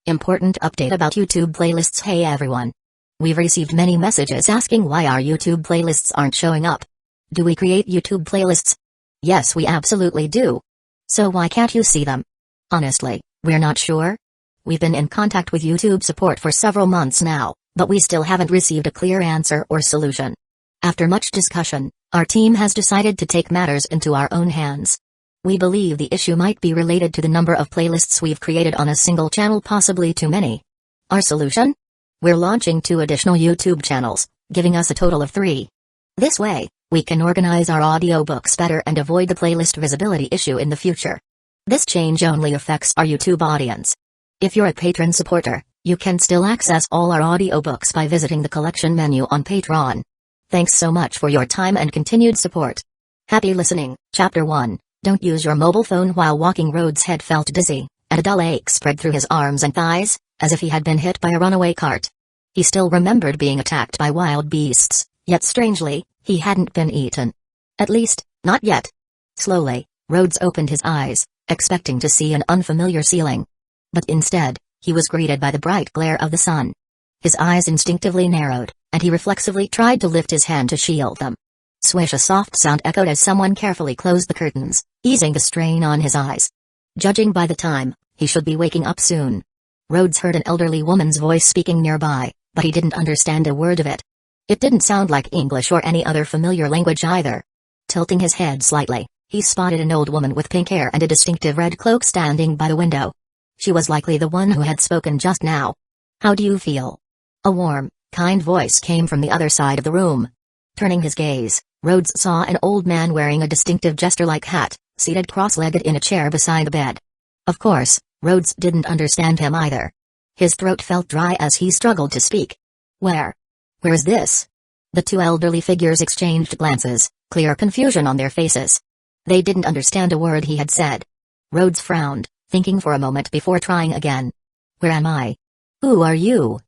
Important update about YouTube playlists. Hey everyone. We've received many messages asking why our YouTube playlists aren't showing up. Do we create YouTube playlists? Yes, we absolutely do. So why can't you see them? Honestly, we're not sure. We've been in contact with YouTube support for several months now, but we still haven't received a clear answer or solution. After much discussion, our team has decided to take matters into our own hands. We believe the issue might be related to the number of playlists we've created on a single channel, possibly too many. Our solution? We're launching 2 additional YouTube channels, giving us a total of 3. This way, we can organize our audiobooks better and avoid the playlist visibility issue in the future. This change only affects our YouTube audience. If you're a patron supporter, you can still access all our audiobooks by visiting the collection menu on Patreon. Thanks so much for your time and continued support. Happy listening. Chapter 1. Don't use your mobile phone while walking. Rhodes' head felt dizzy, and a dull ache spread through his arms and thighs, as if he had been hit by a runaway cart. He still remembered being attacked by wild beasts, yet strangely, he hadn't been eaten. At least, not yet. Slowly, Rhodes opened his eyes, expecting to see an unfamiliar ceiling. But instead, he was greeted by the bright glare of the sun. His eyes instinctively narrowed, and he reflexively tried to lift his hand to shield them. Swish! A soft sound echoed as someone carefully closed the curtains, easing the strain on his eyes. Judging by the time, he should be waking up soon. Rhodes heard an elderly woman's voice speaking nearby, but he didn't understand a word of it. It didn't sound like English or any other familiar language either. Tilting his head slightly, he spotted an old woman with pink hair and a distinctive red cloak standing by the window. She was likely the one who had spoken just now. "How do you feel?" A warm, kind voice came from the other side of the room. Turning his gaze, Rhodes saw an old man wearing a distinctive jester-like hat, seated cross-legged in a chair beside the bed. Of course, Rhodes didn't understand him either. His throat felt dry as he struggled to speak. Where is this?" The 2 elderly figures exchanged glances, clear confusion on their faces. They didn't understand a word he had said. Rhodes frowned, thinking for a moment before trying again. "Where am I? Who are you?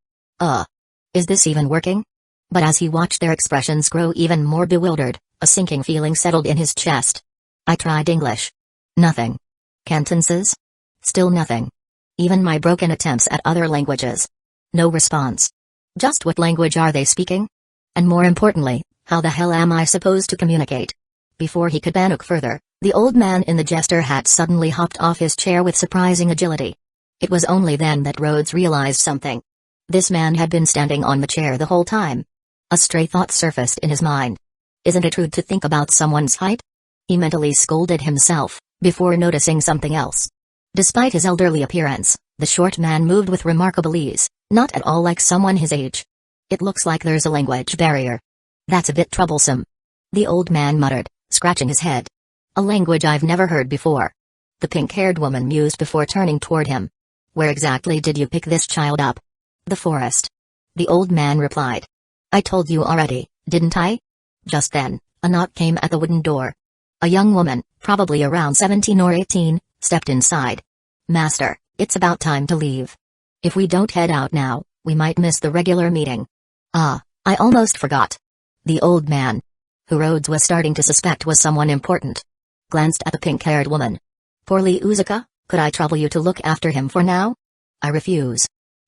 Is this even working?" But as he watched their expressions grow even more bewildered, a sinking feeling settled in his chest. I tried English. Nothing. Cantonese? Still nothing. Even my broken attempts at other languages. No response. Just what language are they speaking? And more importantly, how the hell am I supposed to communicate? Before he could panic further, the old man in the jester hat suddenly hopped off his chair with surprising agility. It was only then that Rhodes realized something. This man had been standing on the chair the whole time. A stray thought surfaced in his mind. Isn't it rude to think about someone's height? He mentally scolded himself, before noticing something else. Despite his elderly appearance, the short man moved with remarkable ease, not at all like someone his age. "It looks like there's a language barrier. That's a bit troublesome," the old man muttered, scratching his head. "A language I've never heard before." The pink-haired woman mused before turning toward him. "Where exactly did you pick this child up?" "The forest," the old man replied. "I told you already, didn't I?" Just then, a knock came at the wooden door. A young woman, probably around 17 or 18, stepped inside. "Master, it's about time to leave. If we don't head out now, we might miss the regular meeting." "Ah, I almost forgot." The old man, who Rhodes was starting to suspect was someone important, glanced at the pink-haired woman. "Poorly Uzuka, could I trouble you to look after him for now?" "I refuse."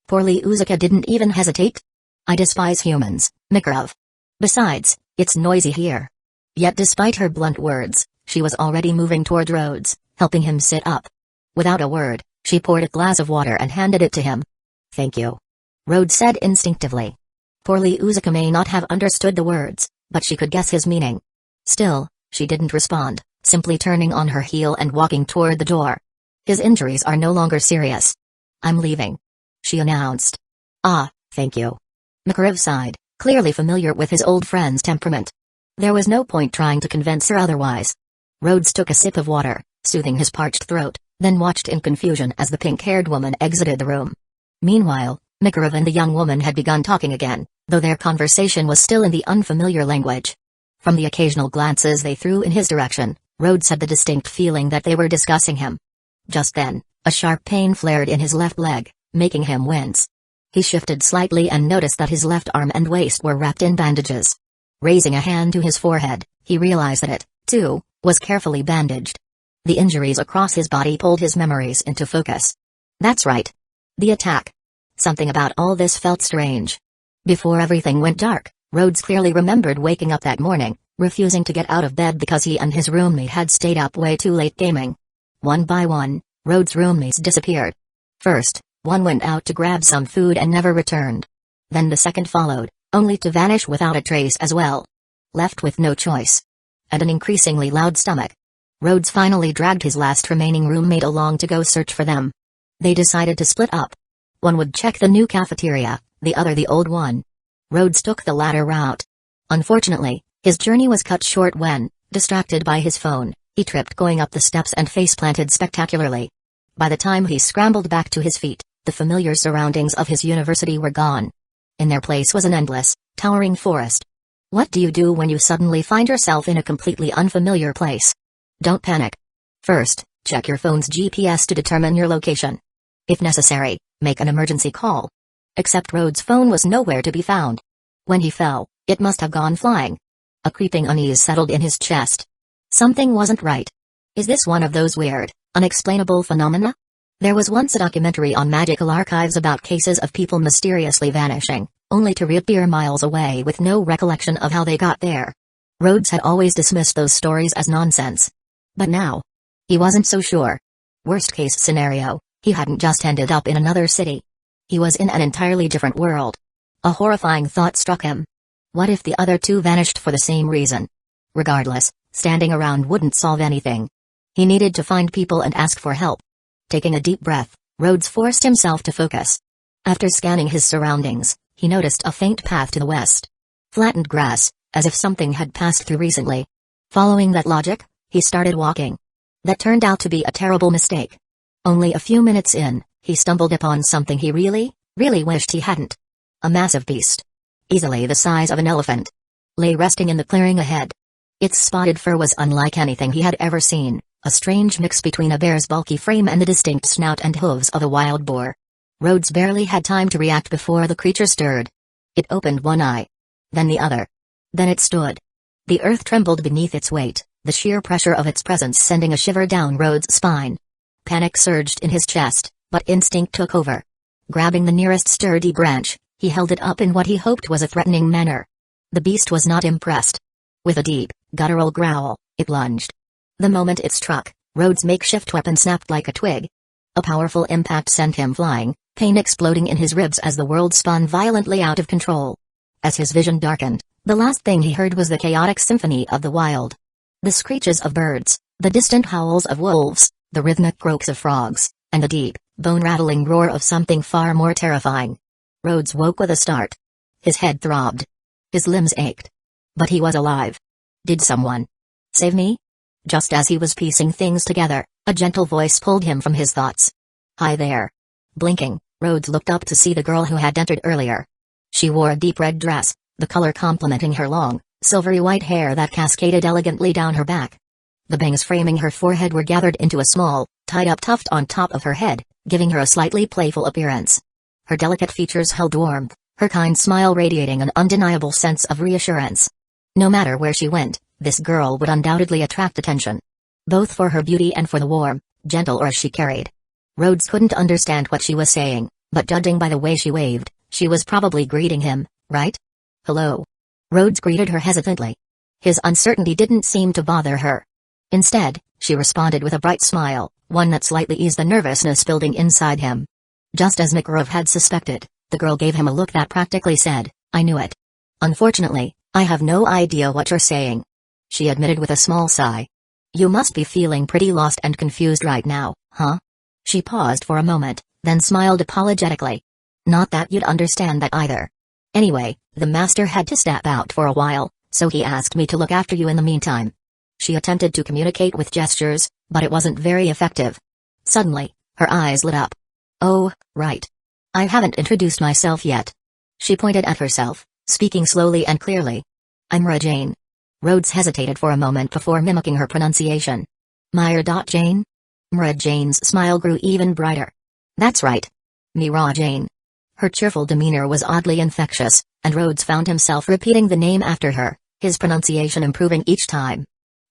Poorly Uzuka didn't even hesitate. "I despise humans, Makarov. Besides, it's noisy here." Yet despite her blunt words, she was already moving toward Rhodes, helping him sit up. Without a word, she poured a glass of water and handed it to him. "Thank you," Rhodes said instinctively. Poorly Uzuka may not have understood the words, but she could guess his meaning. Still, she didn't respond, simply turning on her heel and walking toward the door. "His injuries are no longer serious. I'm leaving," she announced. "Ah, thank you." Makarov sighed, clearly familiar with his old friend's temperament. There was no point trying to convince her otherwise. Rhodes took a sip of water, soothing his parched throat, then watched in confusion as the pink-haired woman exited the room. Meanwhile, Makarov and the young woman had begun talking again, though their conversation was still in the unfamiliar language. From the occasional glances they threw in his direction, Rhodes had the distinct feeling that they were discussing him. Just then, a sharp pain flared in his left leg, making him wince. He shifted slightly and noticed that his left arm and waist were wrapped in bandages. Raising a hand to his forehead, he realized that it, too, was carefully bandaged. The injuries across his body pulled his memories into focus. That's right. The attack. Something about all this felt strange. Before everything went dark, Rhodes clearly remembered waking up that morning, refusing to get out of bed because he and his roommate had stayed up way too late gaming. One by one, Rhodes' roommates disappeared. First, one went out to grab some food and never returned. Then the second followed, only to vanish without a trace as well. Left with no choice. And an increasingly loud stomach. Rhodes finally dragged his last remaining roommate along to go search for them. They decided to split up. One would check the new cafeteria, the other the old one. Rhodes took the latter route. Unfortunately, his journey was cut short when, distracted by his phone, he tripped going up the steps and face-planted spectacularly. By the time he scrambled back to his feet, the familiar surroundings of his university were gone. In their place was an endless, towering forest. What do you do when you suddenly find yourself in a completely unfamiliar place? Don't panic. First, check your phone's GPS to determine your location. If necessary, make an emergency call. Except Rhodes' phone was nowhere to be found. When he fell, it must have gone flying. A creeping unease settled in his chest. Something wasn't right. Is this one of those weird, unexplainable phenomena? There was once a documentary on Magical Archives about cases of people mysteriously vanishing, only to reappear miles away with no recollection of how they got there. Rhodes had always dismissed those stories as nonsense. But now, he wasn't so sure. Worst-case scenario, he hadn't just ended up in another city. He was in an entirely different world. A horrifying thought struck him. What if the other two vanished for the same reason? Regardless, standing around wouldn't solve anything. He needed to find people and ask for help. Taking a deep breath, Rhodes forced himself to focus. After scanning his surroundings, he noticed a faint path to the west. Flattened grass, as if something had passed through recently. Following that logic, he started walking. That turned out to be a terrible mistake. Only a few minutes in, he stumbled upon something he really wished he hadn't. A massive beast. Easily the size of an elephant. Lay resting in the clearing ahead. Its spotted fur was unlike anything he had ever seen, a strange mix between a bear's bulky frame and the distinct snout and hooves of a wild boar. Rhodes barely had time to react before the creature stirred. It opened one eye. Then the other. Then it stood. The earth trembled beneath its weight, the sheer pressure of its presence sending a shiver down Rhodes' spine. Panic surged in his chest, but instinct took over. Grabbing the nearest sturdy branch, he held it up in what he hoped was a threatening manner. The beast was not impressed. With a deep, guttural growl, it lunged. The moment it struck, Rhodes' makeshift weapon snapped like a twig. A powerful impact sent him flying, pain exploding in his ribs as the world spun violently out of control. As his vision darkened, the last thing he heard was the chaotic symphony of the wild. The screeches of birds, the distant howls of wolves, the rhythmic croaks of frogs, and the deep, bone-rattling roar of something far more terrifying. Rhodes woke with a start. His head throbbed. His limbs ached. But he was alive. Did someone save me? Just as he was piecing things together, a gentle voice pulled him from his thoughts. Hi there. Blinking, Rhodes looked up to see the girl who had entered earlier. She wore a deep red dress, the color complementing her long, silvery white hair that cascaded elegantly down her back. The bangs framing her forehead were gathered into a small, tied-up tuft on top of her head, giving her a slightly playful appearance. Her delicate features held warmth, her kind smile radiating an undeniable sense of reassurance. No matter where she went, this girl would undoubtedly attract attention. Both for her beauty and for the warm, gentle aura she carried. Rhodes couldn't understand what she was saying, but judging by the way she waved, she was probably greeting him, right? Hello. Rhodes greeted her hesitantly. His uncertainty didn't seem to bother her. Instead, she responded with a bright smile, one that slightly eased the nervousness building inside him. Just as Makarov had suspected, the girl gave him a look that practically said, I knew it. Unfortunately, I have no idea what you're saying. She admitted with a small sigh. You must be feeling pretty lost and confused right now, huh? She paused for a moment, then smiled apologetically. Not that you'd understand that either. Anyway, the master had to step out for a while, so he asked me to look after you in the meantime. She attempted to communicate with gestures, but it wasn't very effective. Suddenly, her eyes lit up. Oh, right. I haven't introduced myself yet. She pointed at herself, speaking slowly and clearly. I'm Ra-Jane. Rhodes hesitated for a moment before mimicking her pronunciation. Myra.Jane? Ra-Jane's smile grew even brighter. That's right. Me Ra-Jane. Her cheerful demeanor was oddly infectious, and Rhodes found himself repeating the name after her, his pronunciation improving each time.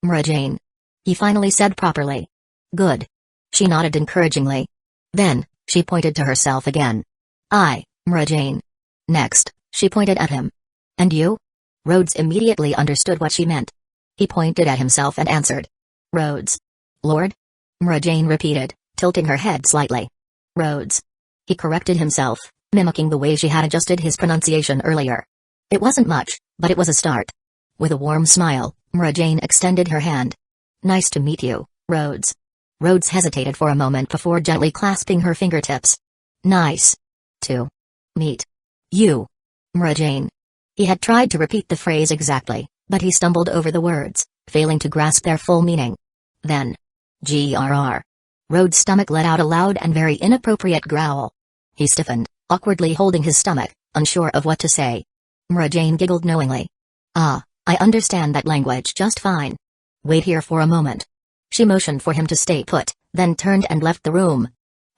Ra-Jane. He finally said properly. Good. She nodded encouragingly. Then, She pointed to herself again. Mara Jane. Next, she pointed at him. And you? Rhodes immediately understood what she meant. He pointed at himself and answered. Rhodes. Lord? Mara Jane repeated, tilting her head slightly. Rhodes. He corrected himself, mimicking the way she had adjusted his pronunciation earlier. It wasn't much, but it was a start. With a warm smile, Mara Jane extended her hand. Nice to meet you, Rhodes. Rhodes hesitated for a moment before gently clasping her fingertips. Nice to meet you, Mara Jane. He had tried to repeat the phrase exactly, but he stumbled over the words, failing to grasp their full meaning. Then, grr. Rhodes' stomach let out a loud and very inappropriate growl. He stiffened, awkwardly holding his stomach, unsure of what to say. Mara Jane giggled knowingly. I understand that language just fine. Wait here for a moment. She motioned for him to stay put, then turned and left the room.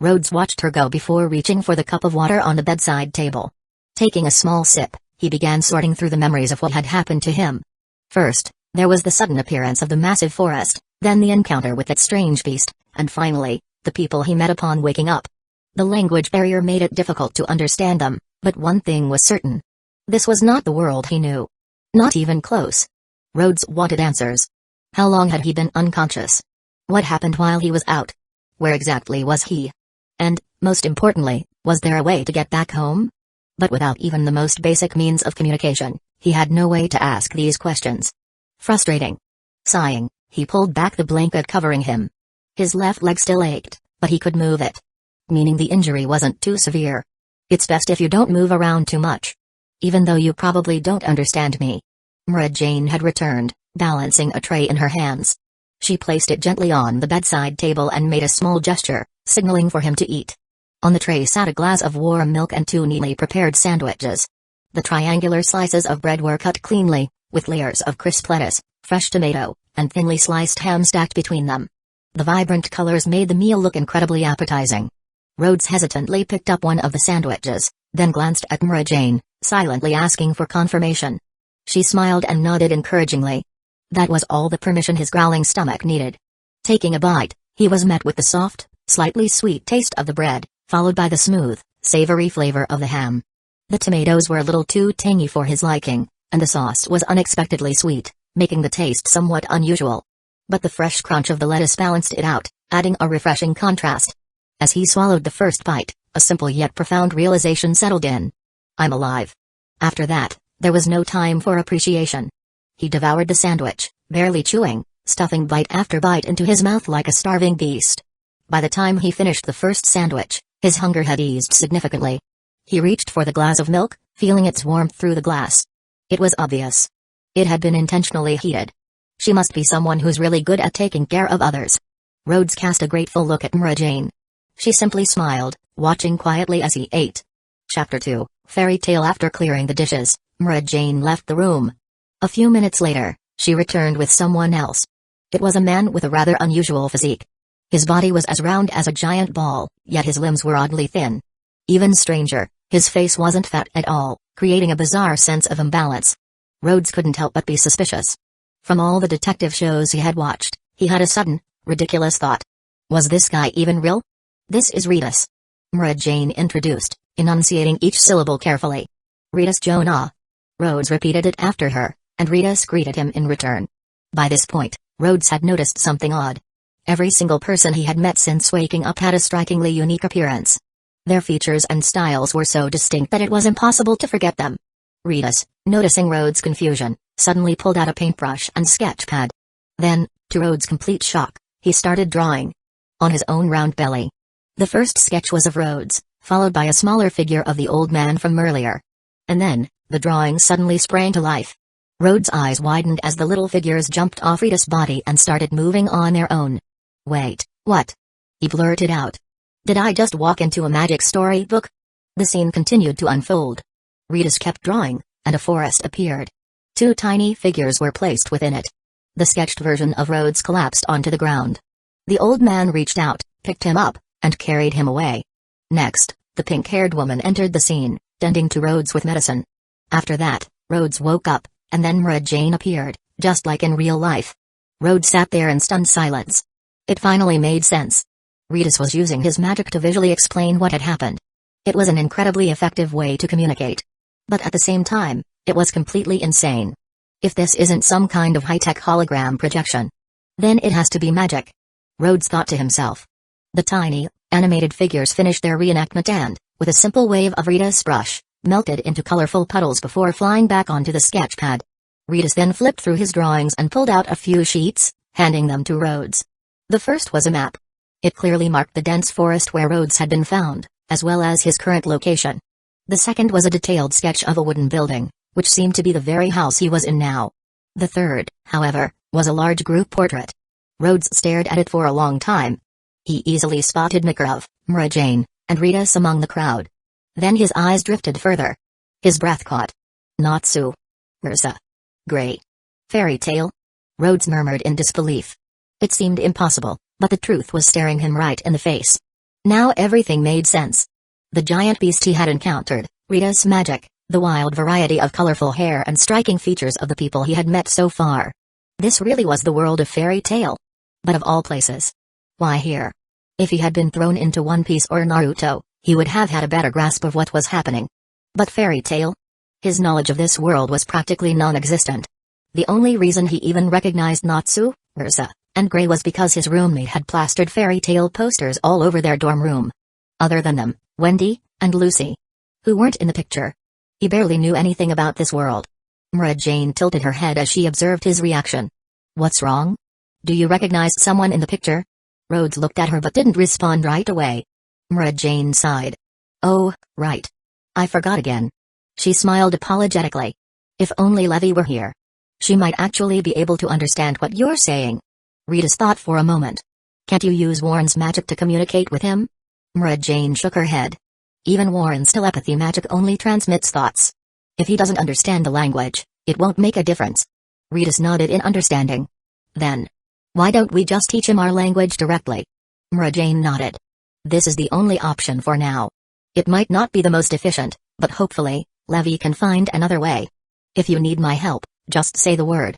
Rhodes watched her go before reaching for the cup of water on the bedside table. Taking a small sip, he began sorting through the memories of what had happened to him. First, there was the sudden appearance of the massive forest, then the encounter with that strange beast, and finally, the people he met upon waking up. The language barrier made it difficult to understand them, but one thing was certain. This was not the world he knew. Not even close. Rhodes wanted answers. How long had he been unconscious? What happened while he was out? Where exactly was he? And, most importantly, was there a way to get back home? But without even the most basic means of communication, he had no way to ask these questions. Frustrating. Sighing, he pulled back the blanket covering him. His left leg still ached, but he could move it. Meaning the injury wasn't too severe. It's best if you don't move around too much. Even though you probably don't understand me. Mara Jane had returned, balancing a tray in her hands. She placed it gently on the bedside table and made a small gesture, signaling for him to eat. On the tray sat a glass of warm milk and 2 neatly prepared sandwiches. The triangular slices of bread were cut cleanly, with layers of crisp lettuce, fresh tomato, and thinly sliced ham stacked between them. The vibrant colors made the meal look incredibly appetizing. Rhodes hesitantly picked up one of the sandwiches, then glanced at Mara Jane, silently asking for confirmation. She smiled and nodded encouragingly. That was all the permission his growling stomach needed. Taking a bite, he was met with the soft, slightly sweet taste of the bread, followed by the smooth, savory flavor of the ham. The tomatoes were a little too tangy for his liking, and the sauce was unexpectedly sweet, making the taste somewhat unusual. But the fresh crunch of the lettuce balanced it out, adding a refreshing contrast. As he swallowed the first bite, a simple yet profound realization settled in. I'm alive. After that, there was no time for appreciation. He devoured the sandwich, barely chewing, stuffing bite after bite into his mouth like a starving beast. By the time he finished the first sandwich, his hunger had eased significantly. He reached for the glass of milk, feeling its warmth through the glass. It was obvious. It had been intentionally heated. She must be someone who's really good at taking care of others. Rhodes cast a grateful look at Mara Jane. She simply smiled, watching quietly as he ate. Chapter 2, Fairy Tale. After clearing the dishes, Mara Jane left the room. A few minutes later, she returned with someone else. It was a man with a rather unusual physique. His body was as round as a giant ball, yet his limbs were oddly thin. Even stranger, his face wasn't fat at all, creating a bizarre sense of imbalance. Rhodes couldn't help but be suspicious. From all the detective shows he had watched, he had a sudden, ridiculous thought. Was this guy even real? This is Ritas. Mara Jane introduced, enunciating each syllable carefully. Ritas Jonah. Rhodes repeated it after her, and Ritas greeted him in return. By this point, Rhodes had noticed something odd. Every single person he had met since waking up had a strikingly unique appearance. Their features and styles were so distinct that it was impossible to forget them. Ritas, noticing Rhodes' confusion, suddenly pulled out a paintbrush and sketch pad. Then, to Rhodes' complete shock, he started drawing. On his own round belly. The first sketch was of Rhodes, followed by a smaller figure of the old man from earlier. And then, the drawing suddenly sprang to life. Rhodes' eyes widened as the little figures jumped off Rita's body and started moving on their own. Wait, what? He blurted out. Did I just walk into a magic storybook? The scene continued to unfold. Ritas kept drawing, and a forest appeared. 2 tiny figures were placed within it. The sketched version of Rhodes collapsed onto the ground. The old man reached out, picked him up, and carried him away. Next, the pink-haired woman entered the scene, tending to Rhodes with medicine. After that, Rhodes woke up, and then Mara Jane appeared, just like in real life. Rhodes sat there in stunned silence. It finally made sense. Ritas was using his magic to visually explain what had happened. It was an incredibly effective way to communicate. But at the same time, it was completely insane. If this isn't some kind of high-tech hologram projection, then it has to be magic, Rhodes thought to himself. The tiny, animated figures finished their reenactment and, with a simple wave of Rita's brush, melted into colorful puddles before flying back onto the sketch pad. Ritas then flipped through his drawings and pulled out a few sheets, handing them to Rhodes. The first was a map. It clearly marked the dense forest where Rhodes had been found, as well as his current location. The second was a detailed sketch of a wooden building, which seemed to be the very house he was in now. The third, however, was a large group portrait. Rhodes stared at it for a long time. He easily spotted Makarov, Mara Jane, and Ritas among the crowd. Then his eyes drifted further. His breath caught. Natsu. Ursa. Gray. Fairy tale? Rhodes murmured in disbelief. It seemed impossible, but the truth was staring him right in the face. Now everything made sense. The giant beast he had encountered, Rita's magic, the wild variety of colorful hair and striking features of the people he had met so far. This really was the world of fairy tale. But of all places. Why here? If he had been thrown into One Piece or Naruto, he would have had a better grasp of what was happening. But fairy tale? His knowledge of this world was practically non-existent. The only reason he even recognized Natsu, Ursa, and Gray was because his roommate had plastered fairy tale posters all over their dorm room. Other than them, Wendy, and Lucy, who weren't in the picture. He barely knew anything about this world. Mara Jane tilted her head as she observed his reaction. What's wrong? Do you recognize someone in the picture? Rhodes looked at her but didn't respond right away. Mara Jane sighed. Oh, right. I forgot again. She smiled apologetically. If only Levi were here. She might actually be able to understand what you're saying. Ritas thought for a moment. Can't you use Warren's magic to communicate with him? Mara Jane shook her head. Even Warren's telepathy magic only transmits thoughts. If he doesn't understand the language, it won't make a difference. Ritas nodded in understanding. Then, why don't we just teach him our language directly? Mara Jane nodded. This is the only option for now. It might not be the most efficient, but hopefully, Levi can find another way. If you need my help, just say the word.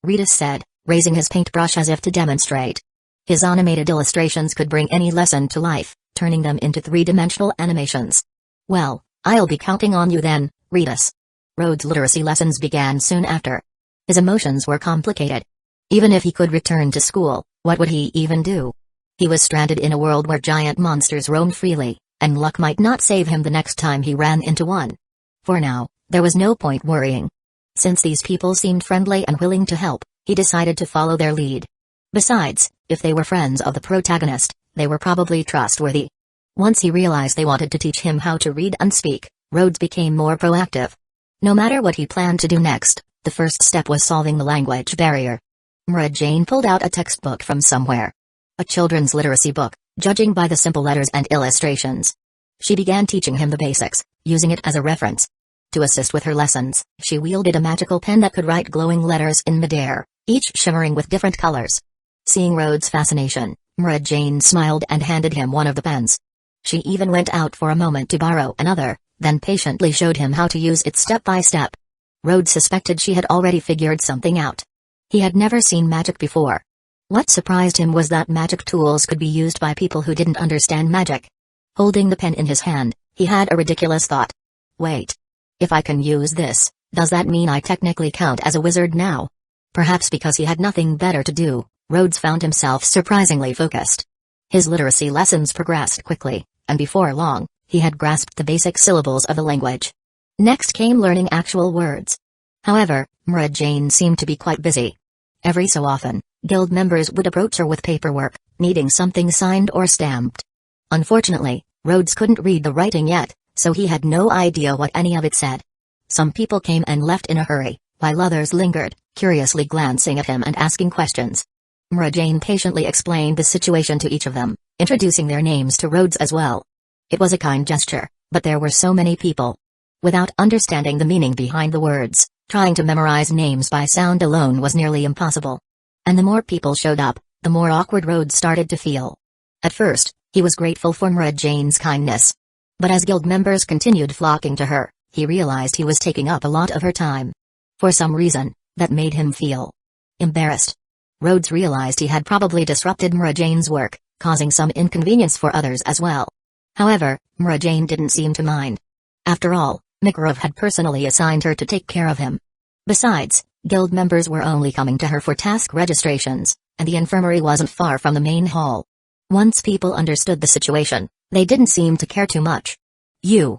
Ritas said, raising his paintbrush as if to demonstrate. His animated illustrations could bring any lesson to life, turning them into three-dimensional animations. Well, I'll be counting on you then, Ritas. Rhodes' literacy lessons began soon after. His emotions were complicated. Even if he could return to school, what would he even do? He was stranded in a world where giant monsters roamed freely, and luck might not save him the next time he ran into one. For now, there was no point worrying. Since these people seemed friendly and willing to help, he decided to follow their lead. Besides, if they were friends of the protagonist, they were probably trustworthy. Once he realized they wanted to teach him how to read and speak, Rhodes became more proactive. No matter what he planned to do next, the first step was solving the language barrier. Mara Jane pulled out a textbook from somewhere. A children's literacy book, judging by the simple letters and illustrations. She began teaching him the basics, using it as a reference. To assist with her lessons, she wielded a magical pen that could write glowing letters in midair, each shimmering with different colors. Seeing Rhodes' fascination, Mara Jane smiled and handed him one of the pens. She even went out for a moment to borrow another, then patiently showed him how to use it step by step. Rhodes suspected she had already figured something out. He had never seen magic before. What surprised him was that magic tools could be used by people who didn't understand magic. Holding the pen in his hand, he had a ridiculous thought. Wait. If I can use this, does that mean I technically count as a wizard now? Perhaps because he had nothing better to do, Rhodes found himself surprisingly focused. His literacy lessons progressed quickly, and before long, he had grasped the basic syllables of the language. Next came learning actual words. However, Mara Jane seemed to be quite busy. Every so often, guild members would approach her with paperwork, needing something signed or stamped. Unfortunately, Rhodes couldn't read the writing yet, so he had no idea what any of it said. Some people came and left in a hurry, while others lingered, curiously glancing at him and asking questions. Mara Jane patiently explained the situation to each of them, introducing their names to Rhodes as well. It was a kind gesture, but there were so many people. Without understanding the meaning behind the words, trying to memorize names by sound alone was nearly impossible. And the more people showed up, the more awkward Rhodes started to feel. At first, he was grateful for Mara Jane's kindness. But as guild members continued flocking to her, he realized he was taking up a lot of her time. For some reason, that made him feel embarrassed. Rhodes realized he had probably disrupted Mara Jane's work, causing some inconvenience for others as well. However, Mara Jane didn't seem to mind. After all, Makarov had personally assigned her to take care of him. Besides, guild members were only coming to her for task registrations, and the infirmary wasn't far from the main hall. Once people understood the situation, they didn't seem to care too much. You.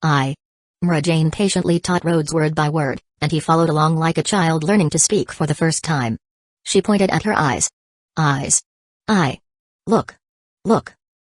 I. Mara Jane patiently taught Rhodes word by word, and he followed along like a child learning to speak for the first time. She pointed at her eyes. Eyes. I. Look.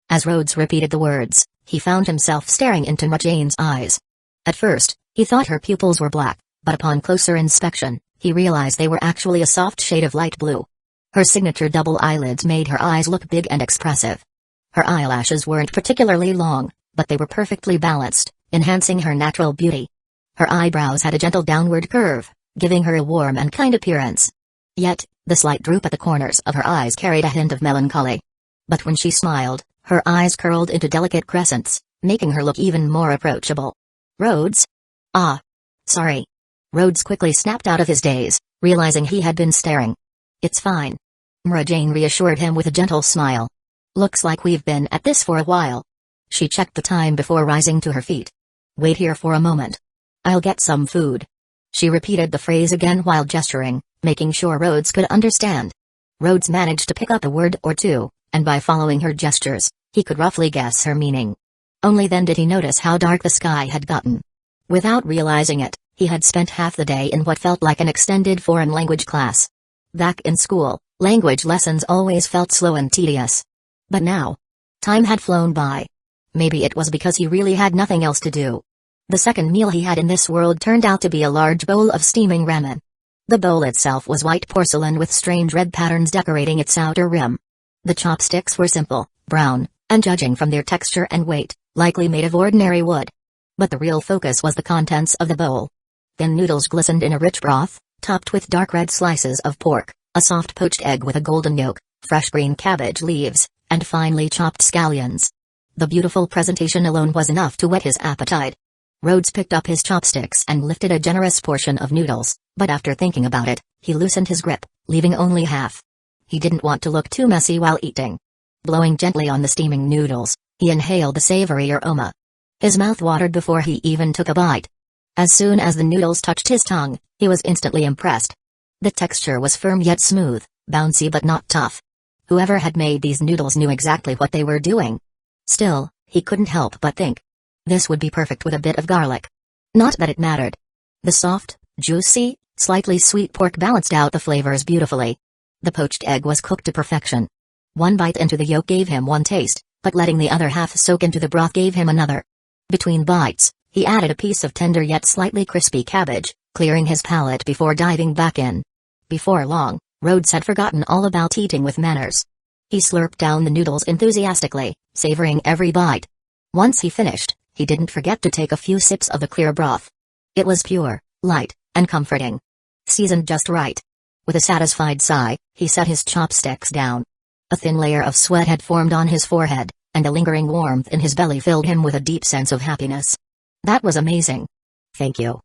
As Rhodes repeated the words, he found himself staring into Mara Jane's eyes. At first, he thought her pupils were black, but upon closer inspection, he realized they were actually a soft shade of light blue. Her signature double eyelids made her eyes look big and expressive. Her eyelashes weren't particularly long, but they were perfectly balanced, enhancing her natural beauty. Her eyebrows had a gentle downward curve, giving her a warm and kind appearance. Yet, the slight droop at the corners of her eyes carried a hint of melancholy. But when she smiled, her eyes curled into delicate crescents, making her look even more approachable. Rhodes? Ah. Sorry. Rhodes quickly snapped out of his daze, realizing he had been staring. It's fine. Mara Jane reassured him with a gentle smile. Looks like we've been at this for a while. She checked the time before rising to her feet. Wait here for a moment. I'll get some food. She repeated the phrase again while gesturing, making sure Rhodes could understand. Rhodes managed to pick up a word or two, and by following her gestures, he could roughly guess her meaning. Only then did he notice how dark the sky had gotten. Without realizing it, he had spent half the day in what felt like an extended foreign language class. Back in school, language lessons always felt slow and tedious. But now, time had flown by. Maybe it was because he really had nothing else to do. The second meal he had in this world turned out to be a large bowl of steaming ramen. The bowl itself was white porcelain with strange red patterns decorating its outer rim. The chopsticks were simple, brown, and judging from their texture and weight, likely made of ordinary wood. But the real focus was the contents of the bowl. Thin noodles glistened in a rich broth, topped with dark red slices of pork, a soft poached egg with a golden yolk, fresh green cabbage leaves, and finely chopped scallions. The beautiful presentation alone was enough to whet his appetite. Rhodes picked up his chopsticks and lifted a generous portion of noodles, but after thinking about it, he loosened his grip, leaving only half. He didn't want to look too messy while eating. Blowing gently on the steaming noodles, he inhaled the savory aroma. His mouth watered before he even took a bite. As soon as the noodles touched his tongue, he was instantly impressed. The texture was firm yet smooth, bouncy but not tough. Whoever had made these noodles knew exactly what they were doing. Still, he couldn't help but think. This would be perfect with a bit of garlic. Not that it mattered. The soft, juicy, slightly sweet pork balanced out the flavors beautifully. The poached egg was cooked to perfection. One bite into the yolk gave him one taste, but letting the other half soak into the broth gave him another. Between bites, he added a piece of tender yet slightly crispy cabbage, clearing his palate before diving back in. Before long, Rhodes had forgotten all about eating with manners. He slurped down the noodles enthusiastically, savoring every bite. Once he finished, he didn't forget to take a few sips of the clear broth. It was pure, light, and comforting. Seasoned just right. With a satisfied sigh, he set his chopsticks down. A thin layer of sweat had formed on his forehead, and the lingering warmth in his belly filled him with a deep sense of happiness. That was amazing. Thank you.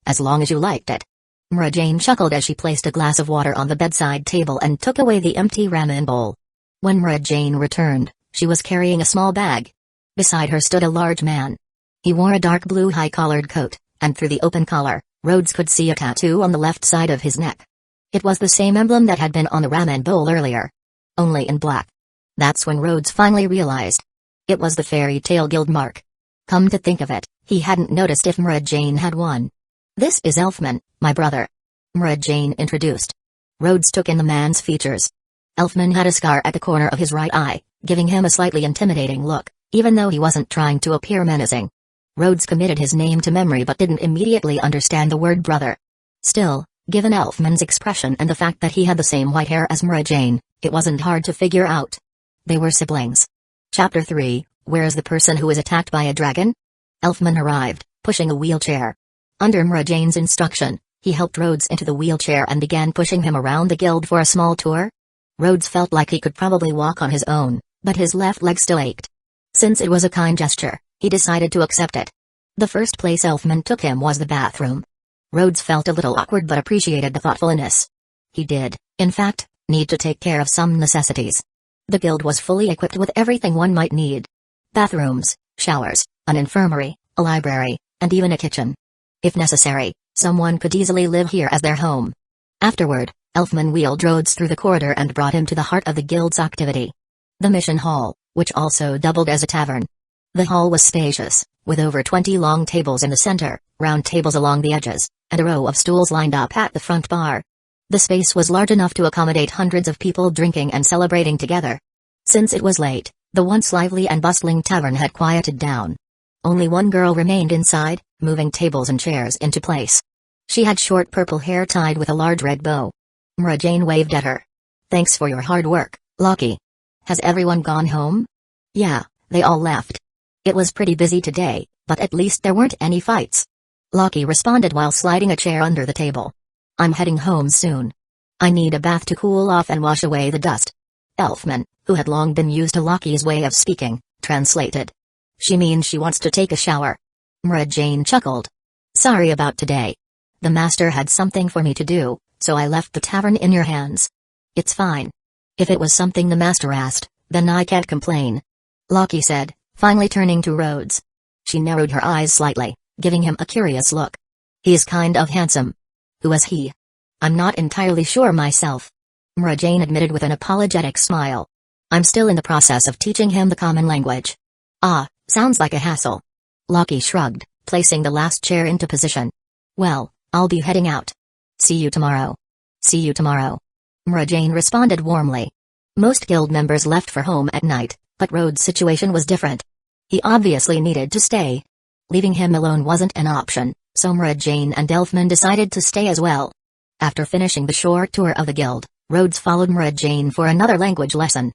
As long as you liked it. Mara Jane chuckled as she placed a glass of water on the bedside table and took away the empty ramen bowl. When Mara Jane returned, she was carrying a small bag. Beside her stood a large man. He wore a dark blue high-collared coat, and through the open collar, Rhodes could see a tattoo on the left side of his neck. It was the same emblem that had been on the ramen bowl earlier. Only in black. That's when Rhodes finally realized. It was the fairy tale guild mark. Come to think of it, he hadn't noticed if Mara Jane had one. This is Elfman, my brother. Mara Jane introduced. Rhodes took in the man's features. Elfman had a scar at the corner of his right eye, giving him a slightly intimidating look, even though he wasn't trying to appear menacing. Rhodes committed his name to memory but didn't immediately understand the word brother. Still, given Elfman's expression and the fact that he had the same white hair as Mara Jane, it wasn't hard to figure out. They were siblings. Chapter 3, Where's the person who is attacked by a dragon? Elfman arrived, pushing a wheelchair. Under Mara Jane's instruction, he helped Rhodes into the wheelchair and began pushing him around the guild for a small tour. Rhodes felt like he could probably walk on his own, but his left leg still ached. Since it was a kind gesture, he decided to accept it. The first place Elfman took him was the bathroom. Rhodes felt a little awkward but appreciated the thoughtfulness. He did, in fact, Need to take care of some necessities. The guild was fully equipped with everything one might need. Bathrooms, showers, an infirmary, a library, and even a kitchen. If necessary, someone could easily live here as their home. Afterward, Elfman wheeled Rhodes through the corridor and brought him to the heart of the guild's activity. The mission hall, which also doubled as a tavern. The hall was spacious, with over 20 long tables in the center, round tables along the edges, and a row of stools lined up at the front bar. The space was large enough to accommodate hundreds of people drinking and celebrating together. Since it was late, the once lively and bustling tavern had quieted down. Only one girl remained inside, moving tables and chairs into place. She had short purple hair tied with a large red bow. Mara Jane waved at her. "Thanks for your hard work, Lockie. Has everyone gone home?" "Yeah, they all left. It was pretty busy today, but at least there weren't any fights." Lockie responded while sliding a chair under the table. "I'm heading home soon. I need a bath to cool off and wash away the dust." Elfman, who had long been used to Lockie's way of speaking, translated. "She means she wants to take a shower." Mara Jane chuckled. "Sorry about today. The master had something for me to do, so I left the tavern in your hands." "It's fine. If it was something the master asked, then I can't complain," Lockie said, finally turning to Rhodes. She narrowed her eyes slightly, giving him a curious look. "He's kind of handsome." "Who is he?" "I'm not entirely sure myself," Mara Jane admitted with an apologetic smile. "I'm still in the process of teaching him the common language." "Ah, sounds like a hassle." Lockie shrugged, placing the last chair into position. "Well, I'll be heading out. See you tomorrow." "See you tomorrow," Mara Jane responded warmly. Most guild members left for home at night, but Rhodes' situation was different. He obviously needed to stay. Leaving him alone wasn't an option, so Mara Jane and Elfman decided to stay as well. After finishing the short tour of the guild, Rhodes followed Mara Jane for another language lesson.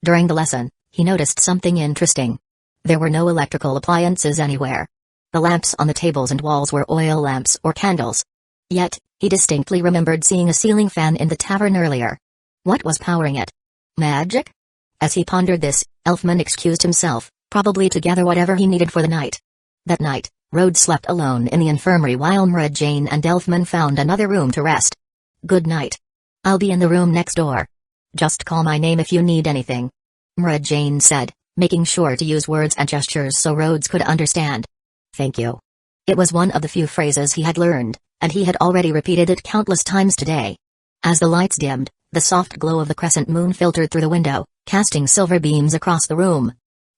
During the lesson, he noticed something interesting. There were no electrical appliances anywhere. The lamps on the tables and walls were oil lamps or candles. Yet, he distinctly remembered seeing a ceiling fan in the tavern earlier. What was powering it? Magic? As he pondered this, Elfman excused himself, probably to gather whatever he needed for the night. That night, Rhodes slept alone in the infirmary while Mara Jane and Elfman found another room to rest. "Good night. I'll be in the room next door. Just call my name if you need anything," Mara Jane said, making sure to use words and gestures so Rhodes could understand. "Thank you." It was one of the few phrases he had learned, and he had already repeated it countless times today. As the lights dimmed, the soft glow of the crescent moon filtered through the window, casting silver beams across the room.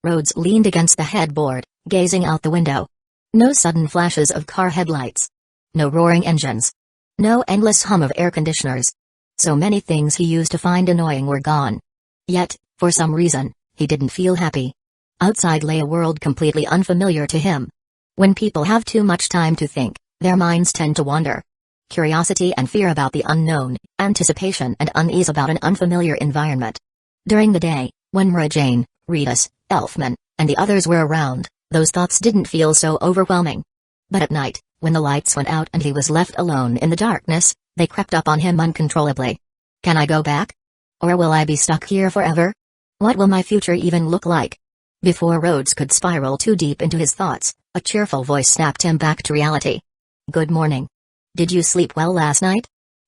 Rhodes leaned against the headboard, gazing out the window. No sudden flashes of car headlights. No roaring engines. No endless hum of air conditioners. So many things he used to find annoying were gone. Yet, for some reason, he didn't feel happy. Outside lay a world completely unfamiliar to him. When people have too much time to think, their minds tend to wander. Curiosity and fear about the unknown, anticipation and unease about an unfamiliar environment. During the day, when Mara Jane, Ritas, Elfman, and the others were around, those thoughts didn't feel so overwhelming. But at night, when the lights went out and he was left alone in the darkness, they crept up on him uncontrollably. Can I go back? Or will I be stuck here forever? What will my future even look like? Before Rhodes could spiral too deep into his thoughts, a cheerful voice snapped him back to reality. Good morning. Did you sleep well last night?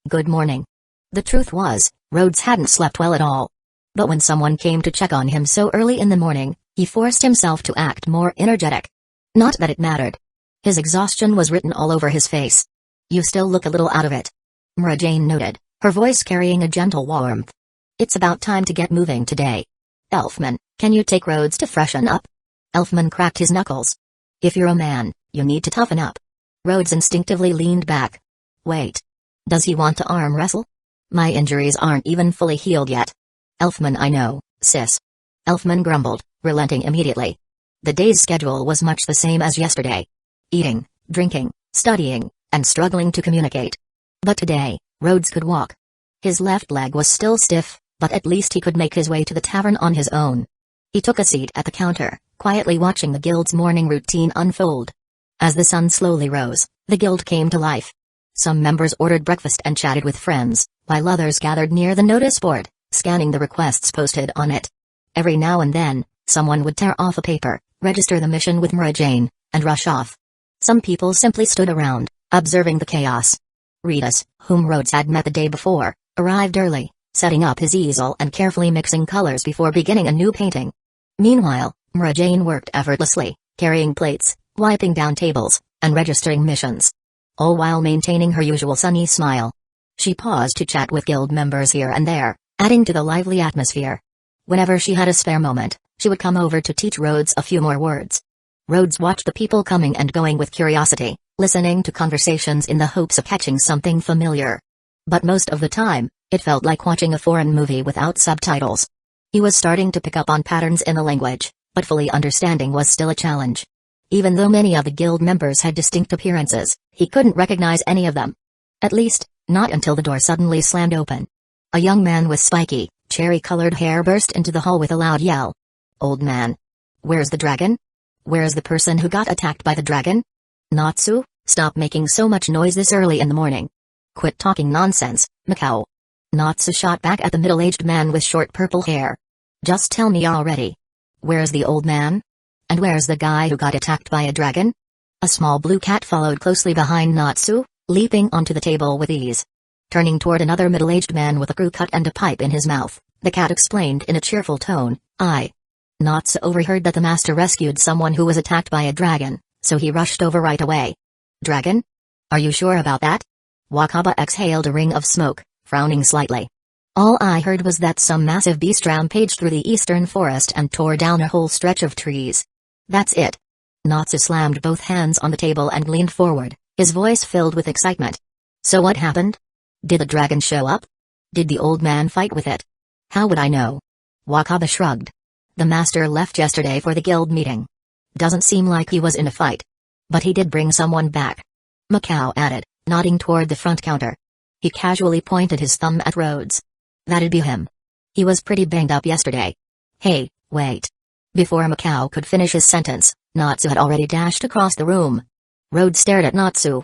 Good morning. The truth was, Rhodes hadn't slept well at all. But when someone came to check on him so early in the morning, he forced himself to act more energetic. Not that it mattered. His exhaustion was written all over his face. You still look a little out of it, Mara Jane noted, her voice carrying a gentle warmth. It's about time to get moving today. Elfman, can you take Rhodes to freshen up? Elfman cracked his knuckles. If you're a man, you need to toughen up. Rhodes instinctively leaned back. Wait. Does he want to arm wrestle? My injuries aren't even fully healed yet. Elfman, I know, sis. Elfman grumbled, relenting immediately. The day's schedule was much the same as yesterday. Eating, drinking, studying, and struggling to communicate. But today, Rhodes could walk. His left leg was still stiff, but at least he could make his way to the tavern on his own. He took a seat at the counter, quietly watching the guild's morning routine unfold. As the sun slowly rose, the guild came to life. Some members ordered breakfast and chatted with friends, while others gathered near the notice board, scanning the requests posted on it. Every now and then, someone would tear off a paper, register the mission with Mara Jane, and rush off. Some people simply stood around, observing the chaos. Ritas, whom Rhodes had met the day before, arrived early, setting up his easel and carefully mixing colors before beginning a new painting. Meanwhile, Mara Jane worked effortlessly, carrying plates, wiping down tables, and registering missions. All while maintaining her usual sunny smile. She paused to chat with guild members here and there, adding to the lively atmosphere. Whenever she had a spare moment, she would come over to teach Rhodes a few more words. Rhodes watched the people coming and going with curiosity, listening to conversations in the hopes of catching something familiar. But most of the time, it felt like watching a foreign movie without subtitles. He was starting to pick up on patterns in the language, but fully understanding was still a challenge. Even though many of the guild members had distinct appearances, he couldn't recognize any of them. At least, not until the door suddenly slammed open. A young man with spiky, cherry-colored hair burst into the hall with a loud yell. "Old man. Where's the dragon? Where's the person who got attacked by the dragon? Natsu, stop making so much noise this early in the morning. Quit talking nonsense, Mikao." Natsu shot back at the middle-aged man with short purple hair. "Just tell me already. Where's the old man? And where's the guy who got attacked by a dragon?" A small blue cat followed closely behind Natsu, leaping onto the table with ease. Turning toward another middle-aged man with a crew cut and a pipe in his mouth, the cat explained in a cheerful tone, Natsu overheard that the master rescued someone who was attacked by a dragon, so he rushed over right away." "Dragon? Are you sure about that?" Wakaba exhaled a ring of smoke, frowning slightly. "All I heard was that some massive beast rampaged through the eastern forest and tore down a whole stretch of trees. That's it." Natsu slammed both hands on the table and leaned forward, his voice filled with excitement. "So what happened? Did the dragon show up? Did the old man fight with it?" "How would I know?" Wakaba shrugged. "The master left yesterday for the guild meeting. Doesn't seem like he was in a fight. But he did bring someone back." Mikao added, nodding toward the front counter. He casually pointed his thumb at Rhodes. "That'd be him. He was pretty banged up yesterday." "Hey, wait." Before Mikao could finish his sentence, Natsu had already dashed across the room. Rhodes stared at Natsu.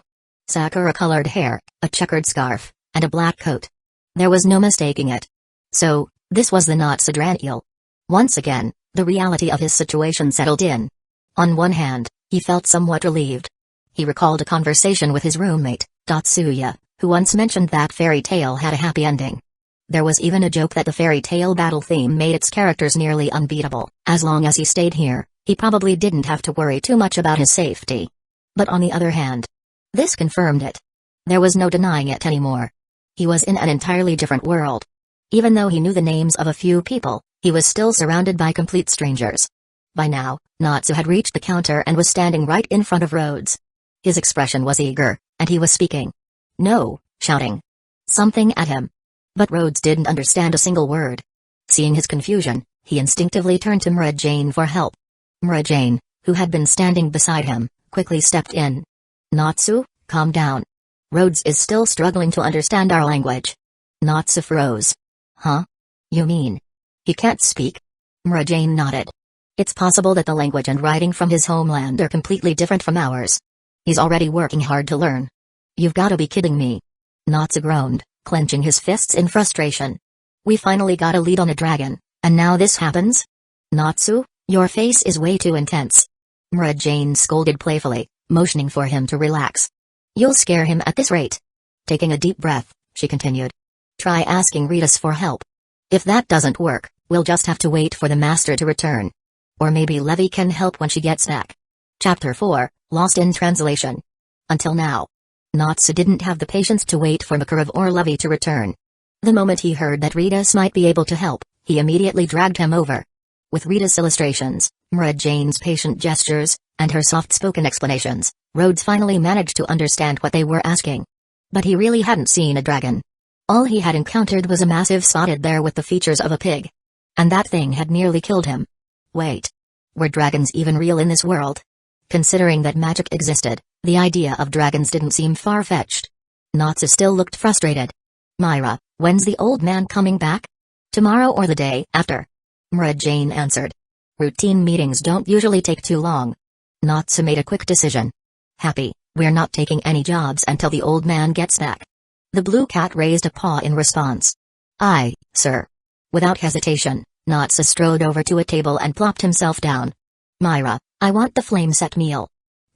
Sakura-colored hair, a checkered scarf, and a black coat. There was no mistaking it. So, this was the Natsu Draniel. Once again, the reality of his situation settled in. On one hand, he felt somewhat relieved. He recalled a conversation with his roommate, Tatsuya, who once mentioned that fairy tale had a happy ending. There was even a joke that the fairy tale battle theme made its characters nearly unbeatable. As long as he stayed here, he probably didn't have to worry too much about his safety. But on the other hand, this confirmed it. There was no denying it anymore. He was in an entirely different world. Even though he knew the names of a few people, he was still surrounded by complete strangers. By now, Natsu had reached the counter and was standing right in front of Rhodes. His expression was eager, and he was speaking. No, shouting something at him. But Rhodes didn't understand a single word. Seeing his confusion, he instinctively turned to Mara Jane for help. Mara Jane, who had been standing beside him, quickly stepped in. "Natsu, calm down. Rhodes is still struggling to understand our language." Natsu froze. "Huh? You mean he can't speak?" Mara Jane nodded. "It's possible that the language and writing from his homeland are completely different from ours. He's already working hard to learn." "You've gotta be kidding me." Natsu groaned, clenching his fists in frustration. "We finally got a lead on a dragon, and now this happens? Natsu, your face is way too intense." Mara Jane scolded playfully, motioning for him to relax. "You'll scare him at this rate." Taking a deep breath, she continued. "Try asking Ritas for help. If that doesn't work, we'll just have to wait for the master to return. Or maybe Levi can help when she gets back." Chapter 4, Lost in Translation. Until now, Natsu didn't have the patience to wait for Makarov or Levi to return. The moment he heard that Ritas might be able to help, he immediately dragged him over. With Rita's illustrations, Mara Jane's patient gestures, and her soft-spoken explanations, Rhodes finally managed to understand what they were asking. But he really hadn't seen a dragon. All he had encountered was a massive spotted bear with the features of a pig. And that thing had nearly killed him. Wait. Were dragons even real in this world? Considering that magic existed, the idea of dragons didn't seem far-fetched. Natsu still looked frustrated. "Myra, when's the old man coming back?" "Tomorrow or the day after." Mara Jane answered. "Routine meetings don't usually take too long." Natsu made a quick decision. "Happy, we're not taking any jobs until the old man gets back." The blue cat raised a paw in response. "Aye, sir." Without hesitation, Natsu strode over to a table and plopped himself down. "Myra, I want the flame-set meal."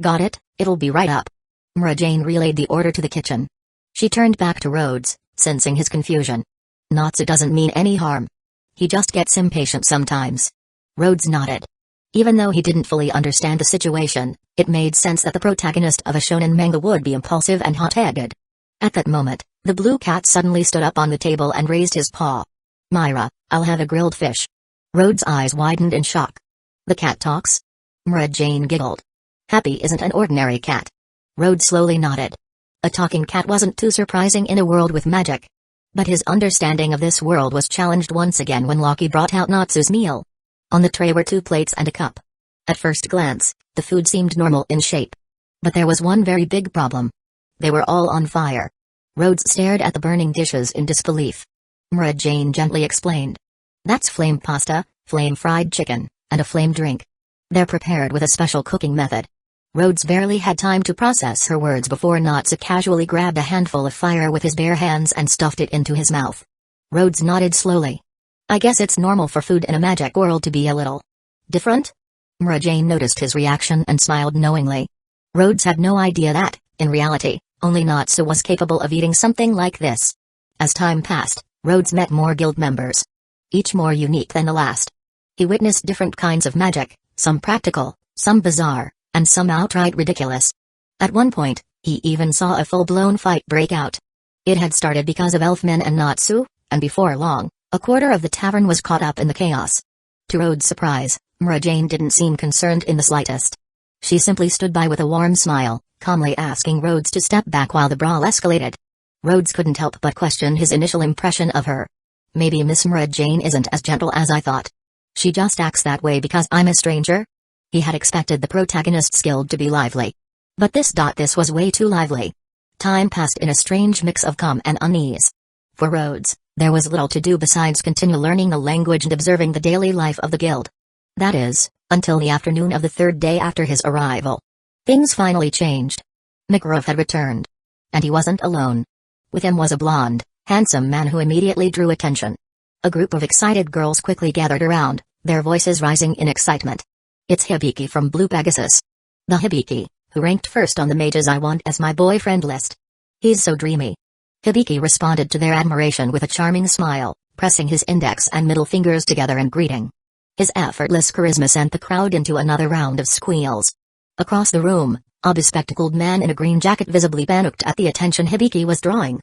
"Got it, it'll be right up." Mara Jane relayed the order to the kitchen. She turned back to Rhodes, sensing his confusion. Natsu doesn't mean any harm. He just gets impatient sometimes. Rhodes nodded. Even though he didn't fully understand the situation, it made sense that the protagonist of a shonen manga would be impulsive and hot-headed. At that moment, the blue cat suddenly stood up on the table and raised his paw. "Myra, I'll have a grilled fish." Rhodes' eyes widened in shock. "The cat talks?" Mara Jane giggled. "Happy isn't an ordinary cat." Rhodes slowly nodded. A talking cat wasn't too surprising in a world with magic. But his understanding of this world was challenged once again when Loki brought out Natsu's meal. On the tray were 2 plates and a cup. At first glance, the food seemed normal in shape. But there was one very big problem. They were all on fire. Rhodes stared at the burning dishes in disbelief. Mara Jane gently explained. "That's flame pasta, flame fried chicken, and a flame drink. They're prepared with a special cooking method." Rhodes barely had time to process her words before Natsu casually grabbed a handful of fire with his bare hands and stuffed it into his mouth. Rhodes nodded slowly. "I guess it's normal for food in a magic world to be a little different?" Mara Jane noticed his reaction and smiled knowingly. Rhodes had no idea that, in reality, only Natsu was capable of eating something like this. As time passed, Rhodes met more guild members. Each more unique than the last. He witnessed different kinds of magic, some practical, some bizarre, and some outright ridiculous. At one point, he even saw a full-blown fight break out. It had started because of Elfman and Natsu, and before long, a quarter of the tavern was caught up in the chaos. To Rhodes' surprise, Mara Jane didn't seem concerned in the slightest. She simply stood by with a warm smile, calmly asking Rhodes to step back while the brawl escalated. Rhodes couldn't help but question his initial impression of her. "Maybe Miss Mara Jane isn't as gentle as I thought. She just acts that way because I'm a stranger?" He had expected the protagonist's guild to be lively. But this was way too lively. Time passed in a strange mix of calm and unease. For Rhodes, there was little to do besides continue learning the language and observing the daily life of the guild. That is, until the afternoon of the 3rd day after his arrival. Things finally changed. Makarov had returned. And he wasn't alone. With him was a blonde, handsome man who immediately drew attention. A group of excited girls quickly gathered around, their voices rising in excitement. "It's Hibiki from Blue Pegasus. The Hibiki, who ranked first on the mages I want as my boyfriend list. He's so dreamy." Hibiki responded to their admiration with a charming smile, pressing his index and middle fingers together in greeting. His effortless charisma sent the crowd into another round of squeals. Across the room, a bespectacled man in a green jacket visibly panicked at the attention Hibiki was drawing.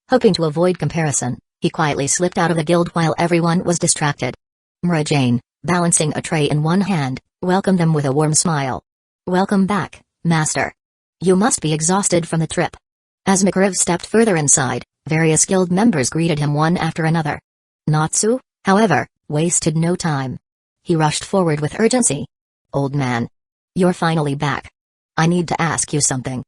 Hoping to avoid comparison, he quietly slipped out of the guild while everyone was distracted. Mara Jane, balancing a tray in one hand, welcomed them with a warm smile. "Welcome back, Master. You must be exhausted from the trip." As Makarov stepped further inside, various guild members greeted him one after another. Natsu, however, wasted no time. He rushed forward with urgency. "Old man. You're finally back. I need to ask you something."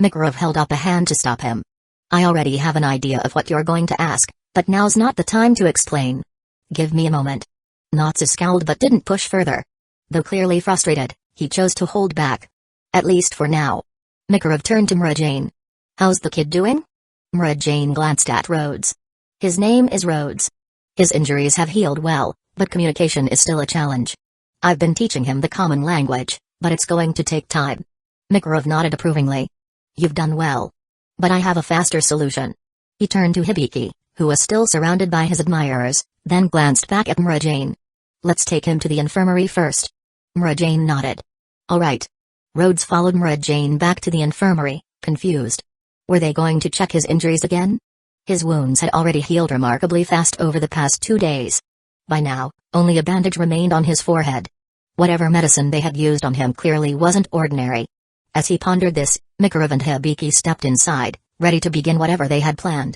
Makarov held up a hand to stop him. "I already have an idea of what you're going to ask, but now's not the time to explain. Give me a moment." Natsu scowled but didn't push further. Though clearly frustrated, he chose to hold back. At least for now. Makarov turned to Mara Jane. "How's the kid doing?" Mara Jane glanced at Rhodes. "His name is Rhodes. His injuries have healed well, but communication is still a challenge. I've been teaching him the common language, but it's going to take time." Makarov nodded approvingly. "You've done well. But I have a faster solution." He turned to Hibiki, who was still surrounded by his admirers, then glanced back at Mara Jane. "Let's take him to the infirmary first." Mara Jane nodded. "All right." Rhodes followed Mara Jane back to the infirmary, confused. Were they going to check his injuries again? His wounds had already healed remarkably fast over the past 2 days. By now, only a bandage remained on his forehead. Whatever medicine they had used on him clearly wasn't ordinary. As he pondered this, Makarov and Hibiki stepped inside, ready to begin whatever they had planned.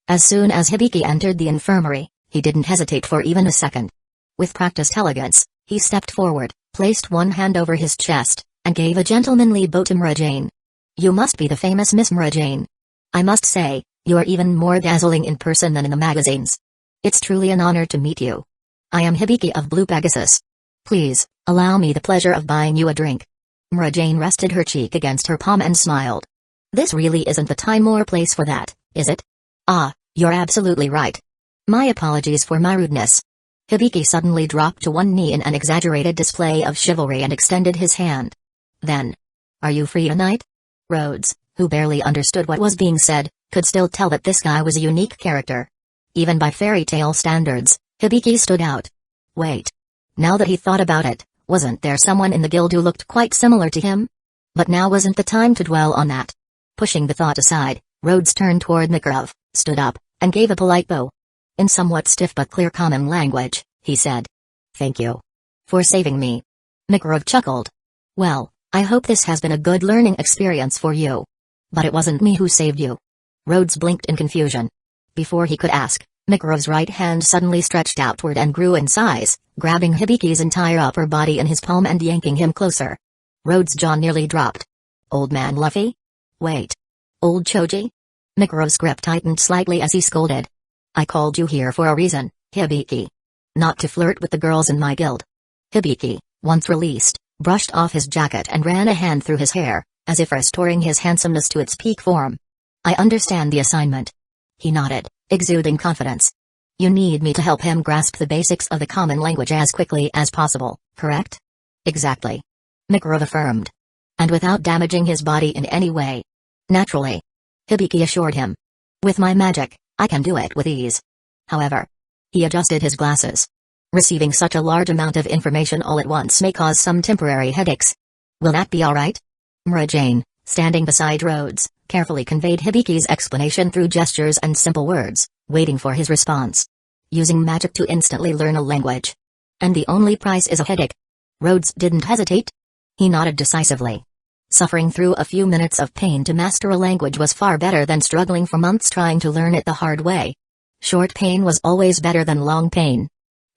As soon as Hibiki entered the infirmary, he didn't hesitate for even a second. With practiced elegance, he stepped forward, placed one hand over his chest, and gave a gentlemanly bow to Mara Jane. "You must be the famous Miss Mara Jane. I must say, you are even more dazzling in person than in the magazines. It's truly an honor to meet you. I am Hibiki of Blue Pegasus. Please, allow me the pleasure of buying you a drink." Mara Jane rested her cheek against her palm and smiled. "This really isn't the time or place for that, is it?" "Ah, you're absolutely right. My apologies for my rudeness." Hibiki suddenly dropped to one knee in an exaggerated display of chivalry and extended his hand. Then, "Are you free tonight?" Rhodes, who barely understood what was being said, could still tell that this guy was a unique character. Even by fairy tale standards, Hibiki stood out. Wait. Now that he thought about it, wasn't there someone in the guild who looked quite similar to him? But now wasn't the time to dwell on that. Pushing the thought aside, Rhodes turned toward Makarov, stood up, and gave a polite bow. In somewhat stiff but clear common language, he said. Thank you. For saving me. Makarov chuckled. Well, I hope this has been a good learning experience for you. But it wasn't me who saved you. Rhodes blinked in confusion. Before he could ask, Makarov's right hand suddenly stretched outward and grew in size, grabbing Hibiki's entire upper body in his palm and yanking him closer. Rhodes' jaw nearly dropped. Old man Luffy? Wait. Old Choji? Makarov's grip tightened slightly as he scolded. I called you here for a reason, Hibiki. Not to flirt with the girls in my guild. Hibiki, once released, brushed off his jacket and ran a hand through his hair, as if restoring his handsomeness to its peak form. I understand the assignment. He nodded, exuding confidence. You need me to help him grasp the basics of the common language as quickly as possible, correct? Exactly. Makarov affirmed. And without damaging his body in any way. Naturally. Hibiki assured him. With my magic, I can do it with ease. However. He adjusted his glasses. Receiving such a large amount of information all at once may cause some temporary headaches. Will that be alright? Mura-Jane, standing beside Rhodes, carefully conveyed Hibiki's explanation through gestures and simple words, waiting for his response. Using magic to instantly learn a language. And the only price is a headache. Rhodes didn't hesitate. He nodded decisively. Suffering through a few minutes of pain to master a language was far better than struggling for months trying to learn it the hard way. Short pain was always better than long pain.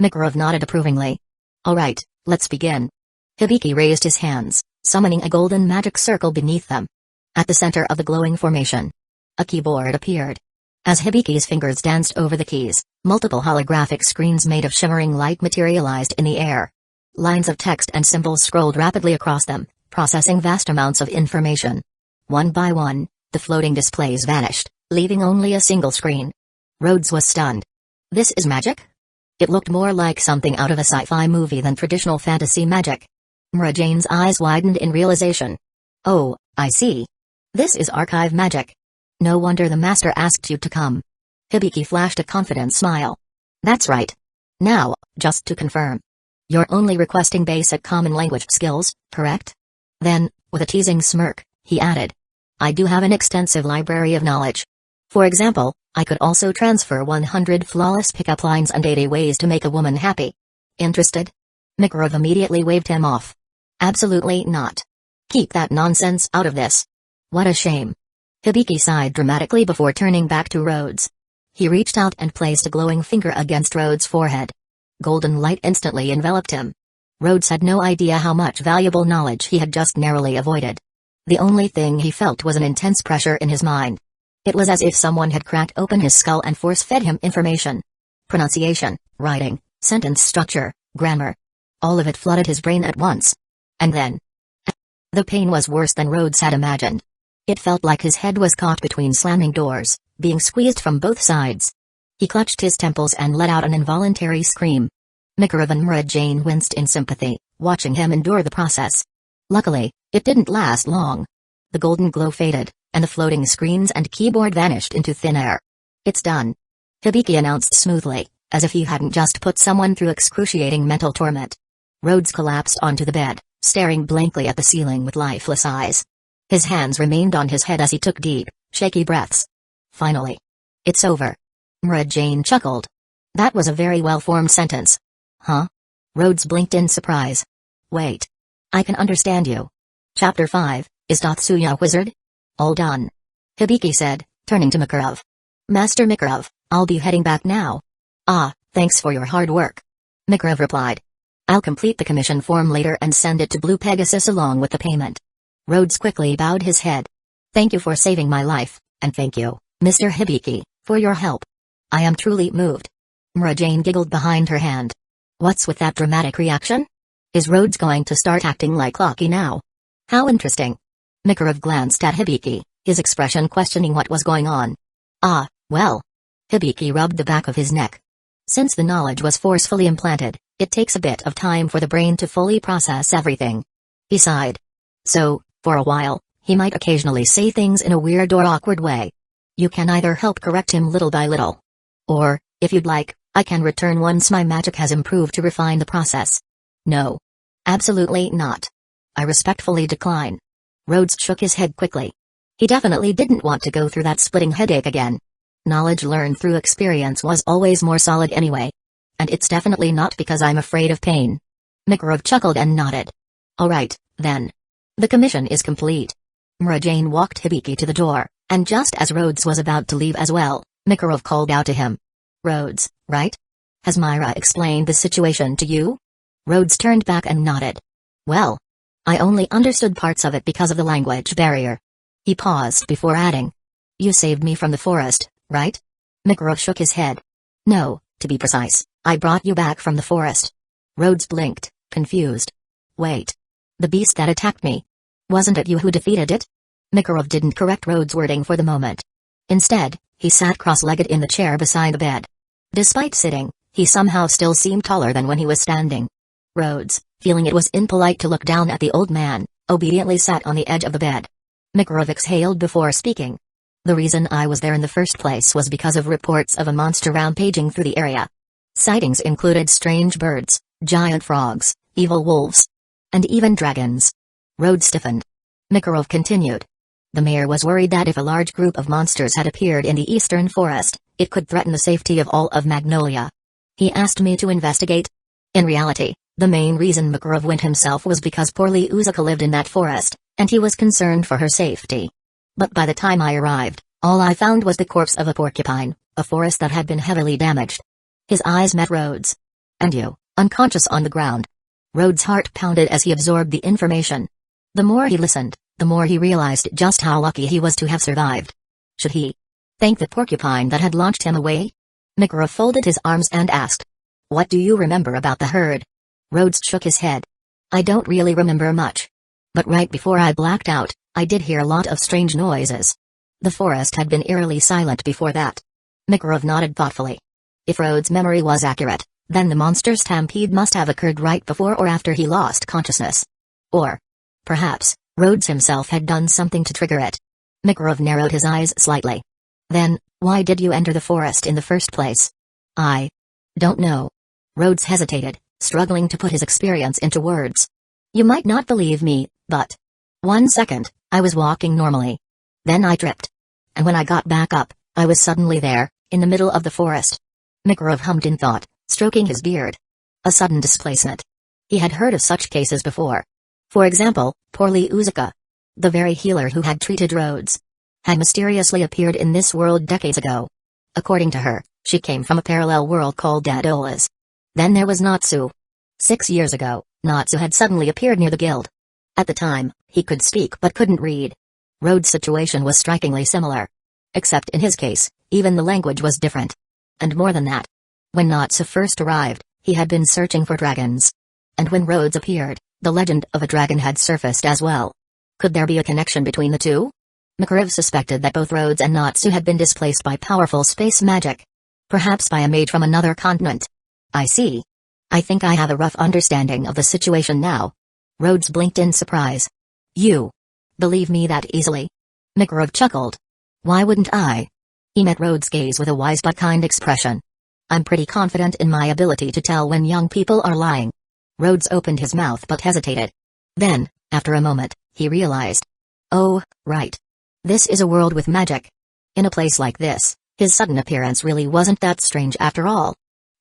Makarov nodded approvingly. Alright, let's begin. Hibiki raised his hands, summoning a golden magic circle beneath them. At the center of the glowing formation, a keyboard appeared. As Hibiki's fingers danced over the keys, multiple holographic screens made of shimmering light materialized in the air. Lines of text and symbols scrolled rapidly across them, processing vast amounts of information. One by one, the floating displays vanished, leaving only a single screen. Rhodes was stunned. This is magic? It looked more like something out of a sci-fi movie than traditional fantasy magic. Mura-Jane's eyes widened in realization. Oh, I see. This is archive magic. No wonder the master asked you to come. Hibiki flashed a confident smile. That's right. Now, just to confirm. You're only requesting basic common language skills, correct? Then, with a teasing smirk, he added. I do have an extensive library of knowledge. For example, I could also transfer 100 flawless pickup lines and 80 ways to make a woman happy. Interested? Makarov immediately waved him off. Absolutely not. Keep that nonsense out of this. What a shame. Hibiki sighed dramatically before turning back to Rhodes. He reached out and placed a glowing finger against Rhodes' forehead. Golden light instantly enveloped him. Rhodes had no idea how much valuable knowledge he had just narrowly avoided. The only thing he felt was an intense pressure in his mind. It was as if someone had cracked open his skull and force-fed him information. Pronunciation, writing, sentence structure, grammar. All of it flooded his brain at once. And then. The pain was worse than Rhodes had imagined. It felt like his head was caught between slamming doors, being squeezed from both sides. He clutched his temples and let out an involuntary scream. Makarov and Mura-Jane winced in sympathy, watching him endure the process. Luckily, it didn't last long. The golden glow faded, and the floating screens and keyboard vanished into thin air. It's done. Hibiki announced smoothly, as if he hadn't just put someone through excruciating mental torment. Rhodes collapsed onto the bed, staring blankly at the ceiling with lifeless eyes. His hands remained on his head as he took deep, shaky breaths. Finally. It's over. Mura-Jane chuckled. That was a very well-formed sentence. Huh? Rhodes blinked in surprise. Wait. I can understand you. Chapter 5, is Tatsuya a wizard? All done. Hibiki said, turning to Makarov. Master Makarov, I'll be heading back now. Ah, thanks for your hard work. Makarov replied. I'll complete the commission form later and send it to Blue Pegasus along with the payment. Rhodes quickly bowed his head. Thank you for saving my life, and thank you, Mr. Hibiki, for your help. I am truly moved. Mura-Jane giggled behind her hand. What's with that dramatic reaction? Is Rhodes going to start acting like Loki now? How interesting. Makarov glanced at Hibiki, his expression questioning what was going on. Ah, well. Hibiki rubbed the back of his neck. Since the knowledge was forcefully implanted, it takes a bit of time for the brain to fully process everything. He sighed. So, for a while, he might occasionally say things in a weird or awkward way. You can either help correct him little by little. Or, if you'd like, I can return once my magic has improved to refine the process. No. Absolutely not. I respectfully decline. Rhodes shook his head quickly. He definitely didn't want to go through that splitting headache again. Knowledge learned through experience was always more solid anyway. And it's definitely not because I'm afraid of pain. Makarov chuckled and nodded. Alright, then. The commission is complete. Mara Jane walked Hibiki to the door, and just as Rhodes was about to leave as well, Makarov called out to him. Rhodes, right? Has Myra explained the situation to you? Rhodes turned back and nodded. Well, I only understood parts of it because of the language barrier. He paused before adding. You saved me from the forest, right? Makarov shook his head. No, to be precise, I brought you back from the forest. Rhodes blinked, confused. Wait. The beast that attacked me. Wasn't it you who defeated it? Makarov didn't correct Rhodes' wording for the moment. Instead, he sat cross-legged in the chair beside the bed. Despite sitting, he somehow still seemed taller than when he was standing. Rhodes, feeling it was impolite to look down at the old man, obediently sat on the edge of the bed. Makarov exhaled before speaking. The reason I was there in the first place was because of reports of a monster rampaging through the area. Sightings included strange birds, giant frogs, evil wolves, and even dragons. Rhodes stiffened. Makarov continued. The mayor was worried that if a large group of monsters had appeared in the eastern forest, it could threaten the safety of all of Magnolia. He asked me to investigate. In reality, the main reason Makarov went himself was because poorly Uzuka lived in that forest, and he was concerned for her safety. But by the time I arrived, all I found was the corpse of a porcupine, a forest that had been heavily damaged. His eyes met Rhodes. And you, unconscious on the ground. Rhodes' heart pounded as he absorbed the information. The more he listened, the more he realized just how lucky he was to have survived. Should he thank the porcupine that had launched him away? Makarov folded his arms and asked. What do you remember about the herd? Rhodes shook his head. I don't really remember much. But right before I blacked out, I did hear a lot of strange noises. The forest had been eerily silent before that. Makarov nodded thoughtfully. If Rhodes' memory was accurate, then the monster stampede must have occurred right before or after he lost consciousness. Or, perhaps, Rhodes himself had done something to trigger it. Makarov narrowed his eyes slightly. Then, why did you enter the forest in the first place? I don't know. Rhodes hesitated, struggling to put his experience into words. You might not believe me, but 1 second, I was walking normally. Then I tripped. And when I got back up, I was suddenly there, in the middle of the forest. Makarov hummed in thought, stroking his beard. A sudden displacement. He had heard of such cases before. For example, poorly Uzuka, the very healer who had treated Rhodes, had mysteriously appeared in this world decades ago. According to her, she came from a parallel world called Dadola's. Then there was Natsu. 6 years ago, Natsu had suddenly appeared near the guild. At the time, he could speak but couldn't read. Rhodes' situation was strikingly similar. Except in his case, even the language was different. And more than that. When Natsu first arrived, he had been searching for dragons. And when Rhodes appeared, the legend of a dragon had surfaced as well. Could there be a connection between the two? Makarov suspected that both Rhodes and Natsu had been displaced by powerful space magic. Perhaps by a mage from another continent. I see. I think I have a rough understanding of the situation now. Rhodes blinked in surprise. You believe me that easily? Makarov chuckled. Why wouldn't I? He met Rhodes' gaze with a wise but kind expression. I'm pretty confident in my ability to tell when young people are lying. Rhodes opened his mouth but hesitated. Then, after a moment, he realized. Oh, right. This is a world with magic. In a place like this, his sudden appearance really wasn't that strange after all.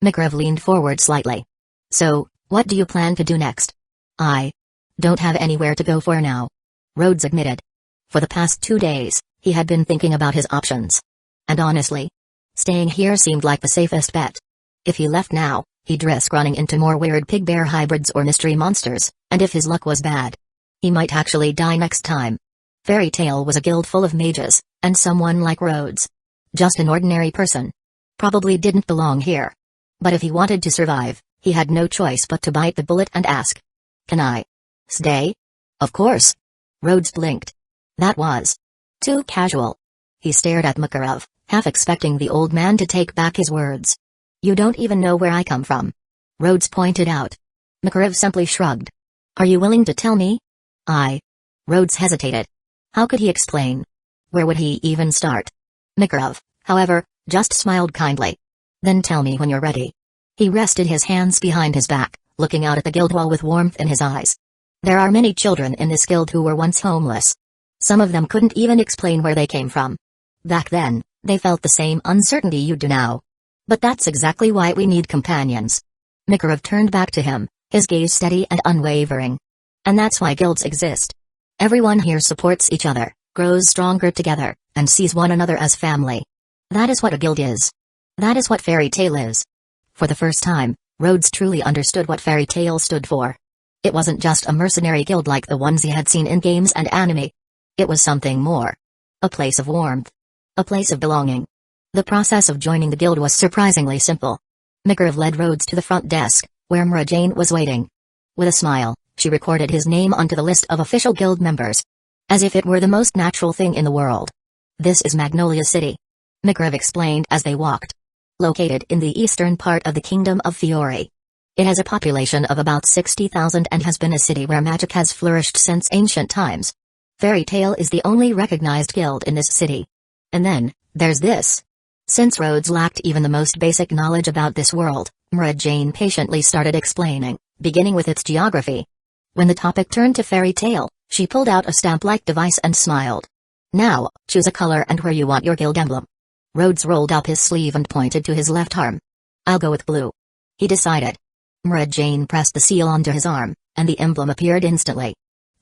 Makarov leaned forward slightly. So, what do you plan to do next? I don't have anywhere to go for now. Rhodes admitted. For the past 2 days, he had been thinking about his options. And honestly, staying here seemed like the safest bet. If he left now, he'd risk running into more weird pig-bear hybrids or mystery monsters, and if his luck was bad, he might actually die next time. Fairy Tale was a guild full of mages, and someone like Rhodes, just an ordinary person, probably didn't belong here. But if he wanted to survive, he had no choice but to bite the bullet and ask. Can I stay? Of course. Rhodes blinked. That was too casual. He stared at Makarov, half expecting the old man to take back his words. You don't even know where I come from. Rhodes pointed out. Makarov simply shrugged. Are you willing to tell me? Rhodes hesitated. How could he explain? Where would he even start? Makarov, however, just smiled kindly. Then tell me when you're ready. He rested his hands behind his back, looking out at the guild wall with warmth in his eyes. There are many children in this guild who were once homeless. Some of them couldn't even explain where they came from. Back then, they felt the same uncertainty you do now. But that's exactly why we need companions. Makarov turned back to him, his gaze steady and unwavering. And that's why guilds exist. Everyone here supports each other, grows stronger together, and sees one another as family. That is what a guild is. That is what fairy tale is. For the first time, Rhodes truly understood what fairy tale stood for. It wasn't just a mercenary guild like the ones he had seen in games and anime. It was something more. A place of warmth. A place of belonging. The process of joining the guild was surprisingly simple. Makarov led Rhodes to the front desk, where Mara Jane was waiting. With a smile, she recorded his name onto the list of official guild members. As if it were the most natural thing in the world. This is Magnolia City. Makarov explained as they walked. Located in the eastern part of the Kingdom of Fiore. It has a population of about 60,000 and has been a city where magic has flourished since ancient times. Fairy Tale is the only recognized guild in this city. And then, there's this. Since Rhodes lacked even the most basic knowledge about this world, Mara Jane patiently started explaining, beginning with its geography. When the topic turned to Fairy Tale, she pulled out a stamp-like device and smiled. Now, choose a color and where you want your guild emblem. Rhodes rolled up his sleeve and pointed to his left arm. I'll go with blue. He decided. Mara Jane pressed the seal onto his arm, and the emblem appeared instantly.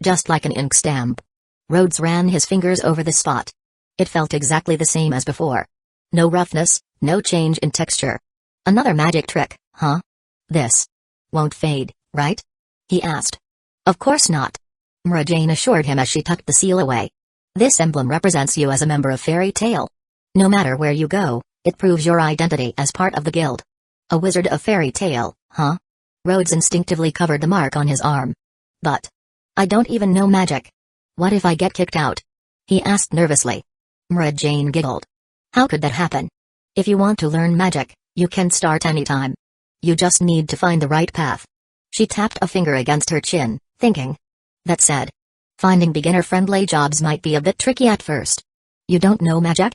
Just like an ink stamp. Rhodes ran his fingers over the spot. It felt exactly the same as before. No roughness, no change in texture. Another magic trick, huh? This won't fade, right? He asked. Of course not. Mara Jane assured him as she tucked the seal away. This emblem represents you as a member of Fairy Tale. No matter where you go, it proves your identity as part of the guild. A wizard of Fairy Tale, huh? Rhodes instinctively covered the mark on his arm. But I don't even know magic. What if I get kicked out? He asked nervously. Mara Jane giggled. How could that happen? If you want to learn magic, you can start anytime. You just need to find the right path. She tapped a finger against her chin, thinking. That said, finding beginner-friendly jobs might be a bit tricky at first. You don't know magic?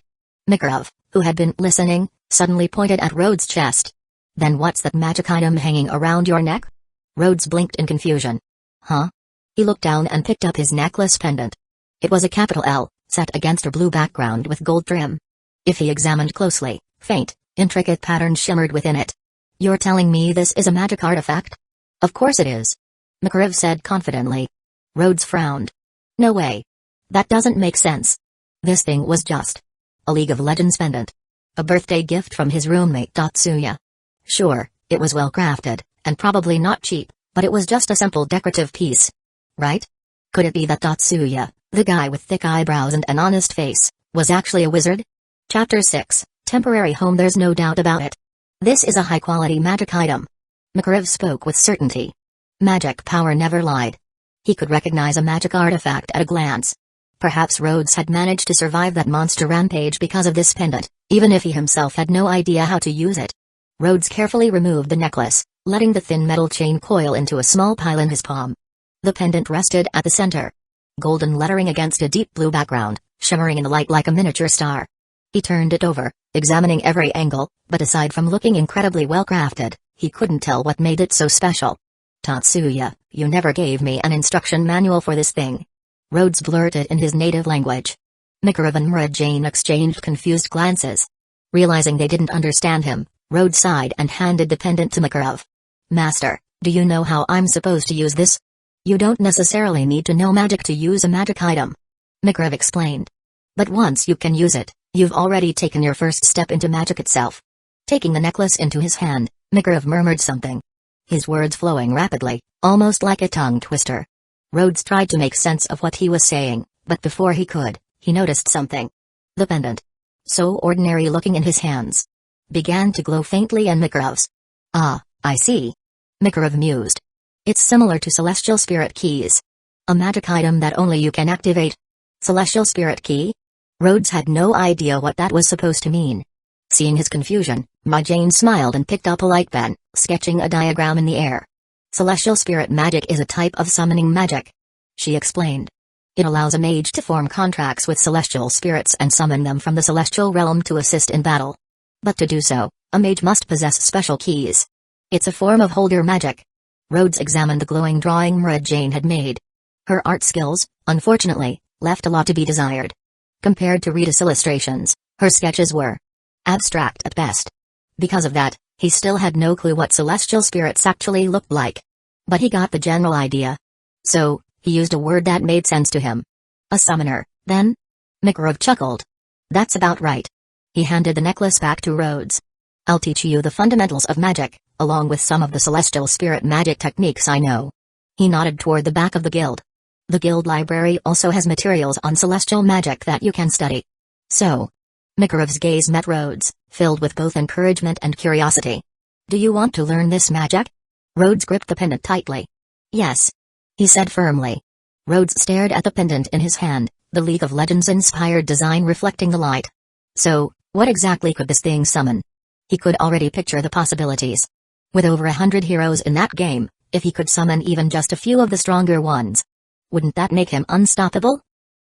Makarov, who had been listening, suddenly pointed at Rhodes' chest. Then what's that magic item hanging around your neck? Rhodes blinked in confusion. Huh? He looked down and picked up his necklace pendant. It was a capital L, set against a blue background with gold trim. If he examined closely, faint, intricate patterns shimmered within it. You're telling me this is a magic artifact? Of course it is. Makarov said confidently. Rhodes frowned. No way. That doesn't make sense. This thing was just a League of Legends pendant. A birthday gift from his roommate Tatsuya. Sure, it was well crafted, and probably not cheap, but it was just a simple decorative piece. Right? Could it be that Tatsuya, the guy with thick eyebrows and an honest face, was actually a wizard? Chapter 6, Temporary Home. There's no doubt about it. This is a high-quality magic item. Makarov spoke with certainty. Magic power never lied. He could recognize a magic artifact at a glance. Perhaps Rhodes had managed to survive that monster rampage because of this pendant, even if he himself had no idea how to use it. Rhodes carefully removed the necklace, letting the thin metal chain coil into a small pile in his palm. The pendant rested at the center. Golden lettering against a deep blue background, shimmering in the light like a miniature star. He turned it over, examining every angle, but aside from looking incredibly well crafted, he couldn't tell what made it so special. Tatsuya, you never gave me an instruction manual for this thing. Rhodes blurted in his native language. Makarov and Mara Jane exchanged confused glances. Realizing they didn't understand him, Rhodes sighed and handed the pendant to Makarov. Master, do you know how I'm supposed to use this? You don't necessarily need to know magic to use a magic item. Makarov explained. But once you can use it, you've already taken your first step into magic itself. Taking the necklace into his hand, Makarov murmured something. His words flowing rapidly, almost like a tongue twister. Rhodes tried to make sense of what he was saying, but before he could, he noticed something. The pendant, so ordinary looking in his hands, began to glow faintly in Makarov's. Ah, I see. Makarov mused. It's similar to Celestial Spirit Keys. A magic item that only you can activate. Celestial Spirit Key? Rhodes had no idea what that was supposed to mean. Seeing his confusion, Mara Jane smiled and picked up a light pen, sketching a diagram in the air. Celestial Spirit Magic is a type of summoning magic. She explained. It allows a mage to form contracts with celestial spirits and summon them from the celestial realm to assist in battle. But to do so, A mage must possess special keys. It's a form of holder magic. Rhodes examined the glowing drawing Mara Jane had made. Her art skills, unfortunately, left a lot to be desired. Compared to Rita's illustrations, her sketches were abstract at best. Because of that, he still had no clue what celestial spirits actually looked like. But he got the general idea. So, he used a word that made sense to him. A summoner, then? Makarov chuckled. That's about right. He handed the necklace back to Rhodes. I'll teach you the fundamentals of magic, along with some of the celestial spirit magic techniques I know. He nodded toward the back of the guild. The guild library also has materials on celestial magic that you can study. So, Makarov's gaze met Rhodes, filled with both encouragement and curiosity. Do you want to learn this magic? Rhodes gripped the pendant tightly. Yes, he said firmly. Rhodes stared at the pendant in his hand, the League of Legends-inspired design reflecting the light. So, what exactly could this thing summon? He could already picture the possibilities. With over 100 heroes in that game, if he could summon even just a few of the stronger ones, wouldn't that make him unstoppable?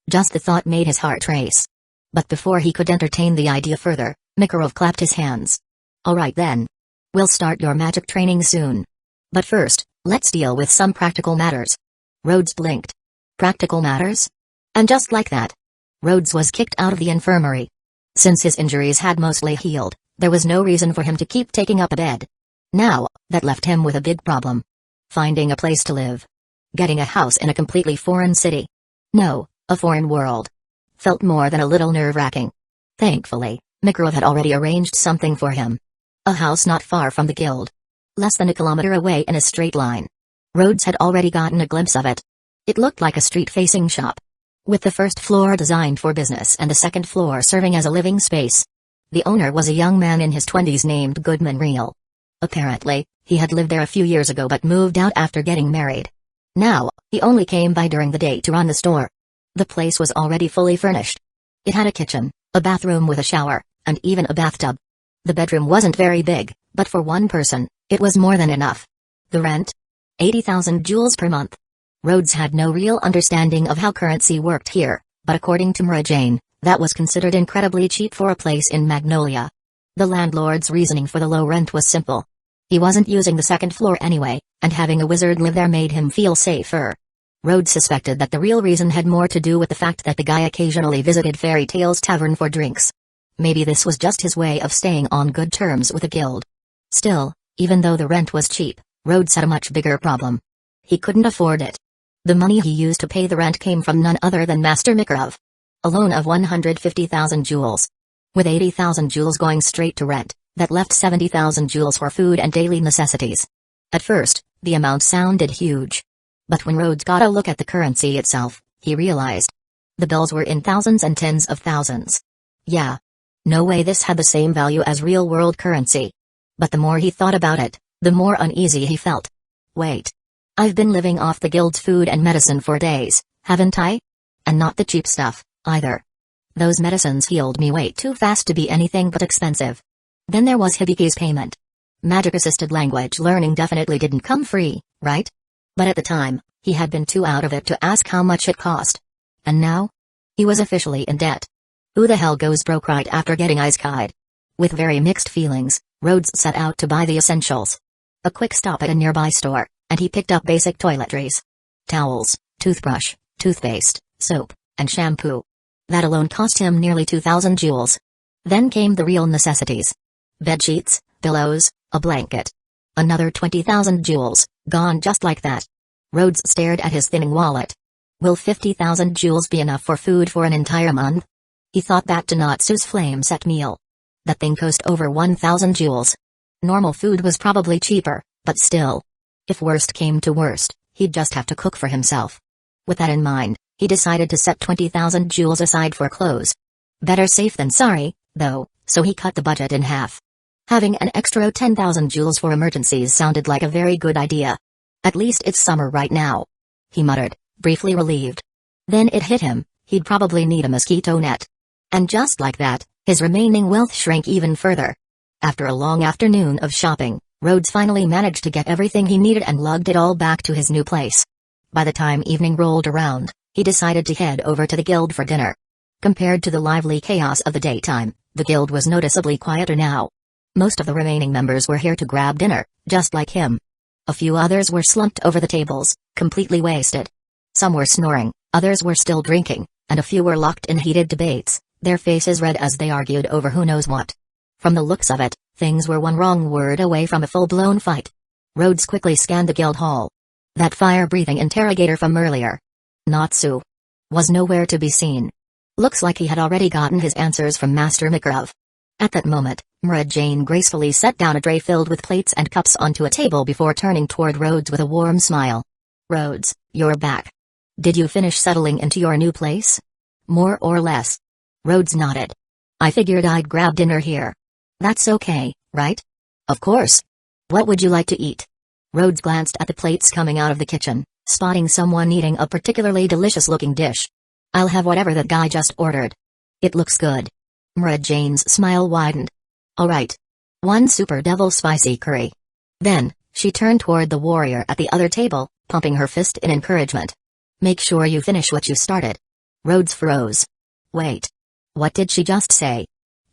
Just the thought made his heart race. But before he could entertain the idea further, Makarov clapped his hands. All right then. We'll start your magic training soon. But first, let's deal with some practical matters. Rhodes blinked. Practical matters? And just like that, Rhodes was kicked out of the infirmary. Since his injuries had mostly healed, there was no reason for him to keep taking up a bed. Now, that left him with a big problem. Finding a place to live. Getting a house in a completely foreign city. No, a foreign world. Felt more than a little nerve-wracking. Thankfully, Makarov had already arranged something for him. A house not far from the guild. Less than a kilometer away in a straight line. Rhodes had already gotten a glimpse of it. It looked like a street-facing shop, with the first floor designed for business and the second floor serving as a living space. The owner was a young man in his 20s named Goodman Reel. Apparently, he had lived there a few years ago but moved out after getting married. Now, he only came by during the day to run the store. The place was already fully furnished. It had a kitchen, a bathroom with a shower, and even a bathtub. The bedroom wasn't very big, but for one person, it was more than enough. The rent? 80,000 jewels per month. Rhodes had no real understanding of how currency worked here, but according to Mara Jane, that was considered incredibly cheap for a place in Magnolia. The landlord's reasoning for the low rent was simple. He wasn't using the second floor anyway, and having a wizard live there made him feel safer. Rhodes suspected that the real reason had more to do with the fact that the guy occasionally visited Fairy Tale's tavern for drinks. Maybe this was just his way of staying on good terms with the guild. Still, even though the rent was cheap, Rhodes had a much bigger problem. He couldn't afford it. The money he used to pay the rent came from none other than Master Makarov. A loan of 150,000 jewels. With 80,000 jewels going straight to rent, that left 70,000 jewels for food and daily necessities. At first, the amount sounded huge. But when Rhodes got a look at the currency itself, he realized. The bills were in thousands and tens of thousands. Yeah. No way this had the same value as real-world currency. But the more he thought about it, the more uneasy he felt. Wait. I've been living off the guild's food and medicine for days, haven't I? And not the cheap stuff, either. Those medicines healed me way too fast to be anything but expensive. Then there was Hibiki's payment. Magic-assisted language learning definitely didn't come free, right? But at the time, he had been too out of it to ask how much it cost. And now? He was officially in debt. Who the hell goes broke right after getting ice-kai'd? With very mixed feelings, Rhodes set out to buy the essentials. A quick stop at a nearby store, and he picked up basic toiletries. Towels, toothbrush, toothpaste, soap, and shampoo. That alone cost him nearly 2,000 jewels. Then came the real necessities. Bedsheets, pillows, a blanket. Another 20,000 jewels, gone just like that. Rhodes stared at his thinning wallet. Will 50,000 jewels be enough for food for an entire month? He thought back to Natsu's flame-set meal. That thing cost over 1,000 jewels. Normal food was probably cheaper, but still. If worst came to worst, he'd just have to cook for himself. With that in mind, he decided to set 20,000 jewels aside for clothes. Better safe than sorry, though, so he cut the budget in half. Having an extra 10,000 jewels for emergencies sounded like a very good idea. At least it's summer right now. He muttered, briefly relieved. Then it hit him, he'd probably need a mosquito net. And just like that, his remaining wealth shrank even further. After a long afternoon of shopping, Rhodes finally managed to get everything he needed and lugged it all back to his new place. By the time evening rolled around, he decided to head over to the guild for dinner. Compared to the lively chaos of the daytime, the guild was noticeably quieter now. Most of the remaining members were here to grab dinner, just like him. A few others were slumped over the tables, completely wasted. Some were snoring, others were still drinking, and a few were locked in heated debates, their faces red as they argued over who knows what. From the looks of it, things were one wrong word away from a full-blown fight. Rhodes quickly scanned the guild hall. That fire-breathing interrogator from earlier, Natsu, was nowhere to be seen. Looks like he had already gotten his answers from Master Makarov. At that moment, Mara Jane gracefully set down a tray filled with plates and cups onto a table before turning toward Rhodes with a warm smile. "Rhodes, you're back. Did you finish settling into your new place?" "More or less." Rhodes nodded. "I figured I'd grab dinner here." "That's okay, right?" "Of course. What would you like to eat?" Rhodes glanced at the plates coming out of the kitchen, spotting someone eating a particularly delicious-looking dish. "I'll have whatever that guy just ordered." "It looks good." Mara Jane's smile widened. "All right. One super devil spicy curry." Then, she turned toward the warrior at the other table, pumping her fist in encouragement. "Make sure you finish what you started." Rhodes froze. "Wait. What did she just say?"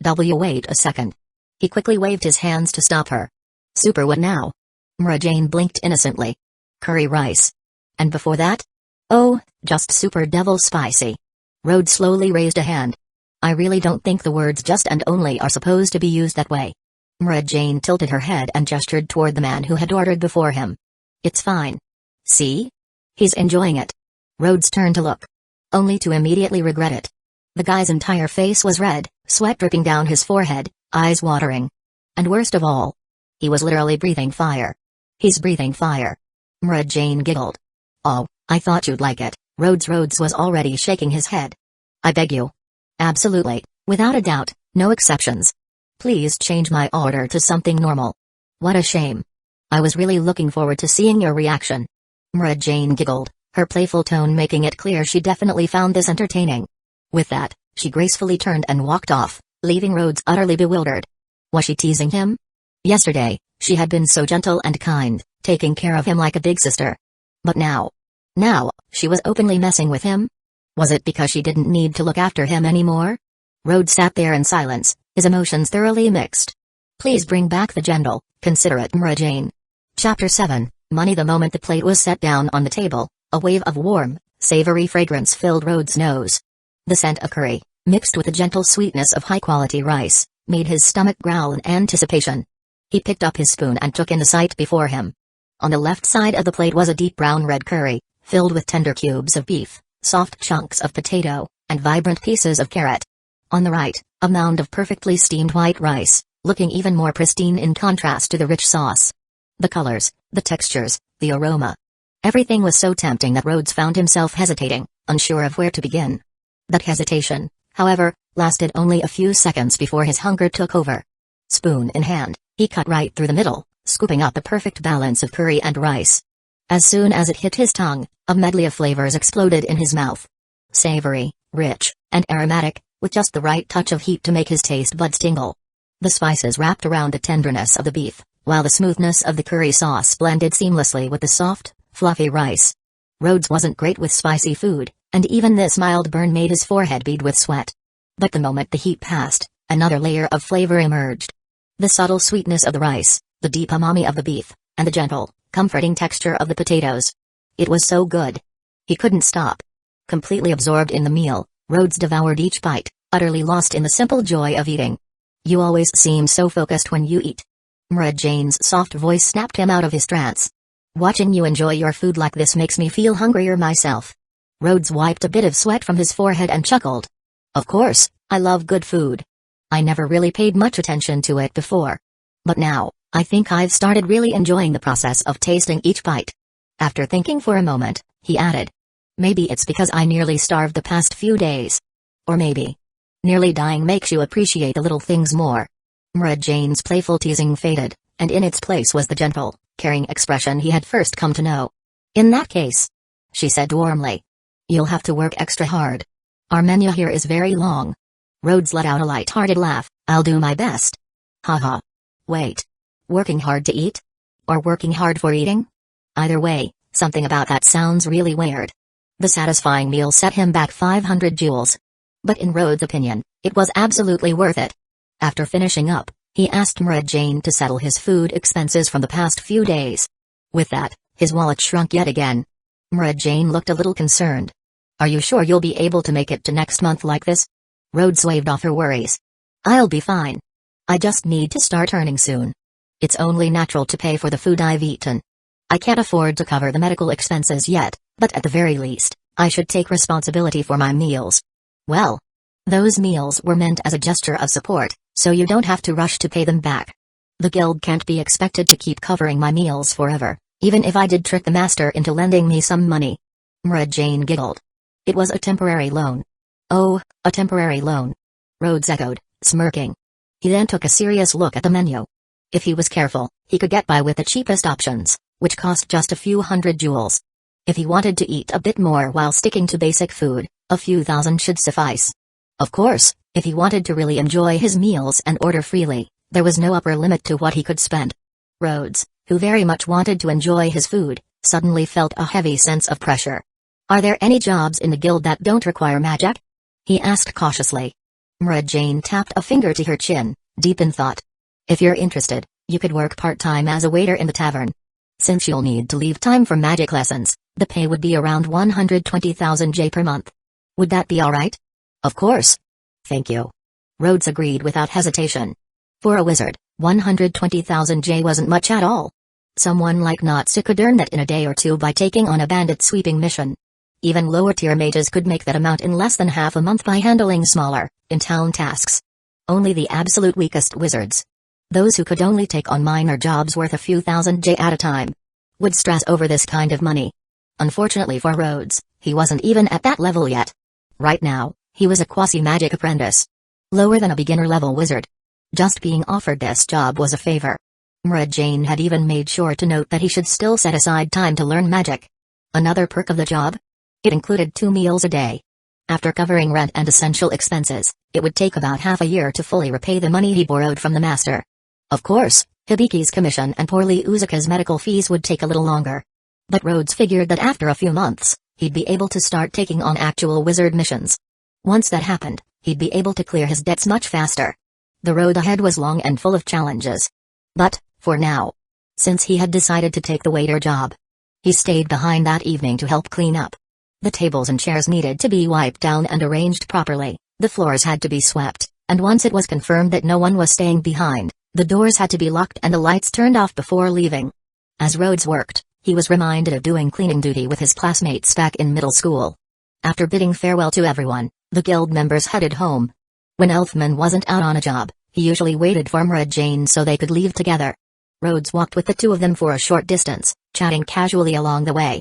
Wait a second." He quickly waved his hands to stop her. "Super what now?" Mara Jane blinked innocently. "Curry rice." "And before that?" "Oh, just super devil spicy." Rhodes slowly raised a hand. "I really don't think the words just and only are supposed to be used that way." Mara Jane tilted her head and gestured toward the man who had ordered before him. "It's fine. See? He's enjoying it." Rhodes turned to look, only to immediately regret it. The guy's entire face was red, sweat dripping down his forehead, eyes watering. And worst of all, he was literally breathing fire. "He's breathing fire." Mara Jane giggled. "Oh, I thought you'd like it." Rhodes was already shaking his head. "I beg you." "Absolutely, without a doubt, no exceptions. Please change my order to something normal." "What a shame. I was really looking forward to seeing your reaction." Mara Jane giggled, her playful tone making it clear she definitely found this entertaining. With that, she gracefully turned and walked off, leaving Rhodes utterly bewildered. Was she teasing him? Yesterday, she had been so gentle and kind, taking care of him like a big sister. But now, she was openly messing with him? Was it because she didn't need to look after him anymore? Rhodes sat there in silence, his emotions thoroughly mixed. "Please bring back the general, considerate Mara Jane." Chapter 7, Money. The moment the plate was set down on the table, a wave of warm, savory fragrance filled Rhodes' nose. The scent of curry, mixed with the gentle sweetness of high-quality rice, made his stomach growl in anticipation. He picked up his spoon and took in the sight before him. On the left side of the plate was a deep brown red curry, filled with tender cubes of beef, soft chunks of potato, and vibrant pieces of carrot. On the right, a mound of perfectly steamed white rice, looking even more pristine in contrast to the rich sauce. The colors, the textures, the aroma. Everything was so tempting that Rhodes found himself hesitating, unsure of where to begin. That hesitation, however, lasted only a few seconds before his hunger took over. Spoon in hand, he cut right through the middle, scooping up the perfect balance of curry and rice. As soon as it hit his tongue, a medley of flavors exploded in his mouth. Savory, rich, and aromatic, with just the right touch of heat to make his taste buds tingle. The spices wrapped around the tenderness of the beef, while the smoothness of the curry sauce blended seamlessly with the soft, fluffy rice. Rhodes wasn't great with spicy food, and even this mild burn made his forehead bead with sweat. But the moment the heat passed, another layer of flavor emerged. The subtle sweetness of the rice, the deep umami of the beef, and the gentle, comforting texture of the potatoes. It was so good. He couldn't stop. Completely absorbed in the meal, Rhodes devoured each bite, utterly lost in the simple joy of eating. "You always seem so focused when you eat." Mara Jane's soft voice snapped him out of his trance. "Watching you enjoy your food like this makes me feel hungrier myself." Rhodes wiped a bit of sweat from his forehead and chuckled. "Of course, I love good food. I never really paid much attention to it before. But now, I think I've started really enjoying the process of tasting each bite." After thinking for a moment, he added, "Maybe it's because I nearly starved the past few days. Or maybe nearly dying makes you appreciate the little things more." Mara Jane's playful teasing faded, and in its place was the gentle, caring expression he had first come to know. "In that case," she said warmly, "you'll have to work extra hard. Our menu here is very long." Rhodes let out a light-hearted laugh. "I'll do my best." "Haha. Wait. Working hard to eat? Or working hard for eating? Either way, something about that sounds really weird." The satisfying meal set him back 500 jewels. But in Rhodes' opinion, it was absolutely worth it. After finishing up, He asked Mara Jane to settle his food expenses from the past few days. With that, his wallet shrunk yet again. Mara Jane looked a little concerned. Are you sure you'll be able to make it to next month like this? Rhodes waved off her worries. I'll be fine. I just need to start earning soon. It's only natural to pay for the food I've eaten. I can't afford to cover the medical expenses yet, but at the very least, I should take responsibility for my meals. Well, those meals were meant as a gesture of support, so you don't have to rush to pay them back. The guild can't be expected to keep covering my meals forever, even if I did trick the master into lending me some money. Mara Jane giggled. It was a temporary loan. Oh, a temporary loan. Rhodes echoed, smirking. He then took a serious look at the menu. If he was careful, he could get by with the cheapest options, which cost just a few hundred jewels. If he wanted to eat a bit more while sticking to basic food, a few thousand should suffice. Of course, if he wanted to really enjoy his meals and order freely, there was no upper limit to what he could spend. Rhodes, who very much wanted to enjoy his food, suddenly felt a heavy sense of pressure. Are there any jobs in the guild that don't require magic? He asked cautiously. Mara Jane tapped a finger to her chin, deep in thought. If you're interested, you could work part-time as a waiter in the tavern. Since you'll need to leave time for magic lessons, the pay would be around 120,000 J per month. Would that be alright? Of course. Thank you. Rhodes agreed without hesitation. For a wizard, 120,000 J wasn't much at all. Someone like Natsu could earn that in a day or two by taking on a bandit sweeping mission. Even lower-tier mages could make that amount in less than half a month by handling smaller, in-town tasks. Only the absolute weakest wizards, those who could only take on minor jobs worth a few thousand J at a time, would stress over this kind of money. Unfortunately for Rhodes, he wasn't even at that level yet. Right now, he was a quasi-magic apprentice. Lower than a beginner-level wizard. Just being offered this job was a favor. Mara Jane had even made sure to note that he should still set aside time to learn magic. Another perk of the job? It included 2 meals a day. After covering rent and essential expenses, it would take about half a year to fully repay the money he borrowed from the master. Of course, Hibiki's commission and Poorly Uzuka's medical fees would take a little longer. But Rhodes figured that after a few months, he'd be able to start taking on actual wizard missions. Once that happened, he'd be able to clear his debts much faster. The road ahead was long and full of challenges. But, for now, since he had decided to take the waiter job, he stayed behind that evening to help clean up. The tables and chairs needed to be wiped down and arranged properly, the floors had to be swept, and once it was confirmed that no one was staying behind, the doors had to be locked and the lights turned off before leaving. As Rhodes worked, he was reminded of doing cleaning duty with his classmates back in middle school. After bidding farewell to everyone, the guild members headed home. When Elfman wasn't out on a job, he usually waited for Mara Jane so they could leave together. Rhodes walked with the two of them for a short distance, chatting casually along the way.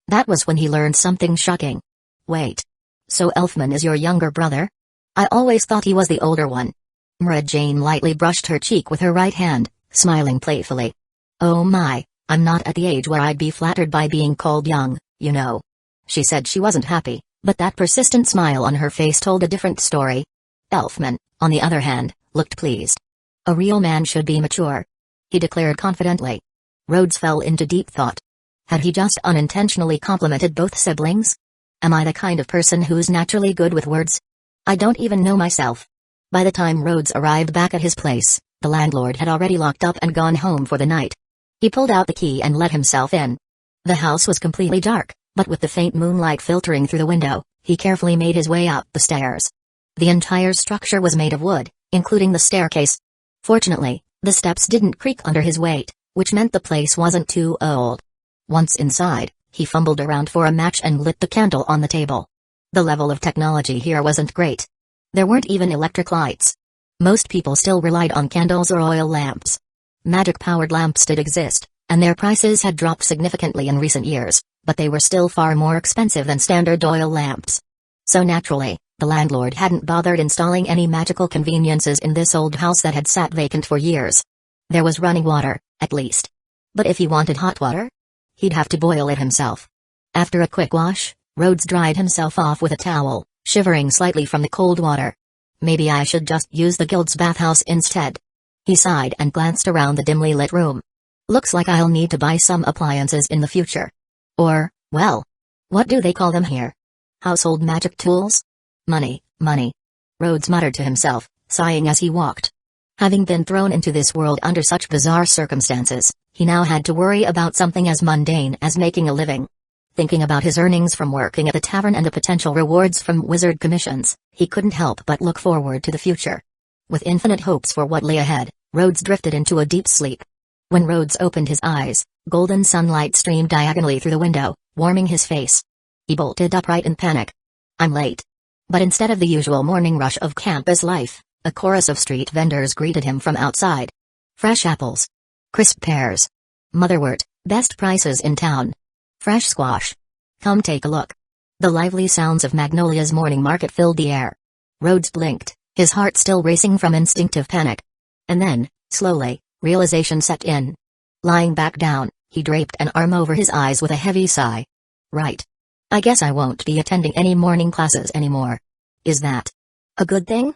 That was when he learned something shocking. Wait. So Elfman is your younger brother? I always thought he was the older one. Mara Jane lightly brushed her cheek with her right hand, smiling playfully. Oh my, I'm not at the age where I'd be flattered by being called young, you know. She said she wasn't happy, but that persistent smile on her face told a different story. Elfman, on the other hand, looked pleased. A real man should be mature, he declared confidently. Rhodes fell into deep thought. Had he just unintentionally complimented both siblings? Am I the kind of person who's naturally good with words? I don't even know myself. By the time Rhodes arrived back at his place, the landlord had already locked up and gone home for the night. He pulled out the key and let himself in. The house was completely dark, but with the faint moonlight filtering through the window, he carefully made his way up the stairs. The entire structure was made of wood, including the staircase. Fortunately, the steps didn't creak under his weight, which meant the place wasn't too old. Once inside, he fumbled around for a match and lit the candle on the table. The level of technology here wasn't great. There weren't even electric lights. Most people still relied on candles or oil lamps. Magic-powered lamps did exist, and their prices had dropped significantly in recent years, but they were still far more expensive than standard oil lamps. So naturally, the landlord hadn't bothered installing any magical conveniences in this old house that had sat vacant for years. There was running water, at least. But if he wanted hot water, he'd have to boil it himself. After a quick wash, Rhodes dried himself off with a towel, shivering slightly from the cold water. Maybe I should just use the guild's bathhouse instead. He sighed and glanced around the dimly lit room. Looks like I'll need to buy some appliances in the future. Or, well, what do they call them here? Household magic tools? Money, money. Rhodes muttered to himself, sighing as he walked. Having been thrown into this world under such bizarre circumstances, he now had to worry about something as mundane as making a living. Thinking about his earnings from working at the tavern and the potential rewards from wizard commissions, he couldn't help but look forward to the future. With infinite hopes for what lay ahead, Rhodes drifted into a deep sleep. When Rhodes opened his eyes, golden sunlight streamed diagonally through the window, warming his face. He bolted upright in panic. I'm late. But instead of the usual morning rush of campus life, a chorus of street vendors greeted him from outside. Fresh apples. Crisp pears. Motherwort, best prices in town. Fresh squash. Come take a look. The lively sounds of Magnolia's morning market filled the air. Rhodes blinked, his heart still racing from instinctive panic. And then, slowly, realization set in. Lying back down, he draped an arm over his eyes with a heavy sigh. Right. I guess I won't be attending any morning classes anymore. Is that a good thing?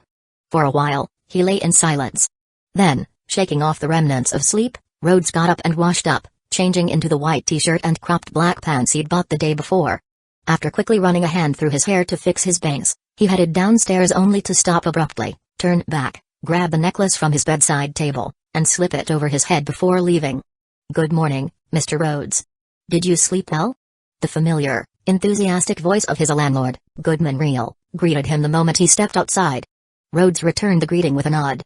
For a while, he lay in silence. Then, shaking off the remnants of sleep, Rhodes got up and washed up, changing into the white t-shirt and cropped black pants he'd bought the day before. After quickly running a hand through his hair to fix his bangs, he headed downstairs only to stop abruptly, turn back, grab the necklace from his bedside table, and slip it over his head before leaving. Good morning, Mr. Rhodes. Did you sleep well? The familiar, enthusiastic voice of his landlord, Goodman Reel, greeted him the moment he stepped outside. Rhodes returned the greeting with a nod.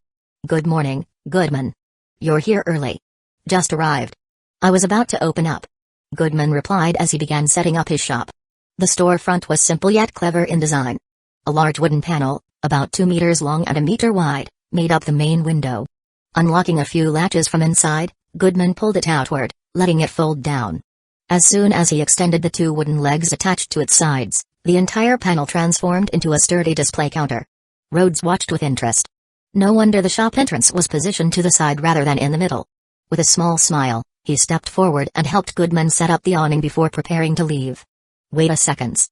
Good morning, Goodman. You're here early. Just arrived. I was about to open up. Goodman replied as he began setting up his shop. The storefront was simple yet clever in design. A large wooden panel, about 2 meters long and a meter wide, made up the main window. Unlocking a few latches from inside, Goodman pulled it outward, letting it fold down. As soon as he extended the 2 wooden legs attached to its sides, the entire panel transformed into a sturdy display counter. Rhodes watched with interest. No wonder the shop entrance was positioned to the side rather than in the middle. With a small smile, he stepped forward and helped Goodman set up the awning before preparing to leave. Wait a second.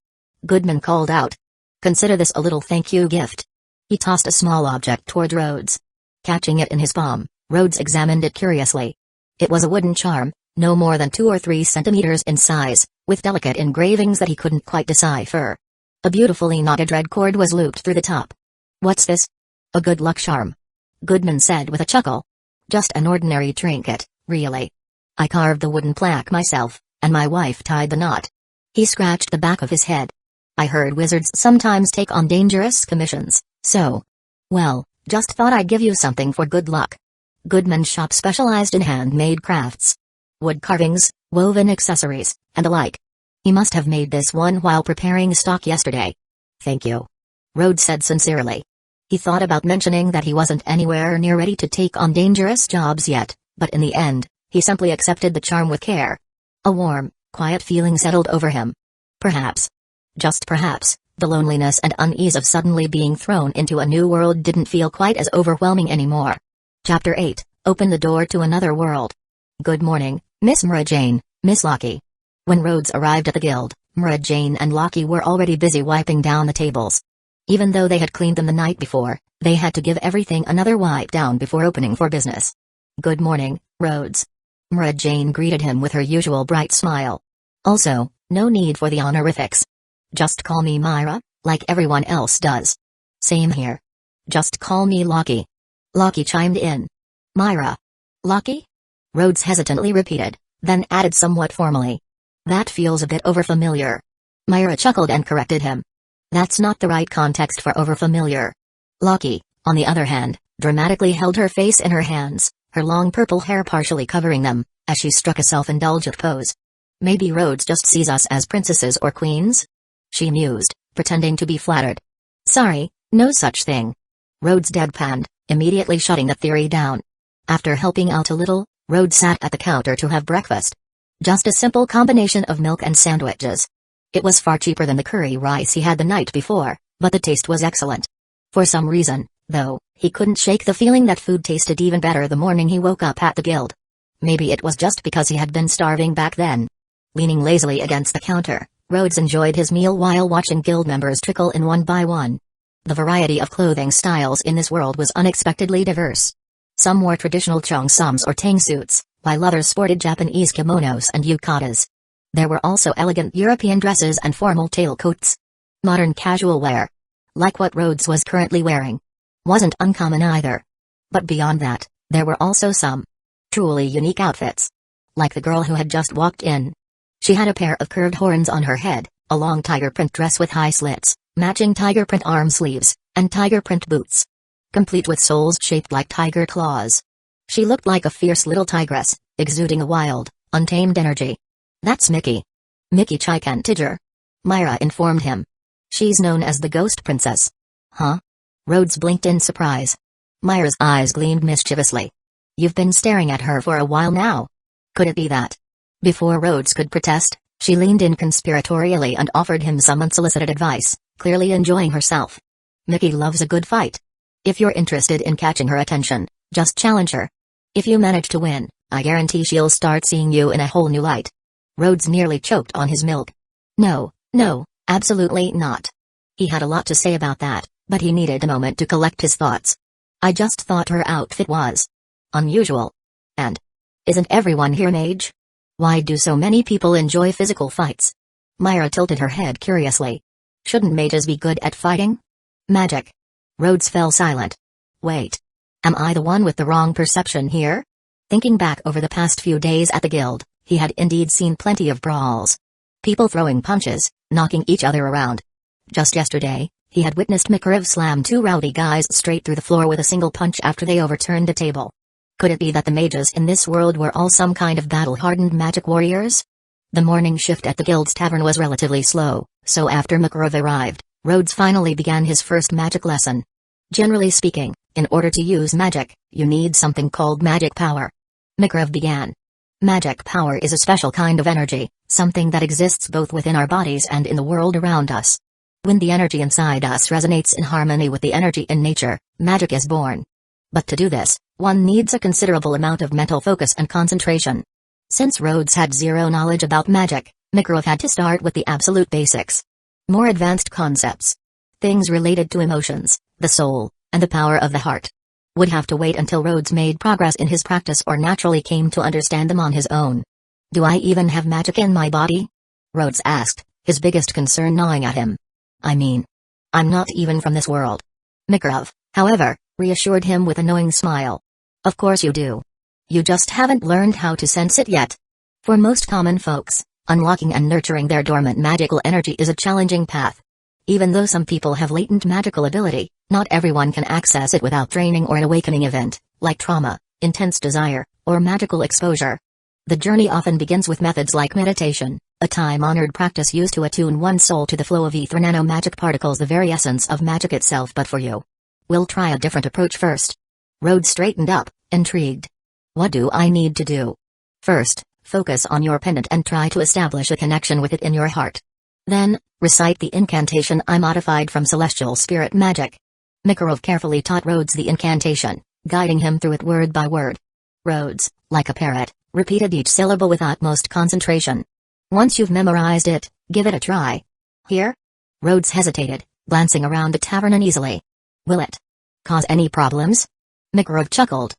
Goodman called out. Consider this a little thank you gift. He tossed a small object toward Rhodes. Catching it in his palm, Rhodes examined it curiously. It was a wooden charm, no more than 2 or 3 centimeters in size, with delicate engravings that he couldn't quite decipher. A beautifully knotted red cord was looped through the top. What's this? A good luck charm. Goodman said with a chuckle. Just an ordinary trinket, really. I carved the wooden plaque myself, and my wife tied the knot. He scratched the back of his head. I heard wizards sometimes take on dangerous commissions, so... Well, just thought I'd give you something for good luck. Goodman's shop specialized in handmade crafts. Wood carvings, woven accessories, and the like. He must have made this one while preparing stock yesterday. Thank you. Rhodes said sincerely. He thought about mentioning that he wasn't anywhere near ready to take on dangerous jobs yet, but in the end, he simply accepted the charm with care. A warm, quiet feeling settled over him. Perhaps, just perhaps, the loneliness and unease of suddenly being thrown into a new world didn't feel quite as overwhelming anymore. Chapter 8, Open the Door to Another World. Good morning, Miss Mara Jane, Miss Lockie. When Rhodes arrived at the guild, Mara Jane and Lockie were already busy wiping down the tables. Even though they had cleaned them the night before, they had to give everything another wipe down before opening for business. Good morning, Rhodes. Mara Jane greeted him with her usual bright smile. Also, no need for the honorifics. Just call me Myra, like everyone else does. Same here. Just call me Lockie. Lockie chimed in. Myra. Lockie? Rhodes hesitantly repeated, then added somewhat formally. That feels a bit overfamiliar. Myra chuckled and corrected him. That's not the right context for overfamiliar. Lockie, on the other hand, dramatically held her face in her hands, her long purple hair partially covering them, as she struck a self-indulgent pose. Maybe Rhodes just sees us as princesses or queens? She mused, pretending to be flattered. Sorry, no such thing. Rhodes deadpanned, immediately shutting the theory down. After helping out a little, Rhodes sat at the counter to have breakfast. Just a simple combination of milk and sandwiches. It was far cheaper than the curry rice he had the night before, but the taste was excellent. For some reason, though, he couldn't shake the feeling that food tasted even better the morning he woke up at the guild. Maybe it was just because he had been starving back then. Leaning lazily against the counter, Rhodes enjoyed his meal while watching guild members trickle in one by one. The variety of clothing styles in this world was unexpectedly diverse. Some wore traditional cheongsams or tang suits, while others sported Japanese kimonos and yukatas. There were also elegant European dresses and formal tailcoats. Modern casual wear, like what Rhodes was currently wearing, wasn't uncommon either. But beyond that, there were also some truly unique outfits. Like the girl who had just walked in. She had a pair of curved horns on her head, a long tiger print dress with high slits, matching tiger print arm sleeves, and tiger print boots. Complete with soles shaped like tiger claws. She looked like a fierce little tigress, exuding a wild, untamed energy. That's Mickey. Mickey Chicantiger. Myra informed him. She's known as the Ghost Princess. Huh? Rhodes blinked in surprise. Myra's eyes gleamed mischievously. You've been staring at her for a while now. Could it be that? Before Rhodes could protest, she leaned in conspiratorially and offered him some unsolicited advice, clearly enjoying herself. Mickey loves a good fight. If you're interested in catching her attention, just challenge her. If you manage to win, I guarantee she'll start seeing you in a whole new light. Rhodes nearly choked on his milk. No, absolutely not. He had a lot to say about that, but he needed a moment to collect his thoughts. I just thought her outfit was unusual. And isn't everyone here mage? Why do so many people enjoy physical fights? Myra tilted her head curiously. Shouldn't mages be good at fighting? Magic. Rhodes fell silent. Wait. Am I the one with the wrong perception here? Thinking back over the past few days at the guild, he had indeed seen plenty of brawls. People throwing punches, knocking each other around. Just yesterday, he had witnessed Mikhail slam two rowdy guys straight through the floor with a single punch after they overturned a table. Could it be that the mages in this world were all some kind of battle-hardened magic warriors? The morning shift at the guild's tavern was relatively slow, so after Mikhail arrived, Rhodes finally began his first magic lesson. Generally speaking, in order to use magic, you need something called magic power. Mikhail began. Magic power is a special kind of energy, something that exists both within our bodies and in the world around us. When the energy inside us resonates in harmony with the energy in nature, magic is born. But to do this, one needs a considerable amount of mental focus and concentration. Since Rhodes had zero knowledge about magic, Mikhail had to start with the absolute basics. More advanced concepts, things related to emotions, the soul, and the power of the heart, would have to wait until Rhodes made progress in his practice or naturally came to understand them on his own. Do I even have magic in my body? Rhodes asked, his biggest concern gnawing at him. I mean, I'm not even from this world. Mikhail, however, reassured him with a knowing smile. Of course you do. You just haven't learned how to sense it yet. For most common folks, unlocking and nurturing their dormant magical energy is a challenging path. Even though some people have latent magical ability, not everyone can access it without training or an awakening event, like trauma, intense desire, or magical exposure. The journey often begins with methods like meditation, a time-honored practice used to attune one's soul to the flow of ether nano-magic particles, the very essence of magic itself. But for you, we'll try a different approach first. Rhodes straightened up, intrigued. What do I need to do? First, focus on your pendant and try to establish a connection with it in your heart. Then, recite the incantation I modified from celestial spirit magic. Mikhail carefully taught Rhodes the incantation, guiding him through it word by word. Rhodes, like a parrot, repeated each syllable with utmost concentration. Once you've memorized it, give it a try. Here? Rhodes hesitated, glancing around the tavern uneasily. Will it cause any problems? Mikhail chuckled.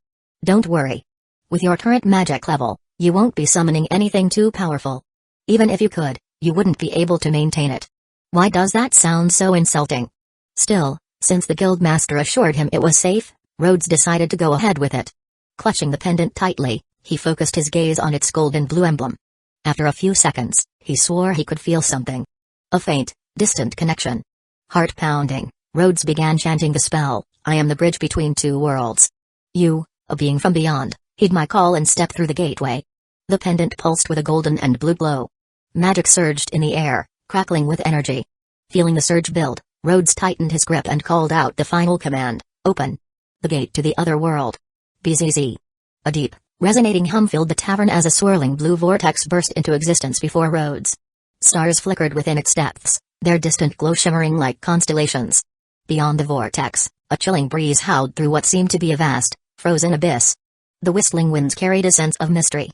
Don't worry. With your current magic level, you won't be summoning anything too powerful. Even if you could, you wouldn't be able to maintain it. Why does that sound so insulting? Still, since the guildmaster assured him it was safe, Rhodes decided to go ahead with it. Clutching the pendant tightly, he focused his gaze on its golden blue emblem. After a few seconds, he swore he could feel something. A faint, distant connection. Heart pounding, Rhodes began chanting the spell, I am the bridge between two worlds. You, a being from beyond, heed my call and step through the gateway. The pendant pulsed with a golden and blue glow. Magic surged in the air, crackling with energy. Feeling the surge build, Rhodes tightened his grip and called out the final command, open. The gate to the other world. BZZ. A deep, resonating hum filled the tavern as a swirling blue vortex burst into existence before Rhodes. Stars flickered within its depths, their distant glow shimmering like constellations. Beyond the vortex, a chilling breeze howled through what seemed to be a vast, frozen abyss. The whistling winds carried a sense of mystery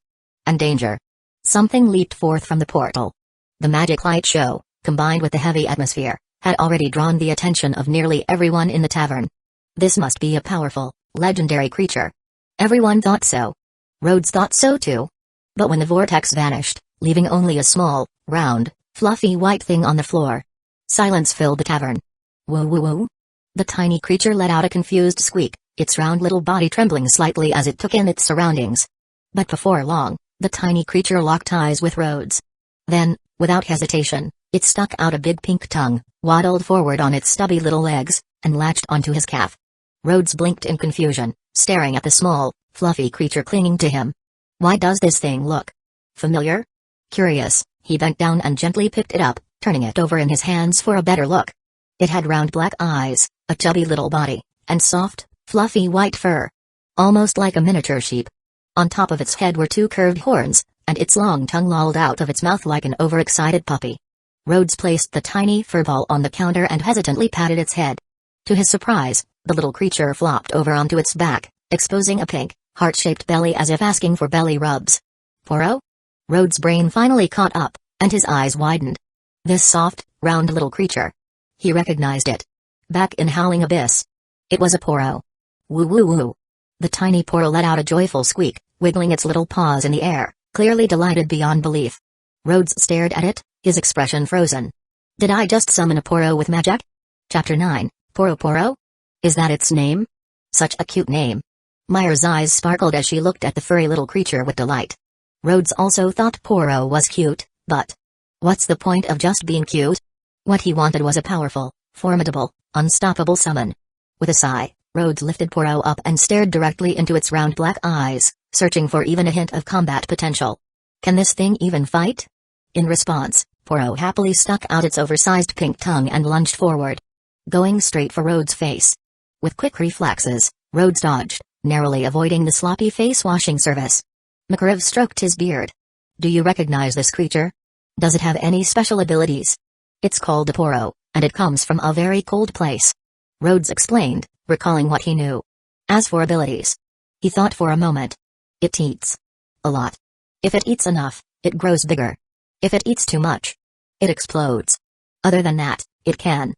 and danger. Something leaped forth from the portal. The magic light show, combined with the heavy atmosphere, had already drawn the attention of nearly everyone in the tavern. This must be a powerful, legendary creature. Everyone thought so. Rhodes thought so too. But when the vortex vanished, leaving only a small, round, fluffy white thing on the floor, silence filled the tavern. Woo woo woo? The tiny creature let out a confused squeak, its round little body trembling slightly as it took in its surroundings. But before long, the tiny creature locked eyes with Rhodes. Then, without hesitation, it stuck out a big pink tongue, waddled forward on its stubby little legs, and latched onto his calf. Rhodes blinked in confusion, staring at the small, fluffy creature clinging to him. Why does this thing look familiar? Curious, he bent down and gently picked it up, turning it over in his hands for a better look. It had round black eyes, a chubby little body, and soft, fluffy white fur. Almost like a miniature sheep. On top of its head were two curved horns, and its long tongue lolled out of its mouth like an overexcited puppy. Rhodes placed the tiny furball on the counter and hesitantly patted its head. To his surprise, the little creature flopped over onto its back, exposing a pink, heart-shaped belly as if asking for belly rubs. Poro? Rhodes' brain finally caught up, and his eyes widened. This soft, round little creature. He recognized it. Back in Howling Abyss. It was a Poro. Woo woo woo. The tiny Poro let out a joyful squeak, wiggling its little paws in the air, clearly delighted beyond belief. Rhodes stared at it, his expression frozen. Did I just summon a Poro with magic? Chapter 9, Poro Poro? Is that its name? Such a cute name. Myra's eyes sparkled as she looked at the furry little creature with delight. Rhodes also thought Poro was cute, but what's the point of just being cute? What he wanted was a powerful, formidable, unstoppable summon. With a sigh, Rhodes lifted Poro up and stared directly into its round black eyes, searching for even a hint of combat potential. Can this thing even fight? In response, Poro happily stuck out its oversized pink tongue and lunged forward, going straight for Rhodes' face. With quick reflexes, Rhodes dodged, narrowly avoiding the sloppy face-washing service. Makarov stroked his beard. Do you recognize this creature? Does it have any special abilities? It's called a Poro, and it comes from a very cold place. Rhodes explained, recalling what he knew. As for abilities, he thought for a moment. It eats a lot. If it eats enough, it grows bigger. If it eats too much, it explodes. Other than that, it can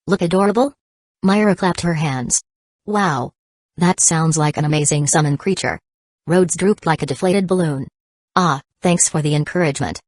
look adorable? Myra clapped her hands. Wow. That sounds like an amazing summon creature. Rhodes drooped like a deflated balloon. Ah, thanks for the encouragement.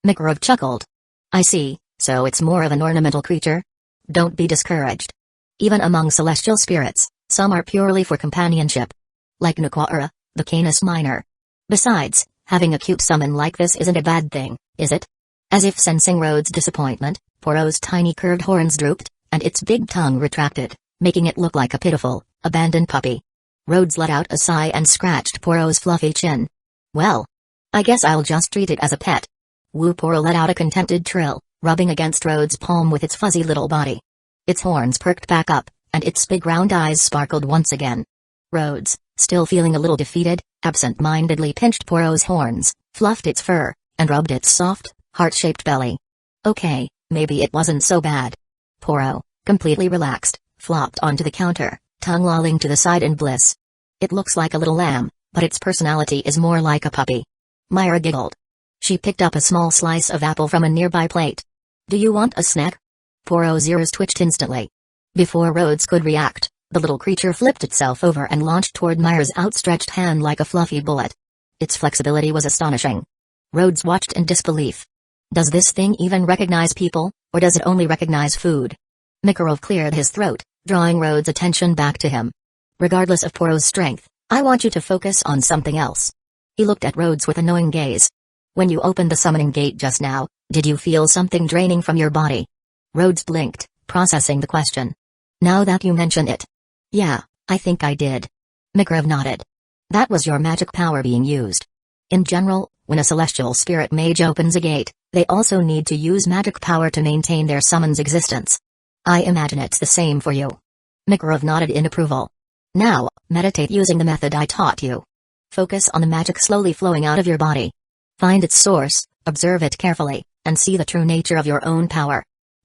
Makarov chuckled. I see, so it's more of an ornamental creature? Don't be discouraged. Even among celestial spirits, some are purely for companionship. Like Nukwara, the Canis Minor. Besides, having a cute summon like this isn't a bad thing, is it? As if sensing Rhodes' disappointment, Poro's tiny curved horns drooped, and its big tongue retracted, making it look like a pitiful, abandoned puppy. Rhodes let out a sigh and scratched Poro's fluffy chin. Well, I guess I'll just treat it as a pet. Woo. Poro let out a contented trill, rubbing against Rhodes' palm with its fuzzy little body. Its horns perked back up, and its big round eyes sparkled once again. Rhodes, still feeling a little defeated, absent-mindedly pinched Poro's horns, fluffed its fur, and rubbed its soft, heart-shaped belly. Okay, maybe it wasn't so bad. Poro, completely relaxed, flopped onto the counter, tongue lolling to the side in bliss. It looks like a little lamb, but its personality is more like a puppy. Myra giggled. She picked up a small slice of apple from a nearby plate. Do you want a snack? Poro's ears twitched instantly. Before Rhodes could react, the little creature flipped itself over and launched toward Myra's outstretched hand like a fluffy bullet. Its flexibility was astonishing. Rhodes watched in disbelief. Does this thing even recognize people, or does it only recognize food? Makarov cleared his throat, drawing Rhodes' attention back to him. Regardless of Poro's strength, I want you to focus on something else. He looked at Rhodes with a knowing gaze. When you opened the summoning gate just now, did you feel something draining from your body? Rhodes blinked, processing the question. Now that you mention it. Yeah, I think I did. Makarov nodded. That was your magic power being used. In general, when a celestial spirit mage opens a gate, they also need to use magic power to maintain their summon's existence. I imagine it's the same for you. Makarov nodded in approval. Now, meditate using the method I taught you. Focus on the magic slowly flowing out of your body. Find its source, observe it carefully, and see the true nature of your own power.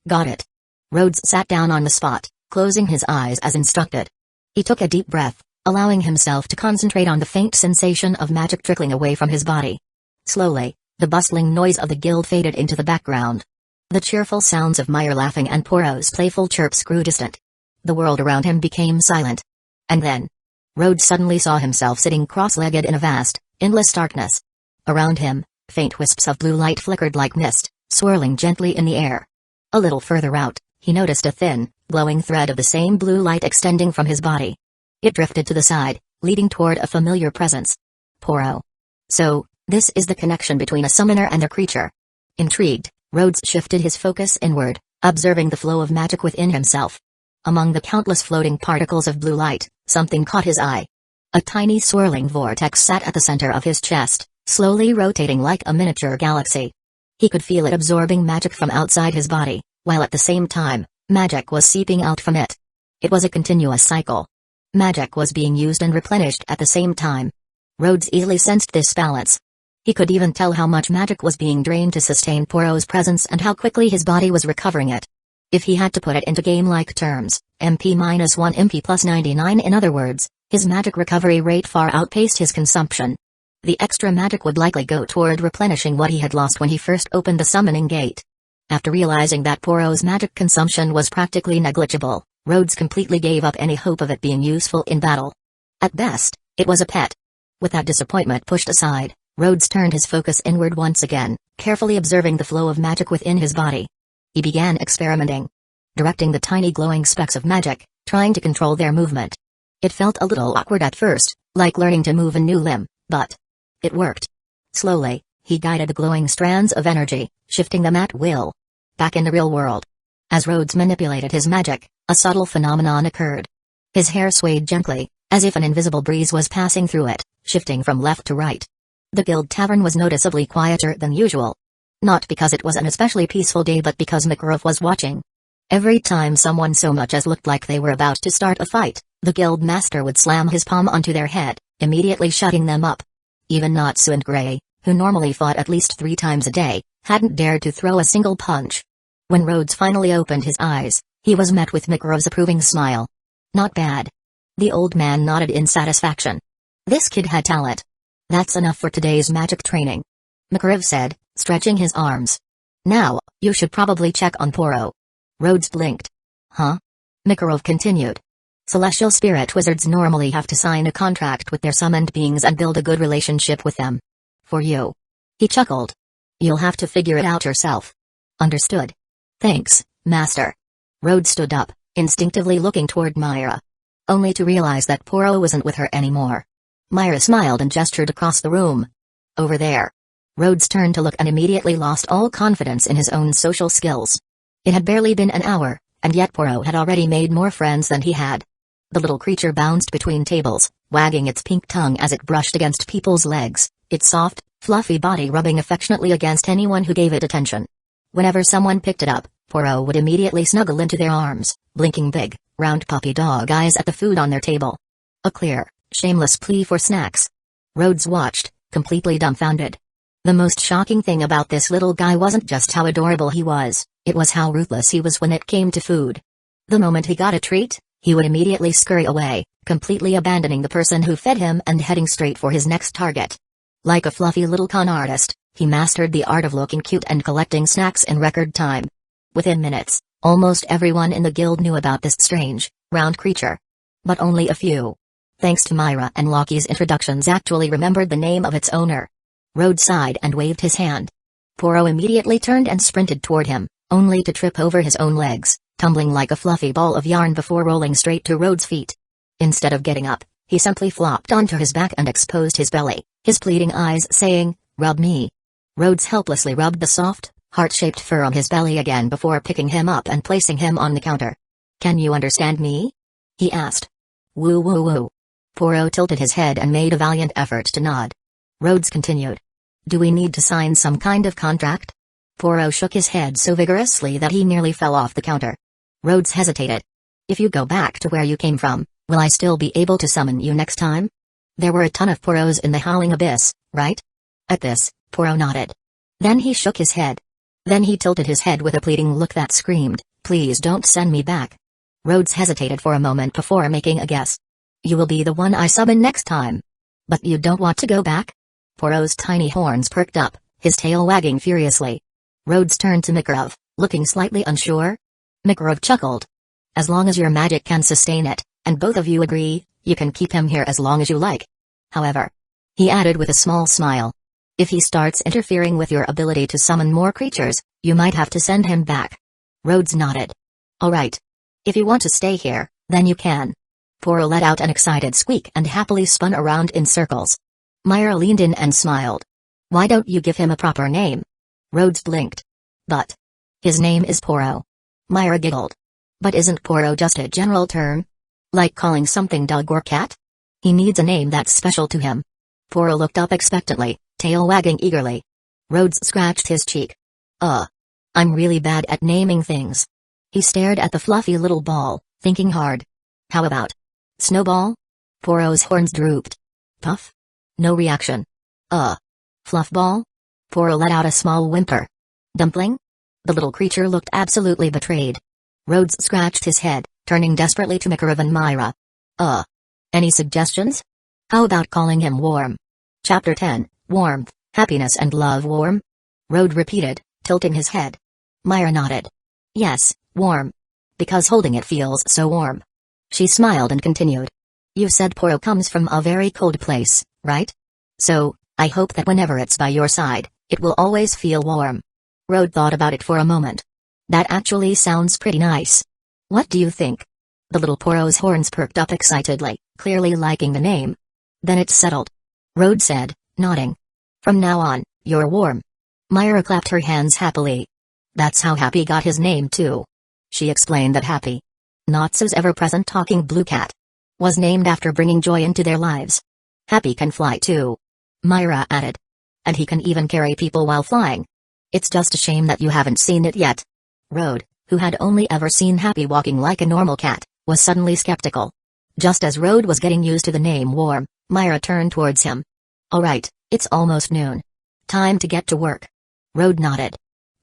Got it. Rhodes sat down on the spot, closing his eyes as instructed. He took a deep breath, allowing himself to concentrate on the faint sensation of magic trickling away from his body. Slowly, the bustling noise of the guild faded into the background. The cheerful sounds of Myra laughing and Poro's playful chirps grew distant. The world around him became silent. And then, Rhodes suddenly saw himself sitting cross-legged in a vast, endless darkness. Around him, faint wisps of blue light flickered like mist, swirling gently in the air. A little further out, he noticed a thin, glowing thread of the same blue light extending from his body. It drifted to the side, leading toward a familiar presence. Poro. So, this is the connection between a summoner and a creature. Intrigued, Rhodes shifted his focus inward, observing the flow of magic within himself. Among the countless floating particles of blue light, something caught his eye. A tiny swirling vortex sat at the center of his chest, slowly rotating like a miniature galaxy. He could feel it absorbing magic from outside his body, while at the same time, magic was seeping out from it. It was a continuous cycle. Magic was being used and replenished at the same time. Rhodes easily sensed this balance. He could even tell how much magic was being drained to sustain Poro's presence and how quickly his body was recovering it. If he had to put it into game-like terms, MP-1 MP plus 99 in other words, his magic recovery rate far outpaced his consumption. The extra magic would likely go toward replenishing what he had lost when he first opened the summoning gate. After realizing that Poro's magic consumption was practically negligible, Rhodes completely gave up any hope of it being useful in battle. At best, it was a pet. With that disappointment pushed aside, Rhodes turned his focus inward once again, carefully observing the flow of magic within his body. He began experimenting. Directing the tiny glowing specks of magic, trying to control their movement. It felt a little awkward at first, like learning to move a new limb, but it worked. Slowly, he guided the glowing strands of energy, shifting them at will. Back in the real world. As Rhodes manipulated his magic, a subtle phenomenon occurred. His hair swayed gently, as if an invisible breeze was passing through it, shifting from left to right. The guild tavern was noticeably quieter than usual. Not because it was an especially peaceful day but because Makarov was watching. Every time someone so much as looked like they were about to start a fight, the guild master would slam his palm onto their head, immediately shutting them up. Even Natsu and Gray, who normally fought at least 3 times a day, hadn't dared to throw a single punch. When Rhodes finally opened his eyes, he was met with Makarov's approving smile. Not bad. The old man nodded in satisfaction. This kid had talent. That's enough for today's magic training, Makarov said, stretching his arms. Now, you should probably check on Poro. Rhodes blinked. Huh? Makarov continued. Celestial spirit wizards normally have to sign a contract with their summoned beings and build a good relationship with them. For you. He chuckled. You'll have to figure it out yourself. Understood. Thanks, Master. Rhodes stood up, instinctively looking toward Myra. Only to realize that Poro wasn't with her anymore. Myra smiled and gestured across the room. Over there. Rhodes turned to look and immediately lost all confidence in his own social skills. It had barely been an hour, and yet Poro had already made more friends than he had. The little creature bounced between tables, wagging its pink tongue as it brushed against people's legs, its soft, fluffy body rubbing affectionately against anyone who gave it attention. Whenever someone picked it up, Poro would immediately snuggle into their arms, blinking big, round puppy dog eyes at the food on their table. A clear, shameless plea for snacks. Rhodes watched, completely dumbfounded. The most shocking thing about this little guy wasn't just how adorable he was, it was how ruthless he was when it came to food. The moment he got a treat, he would immediately scurry away, completely abandoning the person who fed him and heading straight for his next target. Like a fluffy little con artist, he mastered the art of looking cute and collecting snacks in record time. Within minutes, almost everyone in the guild knew about this strange, round creature. But only a few. Thanks to Myra and Loki's introductions actually remembered the name of its owner. Rhodes sighed and waved his hand. Poro immediately turned and sprinted toward him, only to trip over his own legs, tumbling like a fluffy ball of yarn before rolling straight to Rhodes' feet. Instead of getting up, he simply flopped onto his back and exposed his belly, his pleading eyes saying, "Rub me." Rhodes helplessly rubbed the soft, heart-shaped fur on his belly again before picking him up and placing him on the counter. "Can you understand me?" he asked. "Woo woo woo." Poro tilted his head and made a valiant effort to nod. Rhodes continued. "Do we need to sign some kind of contract?" Poro shook his head so vigorously that he nearly fell off the counter. Rhodes hesitated. "If you go back to where you came from, will I still be able to summon you next time? There were a ton of Poros in the Howling Abyss, right?" At this, Poro nodded. Then he shook his head. Then he tilted his head with a pleading look that screamed, "Please don't send me back." Rhodes hesitated for a moment before making a guess. "You will be the one I summon next time. But you don't want to go back?" Poro's tiny horns perked up, his tail wagging furiously. Rhodes turned to Makarov, looking slightly unsure. Makarov chuckled. "As long as your magic can sustain it, and both of you agree, you can keep him here as long as you like. However," he added with a small smile, "if he starts interfering with your ability to summon more creatures, you might have to send him back." Rhodes nodded. "All right. If you want to stay here, then you can." Poro let out an excited squeak and happily spun around in circles. Myra leaned in and smiled. Why don't you give him a proper name? Rhodes blinked. But his name is Poro. Myra giggled. But isn't Poro just a general term? Like calling something dog or cat? He needs a name that's special to him. Poro looked up expectantly, tail wagging eagerly. Rhodes scratched his cheek. I'm really bad at naming things. He stared at the fluffy little ball, thinking hard. How about Snowball? Poro's horns drooped. Puff? No reaction. Fluffball? Poro let out a small whimper. Dumpling? The little creature looked absolutely betrayed. Rhodes scratched his head, turning desperately to Mikarav and Myra. Any suggestions? How about calling him Warm? Chapter 10, Warmth, Happiness and Love. Warm? Rhodes repeated, tilting his head. Myra nodded. Yes, Warm. Because holding it feels so warm. She smiled and continued. You said Poro comes from a very cold place, right? So, I hope that whenever it's by your side, it will always feel warm. Rhodes thought about it for a moment. That actually sounds pretty nice. What do you think? The little Poro's horns perked up excitedly, clearly liking the name. Then it's settled. Rhodes said, nodding. From now on, you're Warm. Myra clapped her hands happily. That's how Happy got his name too. She explained that Happy, not so's ever-present talking blue cat, was named after bringing joy into their lives. Happy can fly too, Myra added. And he can even carry people while flying. It's just a shame that you haven't seen it yet. Rhodes, who had only ever seen Happy walking like a normal cat, was suddenly skeptical. Just as Rhodes was getting used to the name Warm, Myra turned towards him. All right, it's almost noon. Time to get to work. Rhodes nodded.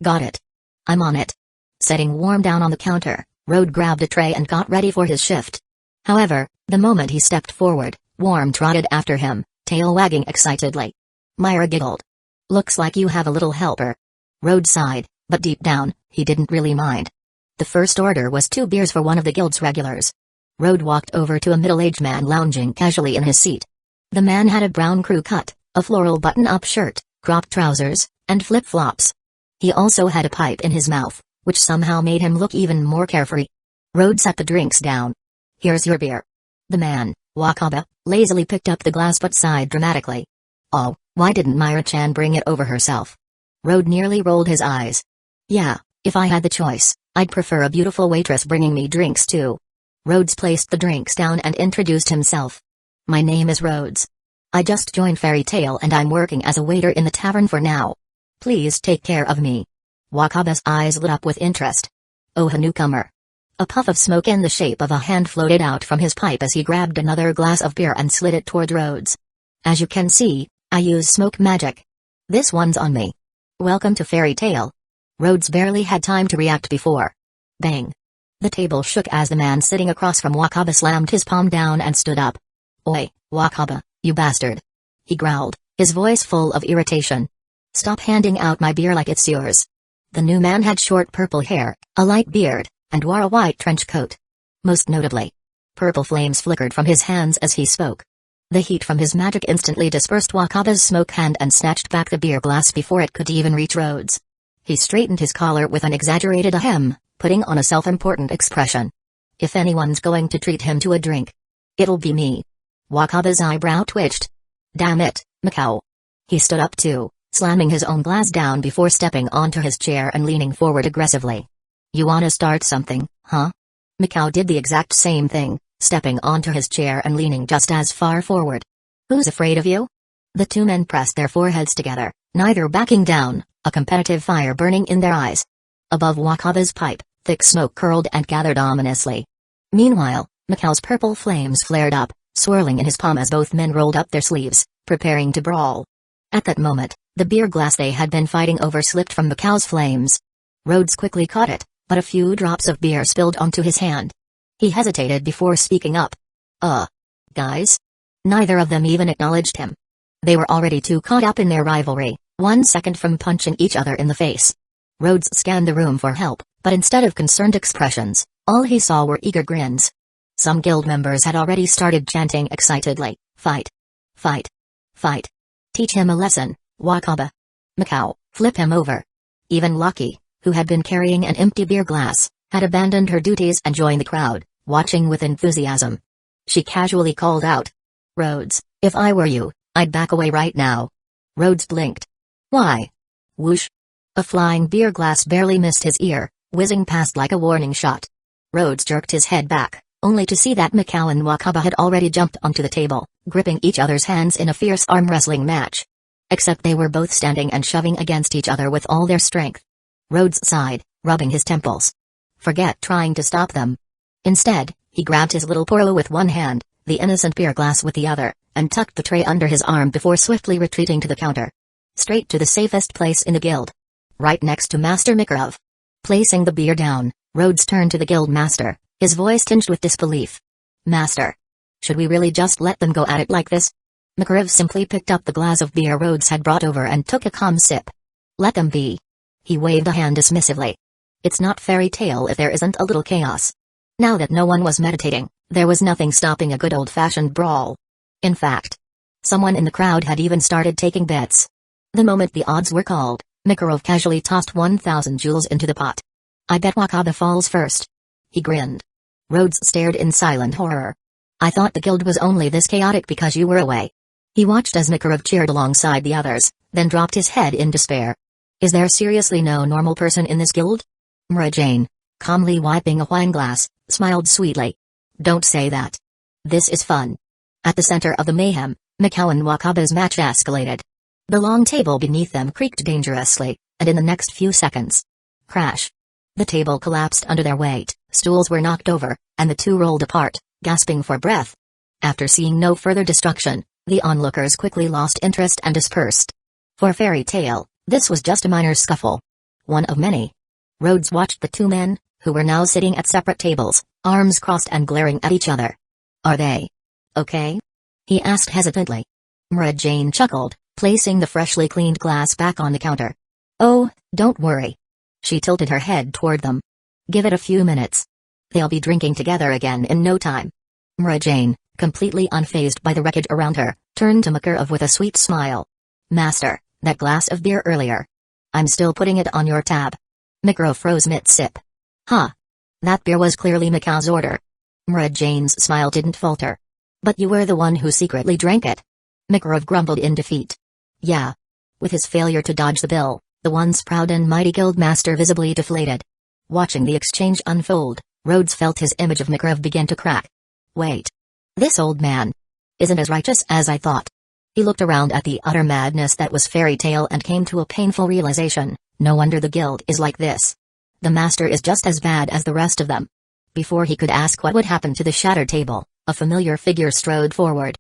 Got it. I'm on it. Setting Warm down on the counter, Rhodes grabbed a tray and got ready for his shift. However, the moment he stepped forward, Warm trotted after him, tail wagging excitedly. Myra giggled. Looks like you have a little helper. Rhodes sighed, but deep down, he didn't really mind. The first order was 2 beers for one of the guild's regulars. Rhodes walked over to a middle-aged man lounging casually in his seat. The man had a brown crew cut, a floral button-up shirt, cropped trousers, and flip-flops. He also had a pipe in his mouth, which somehow made him look even more carefree. Rhodes set the drinks down. Here's your beer. The man, Wakaba, lazily picked up the glass but sighed dramatically. Oh, why didn't Myra-chan bring it over herself? Rhodes nearly rolled his eyes. Yeah, if I had the choice, I'd prefer a beautiful waitress bringing me drinks too. Rhodes placed the drinks down and introduced himself. My name is Rhodes. I just joined Fairy Tale and I'm working as a waiter in the tavern for now. Please take care of me. Wakaba's eyes lit up with interest. Oh, a newcomer. A puff of smoke in the shape of a hand floated out from his pipe as he grabbed another glass of beer and slid it toward Rhodes. As you can see, I use smoke magic. This one's on me. Welcome to Fairy Tale. Rhodes barely had time to react before. Bang. The table shook as the man sitting across from Wakaba slammed his palm down and stood up. Oi, Wakaba, you bastard. He growled, his voice full of irritation. Stop handing out my beer like it's yours. The new man had short purple hair, a light beard, and wore a white trench coat. Most notably, purple flames flickered from his hands as he spoke. The heat from his magic instantly dispersed Wakaba's smoke hand and snatched back the beer glass before it could even reach Rhodes. He straightened his collar with an exaggerated ahem, putting on a self-important expression. If anyone's going to treat him to a drink, it'll be me. Wakaba's eyebrow twitched. Damn it, Mikao. He stood up too, slamming his own glass down before stepping onto his chair and leaning forward aggressively. You wanna start something, huh? Mikao did the exact same thing, stepping onto his chair and leaning just as far forward. Who's afraid of you? The 2 men pressed their foreheads together, neither backing down, a competitive fire burning in their eyes. Above Wakaba's pipe, thick smoke curled and gathered ominously. Meanwhile, Mikao's purple flames flared up, swirling in his palm as both men rolled up their sleeves, preparing to brawl. At that moment, the beer glass they had been fighting over slipped from Mikao's flames. Rhodes quickly caught it, but a few drops of beer spilled onto his hand. He hesitated before speaking up. Guys? Neither of them even acknowledged him. They were already too caught up in their rivalry, 1 second from punching each other in the face. Rhodes scanned the room for help, but instead of concerned expressions, all he saw were eager grins. Some guild members had already started chanting excitedly, fight! Fight! Fight! Teach him a lesson, Wakaba. Mikao, flip him over. Even Lucky, who had been carrying an empty beer glass, had abandoned her duties and joined the crowd, watching with enthusiasm. She casually called out. Rhodes, if I were you, I'd back away right now. Rhodes blinked. Why? Whoosh. A flying beer glass barely missed his ear, whizzing past like a warning shot. Rhodes jerked his head back, only to see that Mikau and Wakaba had already jumped onto the table, gripping each other's hands in a fierce arm wrestling match. Except they were both standing and shoving against each other with all their strength. Rhodes sighed, rubbing his temples. Forget trying to stop them. Instead, he grabbed his little poro with one hand, the innocent beer glass with the other, and tucked the tray under his arm before swiftly retreating to the counter. Straight to the safest place in the guild. Right next to Master Makarov. Placing the beer down, Rhodes turned to the guild master, his voice tinged with disbelief. Master. Should we really just let them go at it like this? Makarov simply picked up the glass of beer Rhodes had brought over and took a calm sip. Let them be. He waved a hand dismissively. It's not fairy tale if there isn't a little chaos. Now that no one was meditating, there was nothing stopping a good old-fashioned brawl. In fact, someone in the crowd had even started taking bets. The moment the odds were called, Makarov casually tossed 1,000 jewels into the pot. I bet Wakaba falls first. He grinned. Rhodes stared in silent horror. I thought the guild was only this chaotic because you were away. He watched as Makarov cheered alongside the others, then dropped his head in despair. Is there seriously no normal person in this guild? Mara Jane, calmly wiping a wine glass, smiled sweetly. Don't say that. This is fun. At the center of the mayhem, Mikau and Wakaba's match escalated. The long table beneath them creaked dangerously, and in the next few seconds, crash. The table collapsed under their weight, stools were knocked over, and the two rolled apart, gasping for breath. After seeing no further destruction, the onlookers quickly lost interest and dispersed. For fairy tale, this was just a minor scuffle. One of many. Rhodes watched the two men, who were now sitting at separate tables, arms crossed and glaring at each other. Are they okay? He asked hesitantly. Mara Jane chuckled, placing the freshly cleaned glass back on the counter. Oh, don't worry. She tilted her head toward them. Give it a few minutes. They'll be drinking together again in no time. Mara Jane, completely unfazed by the wreckage around her, turned to Makarov with a sweet smile. Master, that glass of beer earlier. I'm still putting it on your tab. Makarov froze mid-sip. Huh. That beer was clearly Mikau's order. Mara Jane's smile didn't falter. But you were the one who secretly drank it. Makarov grumbled in defeat. Yeah. With his failure to dodge the bill, the once proud and mighty guild master visibly deflated. Watching the exchange unfold, Rhodes felt his image of Makarov begin to crack. Wait. This old man isn't as righteous as I thought. He looked around at the utter madness that was fairy tale and came to a painful realization. No wonder the guild is like this. The master is just as bad as the rest of them. Before he could ask what would happen to the shattered table, a familiar figure strode forward.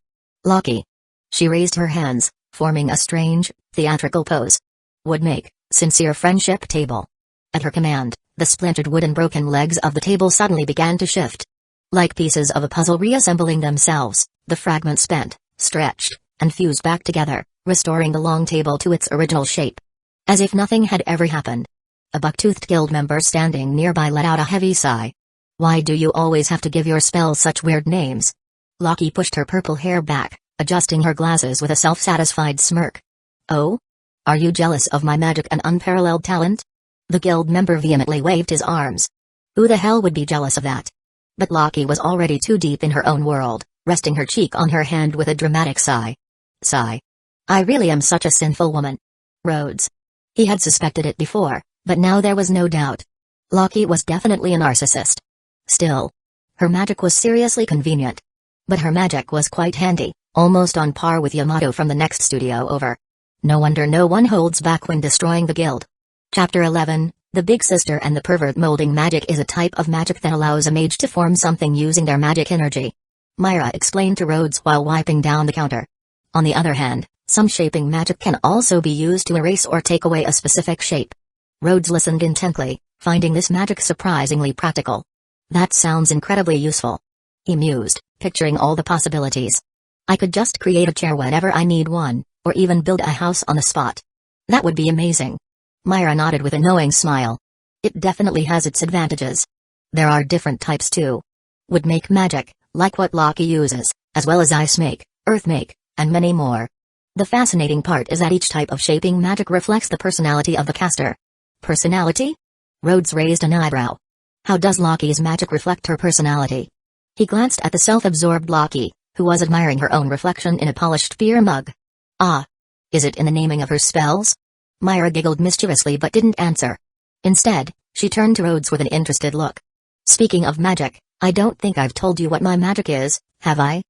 Lucky. She raised her hands, forming a strange, theatrical pose. Would make sincere friendship table. At her command, the splintered wooden broken legs of the table suddenly began to shift. Like pieces of a puzzle reassembling themselves, the fragments bent, stretched, and fused back together, restoring the long table to its original shape. As if nothing had ever happened. A buck-toothed guild member standing nearby let out a heavy sigh. Why do you always have to give your spells such weird names? Lucky pushed her purple hair back, adjusting her glasses with a self-satisfied smirk. Oh? Are you jealous of my magic and unparalleled talent? The guild member vehemently waved his arms. Who the hell would be jealous of that? But Lucky was already too deep in her own world, resting her cheek on her hand with a dramatic sigh. Sigh. I really am such a sinful woman. Rhodes. He had suspected it before, but now there was no doubt. Lucky was definitely a narcissist. Still, her magic was seriously convenient. But her magic was quite handy, almost on par with Yamato from the next studio over. No wonder no one holds back when destroying the guild. Chapter 11, The Big Sister and the Pervert. Molding magic is a type of magic that allows a mage to form something using their magic energy. Myra explained to Rhodes while wiping down the counter. On the other hand, some shaping magic can also be used to erase or take away a specific shape. Rhodes listened intently, finding this magic surprisingly practical. That sounds incredibly useful. He mused, picturing all the possibilities. I could just create a chair whenever I need one, or even build a house on the spot. That would be amazing. Myra nodded with a knowing smile. It definitely has its advantages. There are different types too. Wood make magic, like what Lucky uses, as well as ice make, earth make, and many more. The fascinating part is that each type of shaping magic reflects the personality of the caster. Personality? Rhodes raised an eyebrow. How does Lucky's magic reflect her personality? He glanced at the self-absorbed Loki, who was admiring her own reflection in a polished beer mug. Ah. Is it in the naming of her spells? Myra giggled mischievously but didn't answer. Instead, she turned to Rhodes with an interested look. Speaking of magic, I don't think I've told you what my magic is, have I?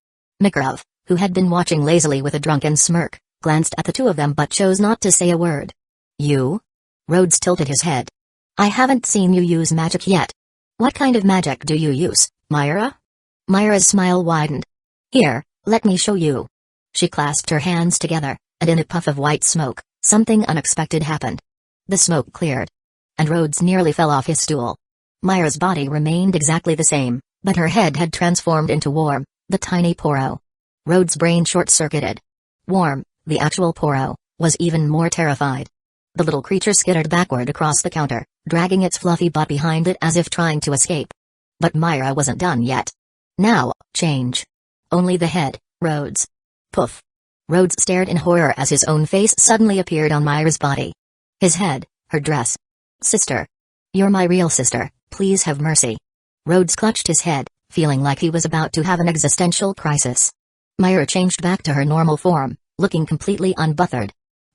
Makarov, who had been watching lazily with a drunken smirk, glanced at the two of them but chose not to say a word. You? Rhodes tilted his head. I haven't seen you use magic yet. What kind of magic do you use, Myra? Myra's smile widened. Here, let me show you. She clasped her hands together, and in a puff of white smoke, something unexpected happened. The smoke cleared. And Rhodes nearly fell off his stool. Myra's body remained exactly the same, but her head had transformed into Worm, the tiny Poro. Rhodes' brain short-circuited. Worm, the actual Poro, was even more terrified. The little creature skittered backward across the counter, dragging its fluffy butt behind it as if trying to escape. But Myra wasn't done yet. Now, change. Only the head, Rhodes. Poof. Rhodes stared in horror as his own face suddenly appeared on Myra's body. His head, her dress. Sister. You're my real sister, please have mercy. Rhodes clutched his head, feeling like he was about to have an existential crisis. Myra changed back to her normal form, looking completely unbothered.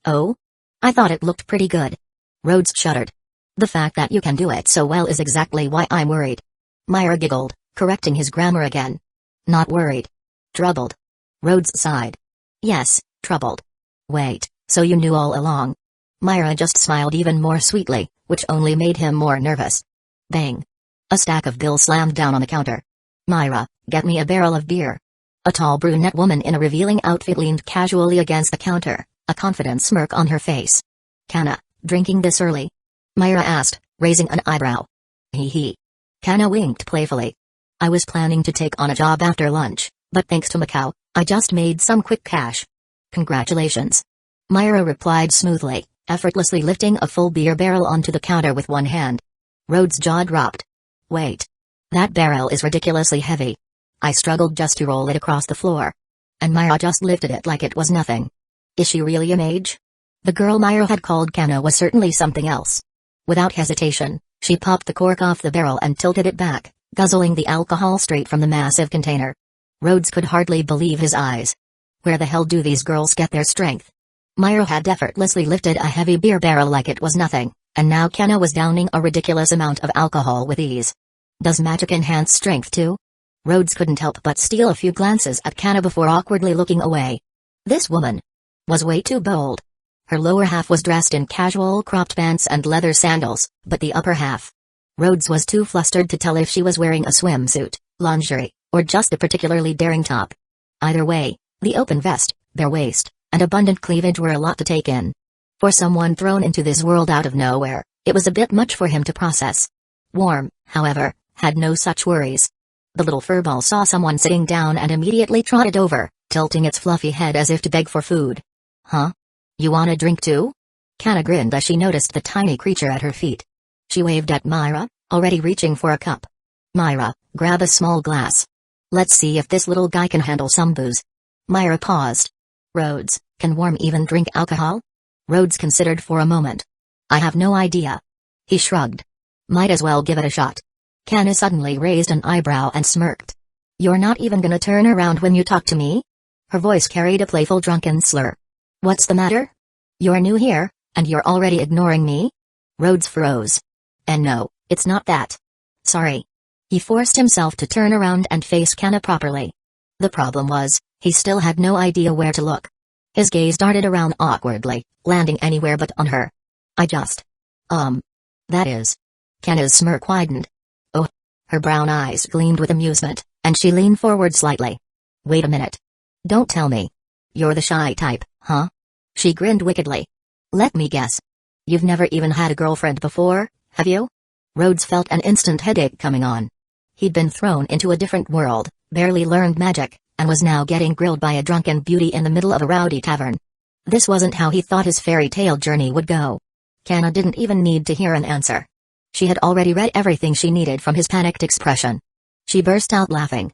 Oh? I thought it looked pretty good. Rhodes shuddered. The fact that you can do it so well is exactly why I'm worried. Myra giggled, correcting his grammar again. Not worried. Troubled. Rhodes sighed. Yes, troubled. Wait, so you knew all along? Myra just smiled even more sweetly, which only made him more nervous. Bang. A stack of bills slammed down on the counter. Myra, get me a barrel of beer. A tall brunette woman in a revealing outfit leaned casually against the counter, a confident smirk on her face. Kana, drinking this early? Myra asked, raising an eyebrow. Hee hee. Kana winked playfully. I was planning to take on a job after lunch, but thanks to Macau, I just made some quick cash. Congratulations. Myra replied smoothly, effortlessly lifting a full beer barrel onto the counter with one hand. Rhodes' jaw dropped. Wait. That barrel is ridiculously heavy. I struggled just to roll it across the floor. And Myra just lifted it like it was nothing. Is she really a mage? The girl Myra had called Kana was certainly something else. Without hesitation, she popped the cork off the barrel and tilted it back, guzzling the alcohol straight from the massive container. Rhodes could hardly believe his eyes. Where the hell do these girls get their strength? Myra had effortlessly lifted a heavy beer barrel like it was nothing, and now Kana was downing a ridiculous amount of alcohol with ease. Does magic enhance strength too? Rhodes couldn't help but steal a few glances at Kana before awkwardly looking away. This woman was way too bold. Her lower half was dressed in casual cropped pants and leather sandals, but the upper half. Rhodes was too flustered to tell if she was wearing a swimsuit, lingerie, or just a particularly daring top. Either way, the open vest, bare waist, and abundant cleavage were a lot to take in. For someone thrown into this world out of nowhere, it was a bit much for him to process. Worm, however, had no such worries. The little furball saw someone sitting down and immediately trotted over, tilting its fluffy head as if to beg for food. Huh? You want a drink too? Kana grinned as she noticed the tiny creature at her feet. She waved at Myra, already reaching for a cup. Myra, grab a small glass. Let's see if this little guy can handle some booze. Myra paused. Rhodes, can Worm even drink alcohol? Rhodes considered for a moment. I have no idea. He shrugged. Might as well give it a shot. Kana suddenly raised an eyebrow and smirked. You're not even gonna turn around when you talk to me? Her voice carried a playful drunken slur. What's the matter? You're new here, and you're already ignoring me? Rhodes froze. And no, it's not that. Sorry. He forced himself to turn around and face Kana properly. The problem was, he still had no idea where to look. His gaze darted around awkwardly, landing anywhere but on her. That is. Kana's smirk widened. Oh. Her brown eyes gleamed with amusement, and she leaned forward slightly. Wait a minute. Don't tell me. You're the shy type, huh? She grinned wickedly. Let me guess. You've never even had a girlfriend before, have you? Rhodes felt an instant headache coming on. He'd been thrown into a different world, barely learned magic, and was now getting grilled by a drunken beauty in the middle of a rowdy tavern. This wasn't how he thought his fairy tale journey would go. Kana didn't even need to hear an answer. She had already read everything she needed from his panicked expression. She burst out laughing.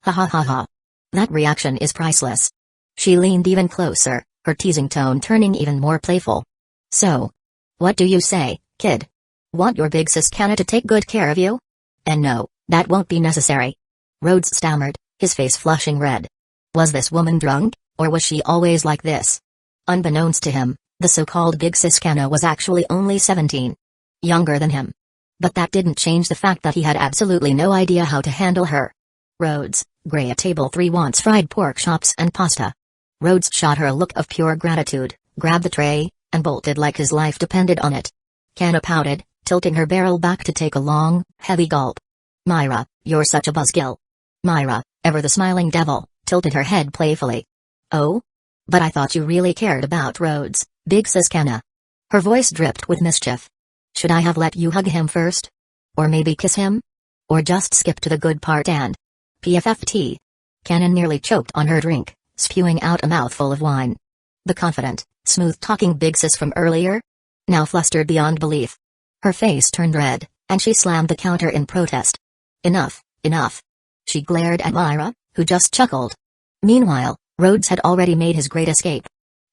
Ha ha ha ha. That reaction is priceless. She leaned even closer, her teasing tone turning even more playful. So. What do you say, kid? Want your big sis Kana to take good care of you? And no, that won't be necessary. Rhodes stammered, his face flushing red. Was this woman drunk, or was she always like this? Unbeknownst to him, the so-called big sis Kana was actually only 17. Younger than him. But that didn't change the fact that he had absolutely no idea how to handle her. Rhodes, Gray at table 3 wants fried pork chops and pasta. Rhodes shot her a look of pure gratitude, grabbed the tray, and bolted like his life depended on it. Kana pouted, tilting her barrel back to take a long, heavy gulp. Myra, you're such a buzzkill. Myra, ever the smiling devil, tilted her head playfully. Oh? But I thought you really cared about Rhodes, big sis Kana. Her voice dripped with mischief. Should I have let you hug him first? Or maybe kiss him? Or just skip to the good part and PFFT? Kana nearly choked on her drink, spewing out a mouthful of wine. The confident, smooth-talking big sis from earlier? Now flustered beyond belief. Her face turned red, and she slammed the counter in protest. Enough, enough. She glared at Myra, who just chuckled. Meanwhile, Rhodes had already made his great escape.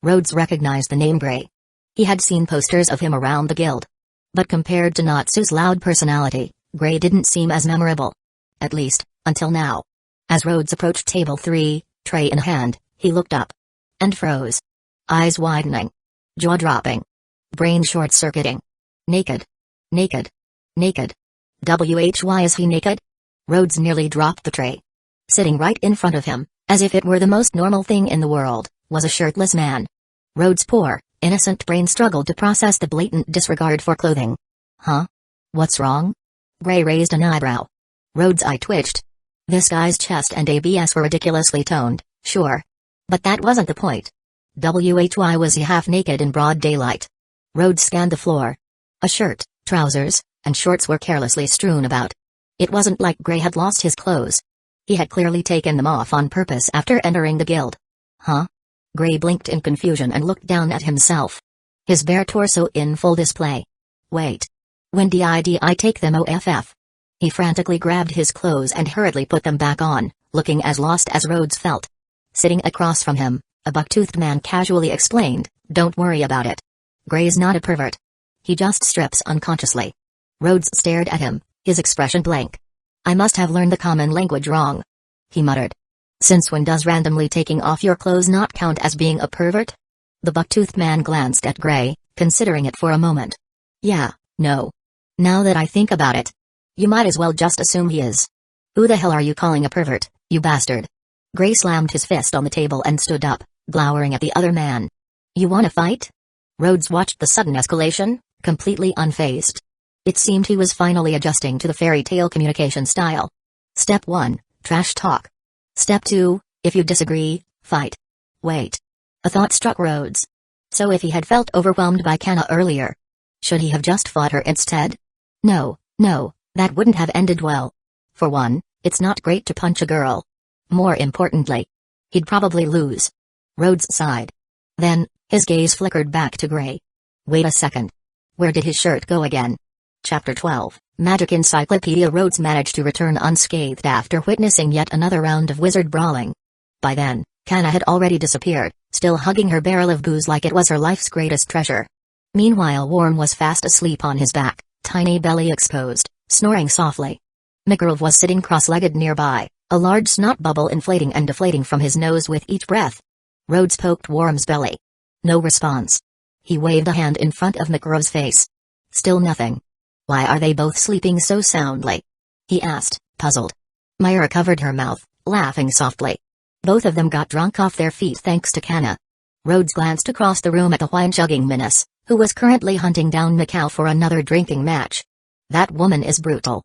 Rhodes recognized the name Gray. He had seen posters of him around the guild. But compared to Natsu's loud personality, Gray didn't seem as memorable. At least, until now. As Rhodes approached table 3, tray in hand, he looked up. And froze. Eyes widening. Jaw dropping. Brain short-circuiting. Naked. Naked. Naked. Why is he naked? Rhodes nearly dropped the tray. Sitting right in front of him, as if it were the most normal thing in the world, was a shirtless man. Rhodes' poor, innocent brain struggled to process the blatant disregard for clothing. Huh? What's wrong? Gray raised an eyebrow. Rhodes' eye twitched. This guy's chest and ABS were ridiculously toned, sure. But that wasn't the point. Why was he half naked in broad daylight? Rhodes scanned the floor. A shirt, trousers, and shorts were carelessly strewn about. It wasn't like Gray had lost his clothes. He had clearly taken them off on purpose after entering the guild. Huh? Gray blinked in confusion and looked down at himself. His bare torso in full display. Wait. When did I take them off? He frantically grabbed his clothes and hurriedly put them back on, looking as lost as Rhodes felt. Sitting across from him, a buck-toothed man casually explained, "Don't worry about it. Gray's not a pervert. He just strips unconsciously." Rhodes stared at him, his expression blank. "I must have learned the common language wrong," he muttered. "Since when does randomly taking off your clothes not count as being a pervert?" The buck-toothed man glanced at Gray, considering it for a moment. "Yeah, no. Now that I think about it, you might as well just assume he is. Who the hell are you calling a pervert, you bastard?" Gray slammed his fist on the table and stood up, glowering at the other man. "You wanna fight?" Rhodes watched the sudden escalation, completely unfazed. It seemed he was finally adjusting to the fairy tale communication style. Step 1, trash talk. Step 2, if you disagree, fight. Wait. A thought struck Rhodes. So if he had felt overwhelmed by Kana earlier, should he have just fought her instead? No, that wouldn't have ended well. For one, it's not great to punch a girl. More importantly, he'd probably lose. Rhodes sighed. Then, his gaze flickered back to Gray. Wait a second. Where did his shirt go again? Chapter 12, Magic Encyclopedia. Rhodes managed to return unscathed after witnessing yet another round of wizard brawling. By then, Kana had already disappeared, still hugging her barrel of booze like it was her life's greatest treasure. Meanwhile, Worm was fast asleep on his back, tiny belly exposed, snoring softly. Mikrov was sitting cross-legged nearby, a large snot bubble inflating and deflating from his nose with each breath. Rhodes poked Worm's belly. No response. He waved a hand in front of Mikrov's face. Still nothing. Why are they both sleeping so soundly? He asked, puzzled. Myra covered her mouth, laughing softly. Both of them got drunk off their feet thanks to Kana. Rhodes glanced across the room at the wine-chugging menace, who was currently hunting down Mikau for another drinking match. That woman is brutal.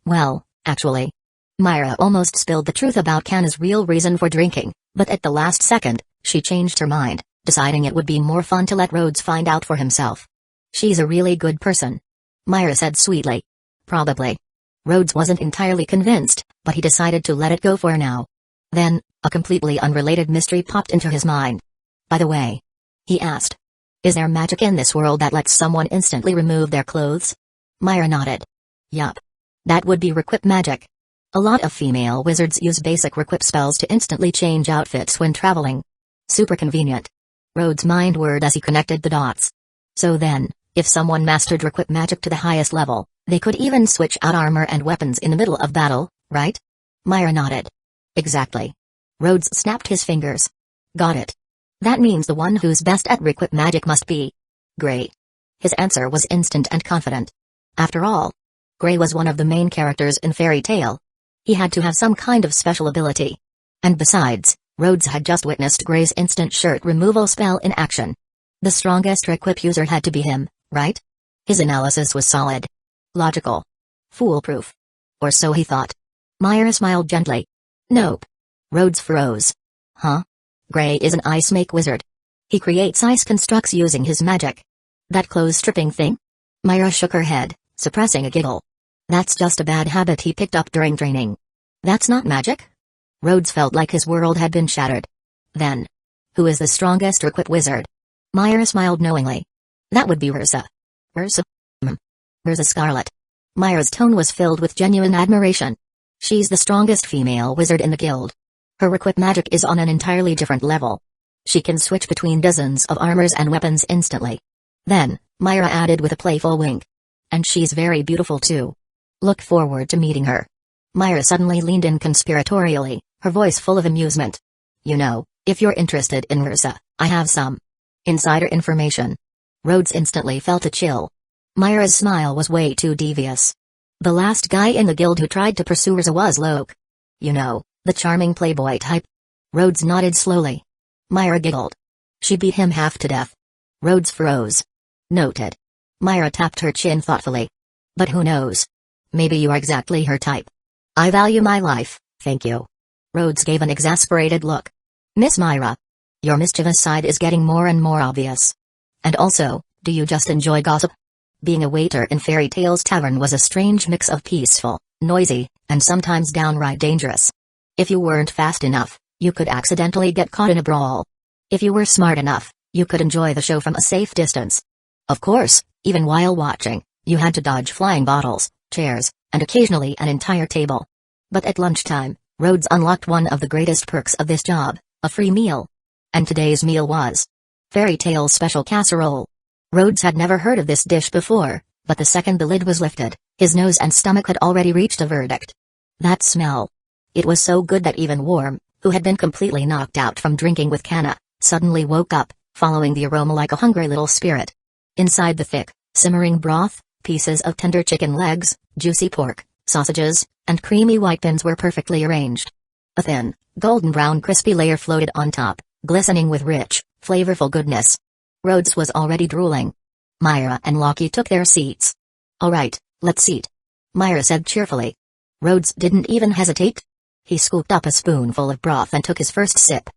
Well, actually. Myra almost spilled the truth about Kana's real reason for drinking, but at the last second, she changed her mind, deciding it would be more fun to let Rhodes find out for himself. She's a really good person, Myra said sweetly. Probably. Rhodes wasn't entirely convinced, but he decided to let it go for now. Then, a completely unrelated mystery popped into his mind. By the way, he asked, is there magic in this world that lets someone instantly remove their clothes? Myra nodded. Yup. That would be requip magic. A lot of female wizards use basic requip spells to instantly change outfits when traveling. Super convenient. Rhodes' mind whirred as he connected the dots. So then, if someone mastered requip magic to the highest level, they could even switch out armor and weapons in the middle of battle, right? Myra nodded. Exactly. Rhodes snapped his fingers. Got it. That means the one who's best at requip magic must be Gray. His answer was instant and confident. After all, Gray was one of the main characters in Fairy Tale. He had to have some kind of special ability. And besides, Rhodes had just witnessed Gray's instant shirt removal spell in action. The strongest requip user had to be him, right? His analysis was solid. Logical. Foolproof. Or so he thought. Myra smiled gently. Nope. Rhodes froze. Huh? Gray is an ice make wizard. He creates ice constructs using his magic. That clothes stripping thing? Myra shook her head, suppressing a giggle. That's just a bad habit he picked up during training. That's not magic? Rhodes felt like his world had been shattered. Then, who is the strongest requip wizard? Myra smiled knowingly. That would be Ursa. Ursa? Ursa Scarlet. Myra's tone was filled with genuine admiration. She's the strongest female wizard in the guild. Her requip magic is on an entirely different level. She can switch between dozens of armors and weapons instantly. Then, Myra added with a playful wink. And she's very beautiful too. Look forward to meeting her. Myra suddenly leaned in conspiratorially, her voice full of amusement. You know, if you're interested in Ursa, I have some insider information. Rhodes instantly felt a chill. Myra's smile was way too devious. The last guy in the guild who tried to pursue Ursa was Loke. You know, the charming playboy type. Rhodes nodded slowly. Myra giggled. She beat him half to death. Rhodes froze. Noted. Myra tapped her chin thoughtfully. But who knows? Maybe you are exactly her type. I value my life, thank you. Rhodes gave an exasperated look. Miss Myra. Your mischievous side is getting more and more obvious. And also, do you just enjoy gossip? Being a waiter in Fairy Tale's tavern was a strange mix of peaceful, noisy, and sometimes downright dangerous. If you weren't fast enough, you could accidentally get caught in a brawl. If you were smart enough, you could enjoy the show from a safe distance. Of course, even while watching, you had to dodge flying bottles, chairs, and occasionally an entire table. But at lunchtime, Rhodes unlocked one of the greatest perks of this job, a free meal. And today's meal was Fairy Tale's special casserole. Rhodes had never heard of this dish before, but the second the lid was lifted, his nose and stomach had already reached a verdict. That smell. It was so good that even Worm, who had been completely knocked out from drinking with Canna, suddenly woke up, following the aroma like a hungry little spirit. Inside the thick, simmering broth, pieces of tender chicken legs, juicy pork, sausages, and creamy white beans were perfectly arranged. A thin, golden brown crispy layer floated on top, glistening with rich, flavorful goodness. Rhodes was already drooling. Myra and Lockie took their seats. All right, let's eat. Myra said cheerfully. Rhodes didn't even hesitate. He scooped up a spoonful of broth and took his first sip.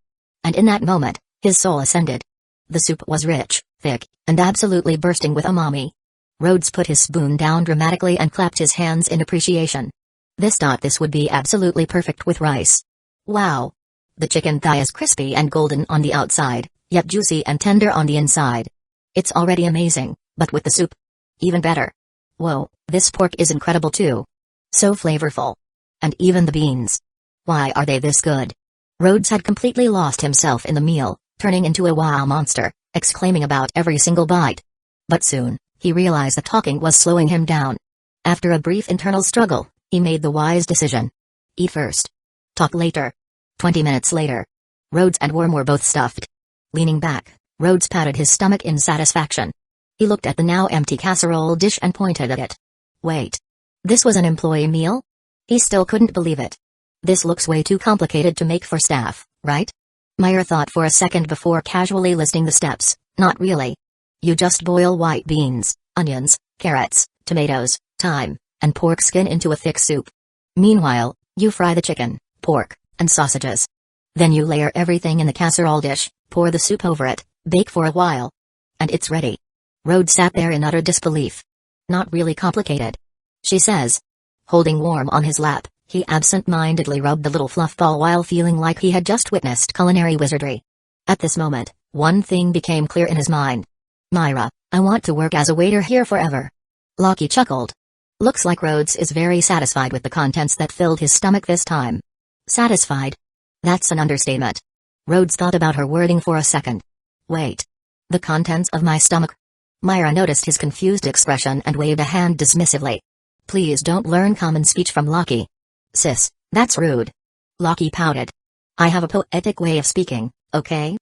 And in that moment, his soul ascended. The soup was rich, thick, and absolutely bursting with umami. Rhodes put his spoon down dramatically and clapped his hands in appreciation. This would be absolutely perfect with rice. Wow! The chicken thigh is crispy and golden on the outside, yet juicy and tender on the inside. It's already amazing, but with the soup, even better. Whoa, this pork is incredible too. So flavorful. And even the beans. Why are they this good? Rhodes had completely lost himself in the meal, turning into a wow monster, exclaiming about every single bite. But soon, he realized the talking was slowing him down. After a brief internal struggle, he made the wise decision. Eat first. Talk later. 20 minutes later. Rhodes and Worm were both stuffed. Leaning back, Rhodes patted his stomach in satisfaction. He looked at the now empty casserole dish and pointed at it. Wait. This was an employee meal? He still couldn't believe it. This looks way too complicated to make for staff, right? Myra thought for a second before casually listing the steps. Not really. You just boil white beans, onions, carrots, tomatoes, thyme, and pork skin into a thick soup. Meanwhile, you fry the chicken, pork, and sausages. Then you layer everything in the casserole dish, pour the soup over it, bake for a while. And it's ready. Rhodes sat there in utter disbelief. Not really complicated. She says. Holding Worm on his lap, he absent-mindedly rubbed the little fluff ball while feeling like he had just witnessed culinary wizardry. At this moment, one thing became clear in his mind. Myra, I want to work as a waiter here forever. Lockie chuckled. Looks like Rhodes is very satisfied with the contents that filled his stomach this time. Satisfied? That's an understatement. Rhodes thought about her wording for a second. Wait. The contents of my stomach? Myra noticed his confused expression and waved a hand dismissively. Please don't learn common speech from Lockie. Sis, That's rude. Lockie pouted. I have a poetic way of speaking, okay?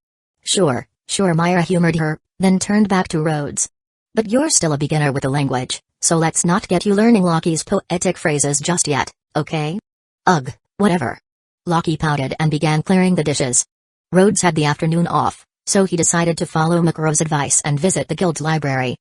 Sure, Myra humored her, then turned back to Rhodes. But you're still a beginner with the language, so let's not get you learning Lockie's poetic phrases just yet, okay? Ugh, whatever. Lockie pouted and began clearing the dishes. Rhodes had the afternoon off, so he decided to follow McGraw's advice and visit the guild's library.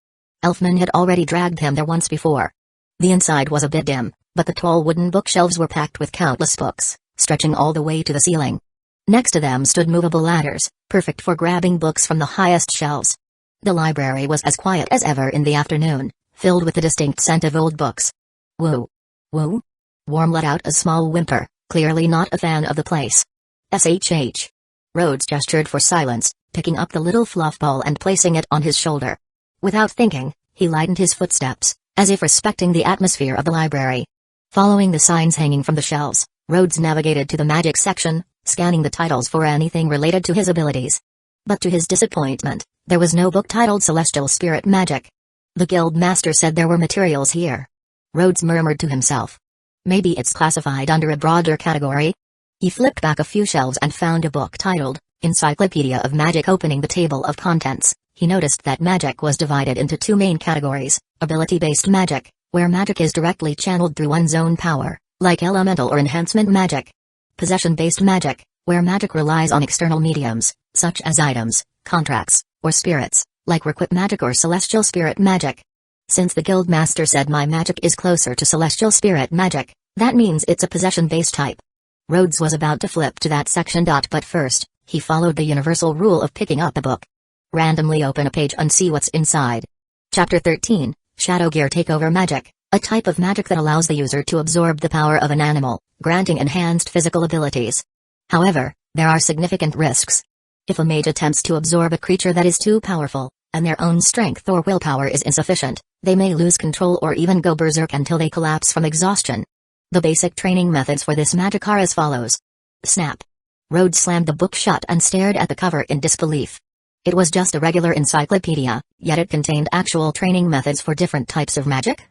Elfman had already dragged him there once before. The inside was a bit dim, but the tall wooden bookshelves were packed with countless books, stretching all the way to the ceiling. Next to them stood movable ladders, perfect for grabbing books from the highest shelves. The library was as quiet as ever in the afternoon, filled with the distinct scent of old books. Woo. Woo? Worm let out a small whimper, clearly not a fan of the place. SHH. Rhodes gestured for silence, picking up the little fluff ball and placing it on his shoulder. Without thinking, he lightened his footsteps, as if respecting the atmosphere of the library. Following the signs hanging from the shelves, Rhodes navigated to the magic section, scanning the titles for anything related to his abilities. But to his disappointment, there was no book titled Celestial Spirit Magic. The guild master said there were materials here. Rhodes murmured to himself. Maybe it's classified under a broader category? He flipped back a few shelves and found a book titled Encyclopedia of Magic. Opening the table of contents, he noticed that magic was divided into two main categories: ability-based magic, where magic is directly channeled through one's own power, like elemental or enhancement magic. Possession-based magic, where magic relies on external mediums, such as items, contracts, or spirits, like requip magic or celestial spirit magic. Since the guild master said my magic is closer to celestial spirit magic, that means it's a possession-based type. Rhodes was about to flip to that section. But first, he followed the universal rule of picking up a book. Randomly open a page and see what's inside. Chapter 13, Shadow Gear Takeover Magic, a type of magic that allows the user to absorb the power of an animal, granting enhanced physical abilities. However, there are significant risks. If a mage attempts to absorb a creature that is too powerful, and their own strength or willpower is insufficient, they may lose control or even go berserk until they collapse from exhaustion. The basic training methods for this magic are as follows. Snap. Rhodes slammed the book shut and stared at the cover in disbelief. It was just a regular encyclopedia, yet it contained actual training methods for different types of magic?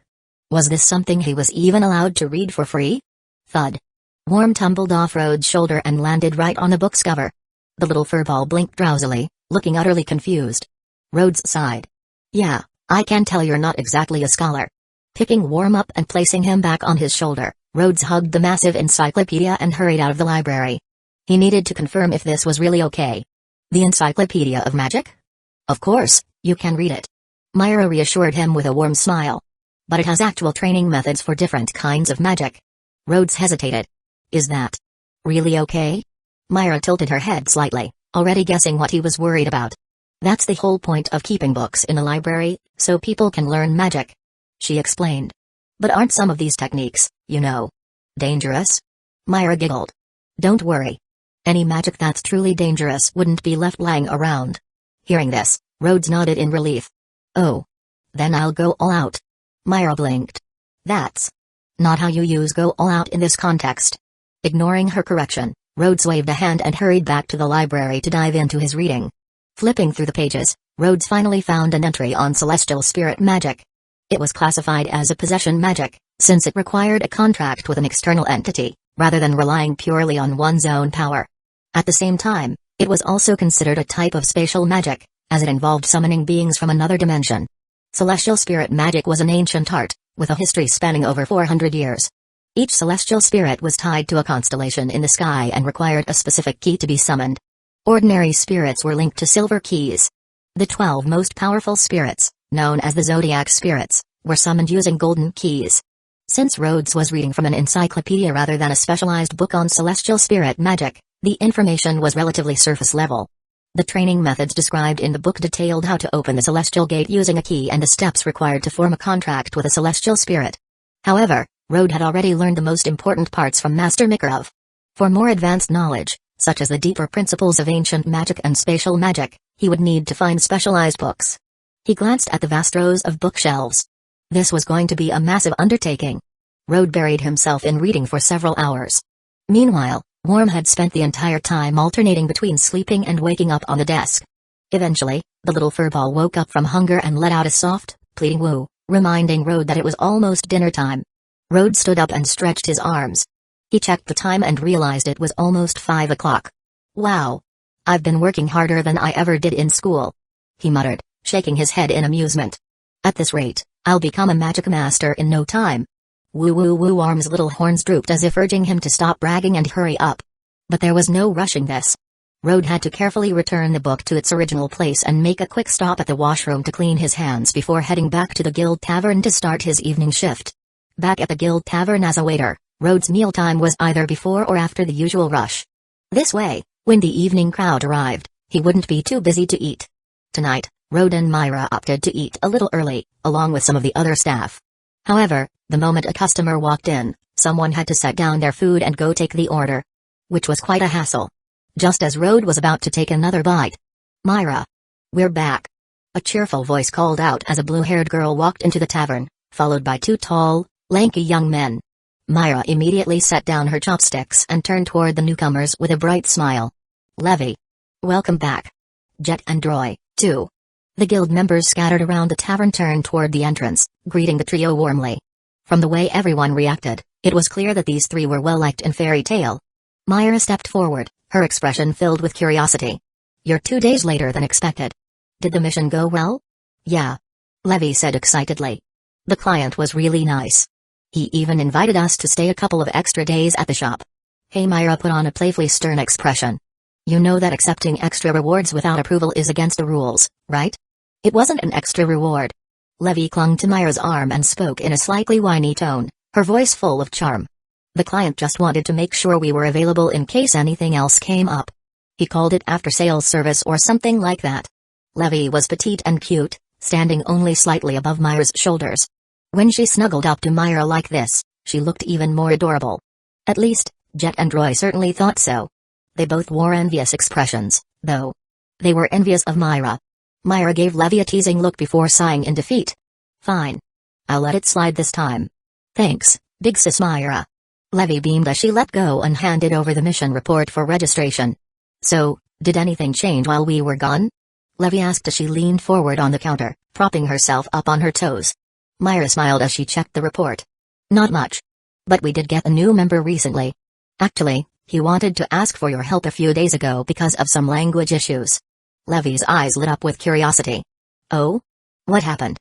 Was this something he was even allowed to read for free? Thud. Worm tumbled off Rhodes' shoulder and landed right on the book's cover. The little furball blinked drowsily, looking utterly confused. Rhodes sighed. Yeah, I can tell you're not exactly a scholar. Picking Worm up and placing him back on his shoulder, Rhodes hugged the massive encyclopedia and hurried out of the library. He needed to confirm if this was really okay. The Encyclopedia of Magic? Of course, you can read it. Myra reassured him with a warm smile. But it has actual training methods for different kinds of magic. Rhodes hesitated. Is that really okay? Myra tilted her head slightly, already guessing what he was worried about. That's the whole point of keeping books in a library, so people can learn magic. She explained. But aren't some of these techniques, dangerous? Myra giggled. Don't worry. Any magic that's truly dangerous wouldn't be left lying around. Hearing this, Rhodes nodded in relief. Oh. Then I'll go all out. Myra blinked. That's not how you use go all out in this context. Ignoring her correction, Rhodes waved a hand and hurried back to the library to dive into his reading. Flipping through the pages, Rhodes finally found an entry on celestial spirit magic. It was classified as a possession magic, since it required a contract with an external entity, rather than relying purely on one's own power. At the same time, it was also considered a type of spatial magic, as it involved summoning beings from another dimension. Celestial spirit magic was an ancient art, with a history spanning over 400 years. Each celestial spirit was tied to a constellation in the sky and required a specific key to be summoned. Ordinary spirits were linked to silver keys. The 12 most powerful spirits, known as the zodiac spirits, were summoned using golden keys. Since Rhodes was reading from an encyclopedia rather than a specialized book on celestial spirit magic, the information was relatively surface level. The training methods described in the book detailed how to open the celestial gate using a key and the steps required to form a contract with a celestial spirit. However, Rhodes had already learned the most important parts from Master Mikarov. For more advanced knowledge, such as the deeper principles of ancient magic and spatial magic, he would need to find specialized books. He glanced at the vast rows of bookshelves. This was going to be a massive undertaking. Rhodes buried himself in reading for several hours. Meanwhile, Worm had spent the entire time alternating between sleeping and waking up on the desk. Eventually, the little furball woke up from hunger and let out a soft, pleading woo, reminding Rhodes that it was almost dinner time. Rhodes stood up and stretched his arms. He checked the time and realized it was almost 5 o'clock. Wow. I've been working harder than I ever did in school, he muttered, shaking his head in amusement. At this rate, I'll become a magic master in no time. Woo woo woo. Arm's little horns drooped as if urging him to stop bragging and hurry up. But there was no rushing this. Rode had to carefully return the book to its original place and make a quick stop at the washroom to clean his hands before heading back to the Guild Tavern to start his evening shift. Back at the Guild Tavern as a waiter, Rode's mealtime was either before or after the usual rush. This way, when the evening crowd arrived, he wouldn't be too busy to eat. Tonight, Rode and Myra opted to eat a little early, along with some of the other staff. However, the moment a customer walked in, someone had to set down their food and go take the order. Which was quite a hassle. Just as Rode was about to take another bite. Myra. We're back. A cheerful voice called out as a blue-haired girl walked into the tavern, followed by two tall, lanky young men. Myra immediately set down her chopsticks and turned toward the newcomers with a bright smile. Levy. Welcome back. Jet and Roy, too. The guild members scattered around the tavern turned toward the entrance, greeting the trio warmly. From the way everyone reacted, it was clear that these three were well liked in Fairy Tale. Myra stepped forward, her expression filled with curiosity. You're 2 days later than expected. Did the mission go well? Yeah. Levy said excitedly. The client was really nice. He even invited us to stay a couple of extra days at the shop. Hey, Myra put on a playfully stern expression. You know that accepting extra rewards without approval is against the rules, right? It wasn't an extra reward. Levy clung to Myra's arm and spoke in a slightly whiny tone, her voice full of charm. The client just wanted to make sure we were available in case anything else came up. He called it after-sales service or something like that. Levy was petite and cute, standing only slightly above Myra's shoulders. When she snuggled up to Myra like this, she looked even more adorable. At least, Jet and Roy certainly thought so. They both wore envious expressions, though. They were envious of Myra. Myra gave Levy a teasing look before sighing in defeat. Fine. I'll let it slide this time. Thanks, big sis Myra. Levy beamed as she let go and handed over the mission report for registration. So, did anything change while we were gone? Levy asked as she leaned forward on the counter, propping herself up on her toes. Myra smiled as she checked the report. Not much. But we did get a new member recently. Actually, he wanted to ask for your help a few days ago because of some language issues. Levy's eyes lit up with curiosity. Oh? What happened?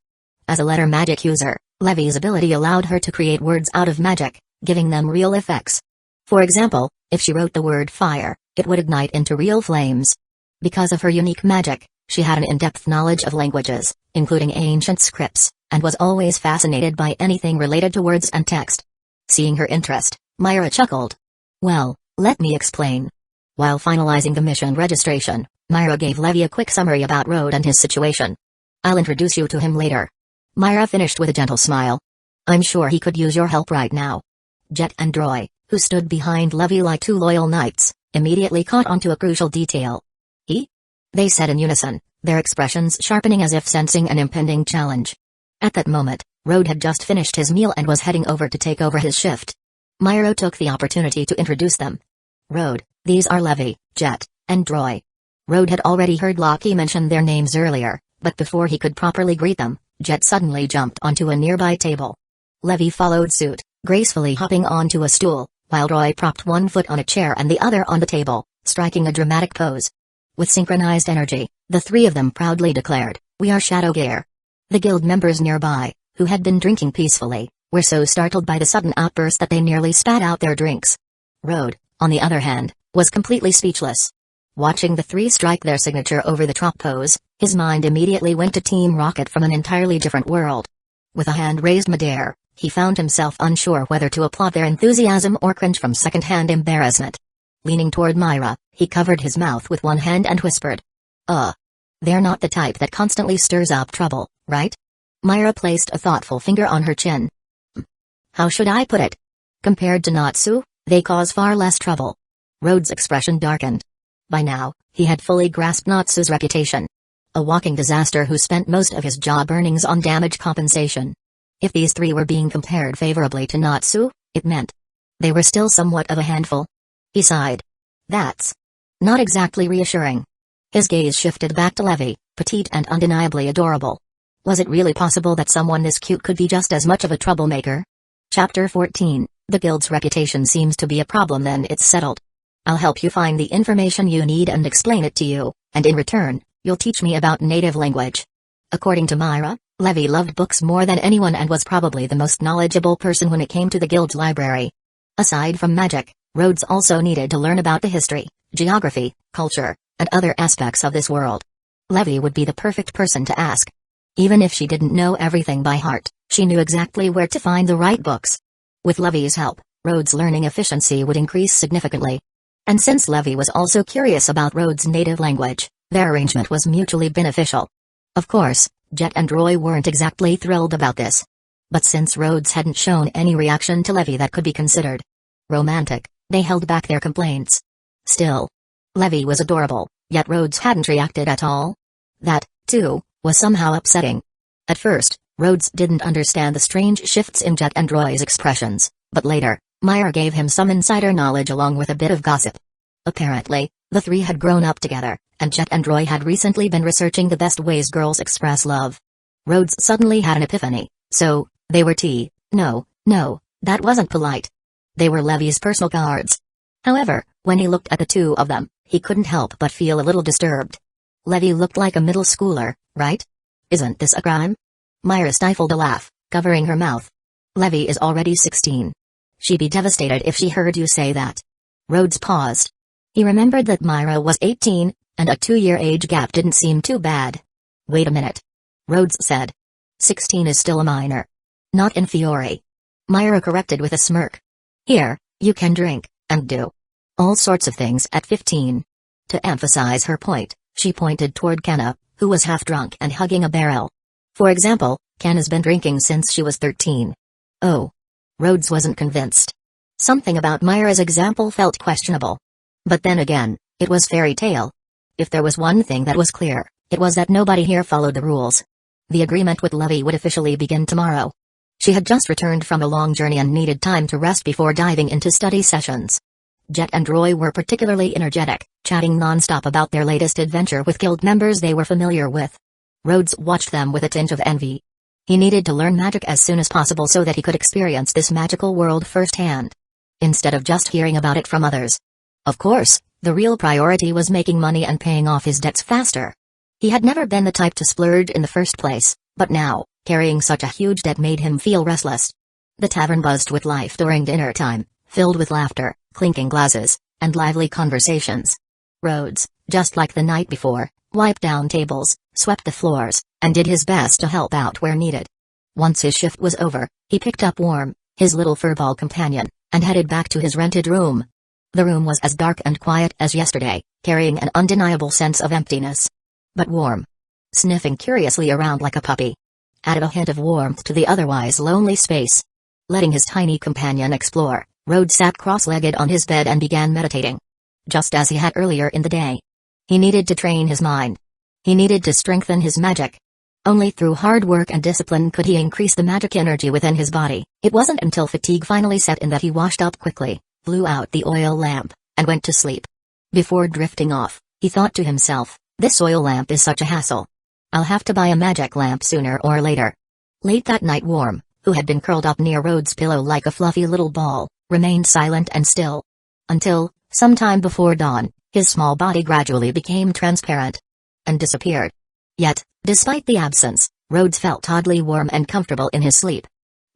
As a letter magic user, Levy's ability allowed her to create words out of magic, giving them real effects. For example, if she wrote the word fire, it would ignite into real flames. Because of her unique magic, she had an in-depth knowledge of languages, including ancient scripts, and was always fascinated by anything related to words and text. Seeing her interest, Myra chuckled. Well, let me explain. While finalizing the mission registration, Myra gave Levy a quick summary about Rode and his situation. I'll introduce you to him later. Myra finished with a gentle smile. I'm sure he could use your help right now. Jet and Roy, who stood behind Levy like two loyal knights, immediately caught onto a crucial detail. He? They said in unison, their expressions sharpening as if sensing an impending challenge. At that moment, Rode had just finished his meal and was heading over to take over his shift. Myra took the opportunity to introduce them. Rode, these are Levy, Jet, and Roy. Rode had already heard Lockie mention their names earlier, but before he could properly greet them, Jet suddenly jumped onto a nearby table. Levy followed suit, gracefully hopping onto a stool, while Roy propped one foot on a chair and the other on the table, striking a dramatic pose. With synchronized energy, the three of them proudly declared, "We are Shadow Gear." The guild members nearby, who had been drinking peacefully, were so startled by the sudden outburst that they nearly spat out their drinks. Rode, on the other hand, was completely speechless. Watching the three strike their signature over the trop pose, his mind immediately went to Team Rocket from an entirely different world. With a hand raised midair, he found himself unsure whether to applaud their enthusiasm or cringe from second-hand embarrassment. Leaning toward Myra, he covered his mouth with one hand and whispered. They're not the type that constantly stirs up trouble, right? Myra placed a thoughtful finger on her chin. How should I put it? Compared to Natsu, they cause far less trouble. Rode's expression darkened. By now, he had fully grasped Natsu's reputation. A walking disaster who spent most of his job earnings on damage compensation. If these three were being compared favorably to Natsu, it meant they were still somewhat of a handful. He sighed. That's not exactly reassuring. His gaze shifted back to Levy, petite and undeniably adorable. Was it really possible that someone this cute could be just as much of a troublemaker? Chapter 14, The guild's reputation seems to be a problem, then it's settled. I'll help you find the information you need and explain it to you, and in return, you'll teach me about native language. According to Myra, Levy loved books more than anyone and was probably the most knowledgeable person when it came to the guild's library. Aside from magic, Rhodes also needed to learn about the history, geography, culture, and other aspects of this world. Levy would be the perfect person to ask. Even if she didn't know everything by heart, she knew exactly where to find the right books. With Levy's help, Rhodes' learning efficiency would increase significantly. And since Levy was also curious about Rhodes' native language, their arrangement was mutually beneficial. Of course, Jet and Roy weren't exactly thrilled about this. But since Rhodes hadn't shown any reaction to Levy that could be considered romantic, they held back their complaints. Still, Levy was adorable, yet Rhodes hadn't reacted at all. That, too, was somehow upsetting. At first, Rhodes didn't understand the strange shifts in Jet and Roy's expressions, but later, Myra gave him some insider knowledge along with a bit of gossip. Apparently, the three had grown up together, and Jet and Roy had recently been researching the best ways girls express love. Rhodes suddenly had an epiphany. So, they were no, that wasn't polite. They were Levy's personal guards. However, when he looked at the two of them, he couldn't help but feel a little disturbed. Levy looked like a middle schooler, right? Isn't this a crime? Myra stifled a laugh, covering her mouth. Levy is already 16. She'd be devastated if she heard you say that. Rhodes paused. He remembered that Myra was 18, and a 2-year age gap didn't seem too bad. Wait a minute. Rhodes said. 16 is still a minor. Not in Fiore. Myra corrected with a smirk. Here, you can drink, and do all sorts of things at 15. To emphasize her point, she pointed toward Kenna, who was half drunk and hugging a barrel. For example, Kenna's been drinking since she was 13. Oh. Rhodes wasn't convinced. Something about Myra's example felt questionable. But then again, it was fairy tale. If there was one thing that was clear, it was that nobody here followed the rules. The agreement with Levy would officially begin tomorrow. She had just returned from a long journey and needed time to rest before diving into study sessions. Jet and Roy were particularly energetic, chatting non-stop about their latest adventure with guild members they were familiar with. Rhodes watched them with a tinge of envy. He needed to learn magic as soon as possible so that he could experience this magical world firsthand, instead of just hearing about it from others. Of course, the real priority was making money and paying off his debts faster. He had never been the type to splurge in the first place, but now, carrying such a huge debt made him feel restless. The tavern buzzed with life during dinner time, filled with laughter, clinking glasses, and lively conversations. Rhodes, just like the night before, wiped down tables, swept the floors, and did his best to help out where needed. Once his shift was over, he picked up Worm, his little furball companion, and headed back to his rented room. The room was as dark and quiet as yesterday, carrying an undeniable sense of emptiness. But Worm, sniffing curiously around like a puppy, added a hint of warmth to the otherwise lonely space. Letting his tiny companion explore, Rhodes sat cross-legged on his bed and began meditating. Just as he had earlier in the day. He needed to train his mind. He needed to strengthen his magic. Only through hard work and discipline could he increase the magic energy within his body. It wasn't until fatigue finally set in that he washed up quickly, blew out the oil lamp, and went to sleep. Before drifting off, he thought to himself, this oil lamp is such a hassle. I'll have to buy a magic lamp sooner or later. Late that night Worm, who had been curled up near Rhodes' pillow like a fluffy little ball, remained silent and still. Until, sometime before dawn, his small body gradually became transparent and disappeared. Yet, despite the absence, Rhodes felt oddly warm and comfortable in his sleep.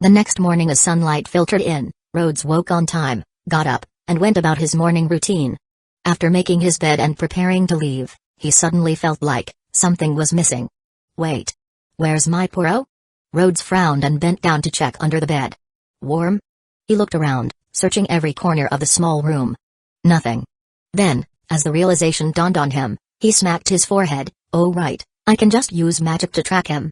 The next morning as sunlight filtered in, Rhodes woke on time, got up, and went about his morning routine. After making his bed and preparing to leave, he suddenly felt like something was missing. Wait. Where's my Poro? Rhodes frowned and bent down to check under the bed. Worm? He looked around, searching every corner of the small room. Nothing. Then, as the realization dawned on him, he smacked his forehead. Oh right, I can just use magic to track him.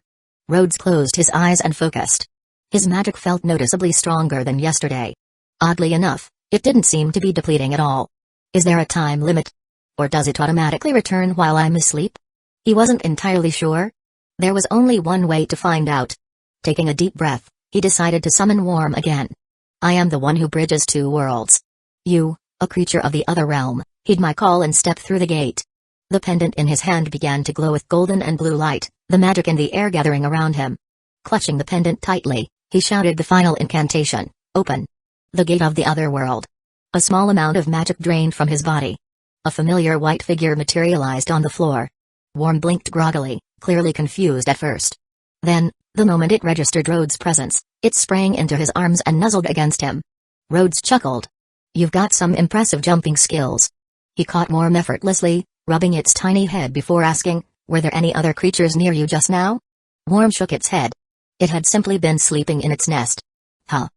Rhodes closed his eyes and focused. His magic felt noticeably stronger than yesterday. Oddly enough, it didn't seem to be depleting at all. Is there a time limit? Or does it automatically return while I'm asleep? He wasn't entirely sure. There was only one way to find out. Taking a deep breath, he decided to summon Worm again. I am the one who bridges two worlds. You, a creature of the other realm, heed my call and step through the gate. The pendant in his hand began to glow with golden and blue light, the magic in the air gathering around him. Clutching the pendant tightly, he shouted the final incantation, open. The gate of the other world. A small amount of magic drained from his body. A familiar white figure materialized on the floor. Worm blinked groggily, clearly confused at first. Then, the moment it registered Rhodes' presence, it sprang into his arms and nuzzled against him. Rhodes chuckled. "You've got some impressive jumping skills." He caught Worm effortlessly, rubbing its tiny head before asking, "Were there any other creatures near you just now?" Worm shook its head. It had simply been sleeping in its nest. Huh.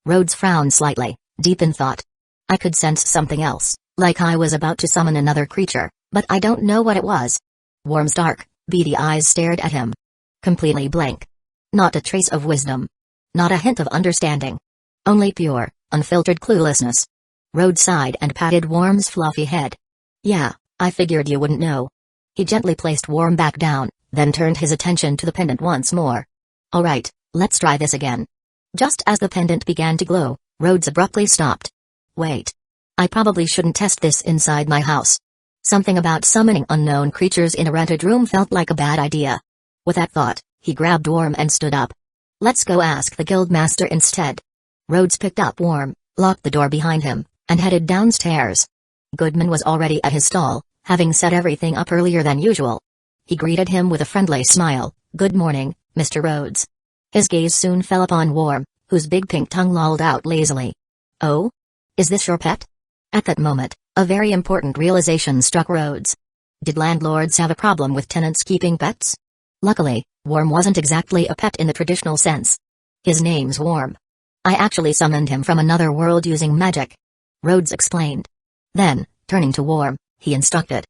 Rhodes frowned slightly, deep in thought. "I could sense something else, like I was about to summon another creature, but I don't know what it was." Worm's dark, beady eyes stared at him. Completely blank. Not a trace of wisdom. Not a hint of understanding. Only pure, unfiltered cluelessness. Rhodes sighed and patted Worm's fluffy head. "Yeah, I figured you wouldn't know." He gently placed Worm back down, then turned his attention to the pendant once more. "All right, let's try this again." Just as the pendant began to glow, Rhodes abruptly stopped. "Wait. I probably shouldn't test this inside my house." Something about summoning unknown creatures in a rented room felt like a bad idea. With that thought, he grabbed Worm and stood up. "Let's go ask the guildmaster instead." Rhodes picked up Worm, locked the door behind him, and headed downstairs. Goodman was already at his stall, having set everything up earlier than usual. He greeted him with a friendly smile. "Good morning, Mr. Rhodes." His gaze soon fell upon Worm, whose big pink tongue lolled out lazily. "Oh? Is this your pet?" At that moment, a very important realization struck Rhodes. Did landlords have a problem with tenants keeping pets? Luckily, Worm wasn't exactly a pet in the traditional sense. "His name's Worm. I actually summoned him from another world using magic," Rhodes explained. Then, turning to Worm, he instructed.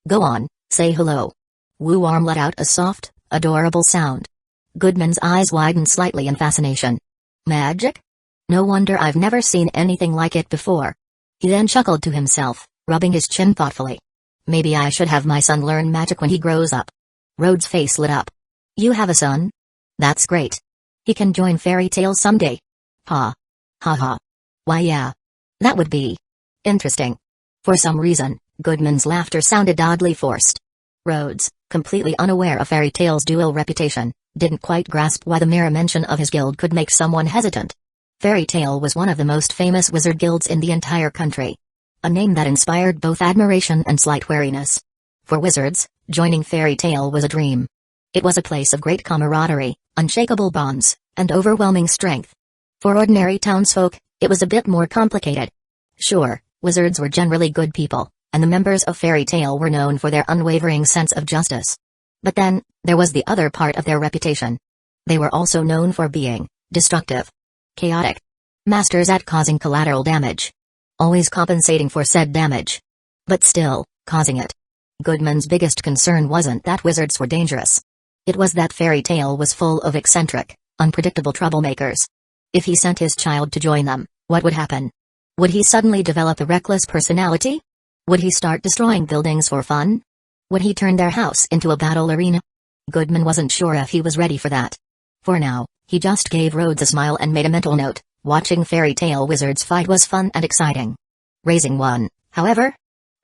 "Go on, say hello." Worm let out a soft, adorable sound. Goodman's eyes widened slightly in fascination. "Magic? No wonder I've never seen anything like it before." He then chuckled to himself, rubbing his chin thoughtfully. "Maybe I should have my son learn magic when he grows up." Rhodes' face lit up. "You have a son? That's great. He can join Fairy Tail someday." Ha. Ha ha. "Why yeah. That would be interesting." For some reason, Goodman's laughter sounded oddly forced. Rhodes, completely unaware of Fairy Tail's dual reputation, didn't quite grasp why the mere mention of his guild could make someone hesitant. Fairy Tail was one of the most famous wizard guilds in the entire country. A name that inspired both admiration and slight wariness. For wizards, joining Fairy Tail was a dream. It was a place of great camaraderie, unshakable bonds, and overwhelming strength. For ordinary townsfolk, it was a bit more complicated. Sure, wizards were generally good people, and the members of Fairy Tail were known for their unwavering sense of justice. But then, there was the other part of their reputation. They were also known for being destructive, chaotic, masters at causing collateral damage. Always compensating for said damage. But still, causing it. Goodman's biggest concern wasn't that wizards were dangerous. It was that Fairy Tail was full of eccentric, unpredictable troublemakers. If he sent his child to join them, what would happen? Would he suddenly develop a reckless personality? Would he start destroying buildings for fun? Would he turn their house into a battle arena? Goodman wasn't sure if he was ready for that. For now, he just gave Rhodes a smile and made a mental note. Watching Fairy Tail wizards fight was fun and exciting. Raising one, however?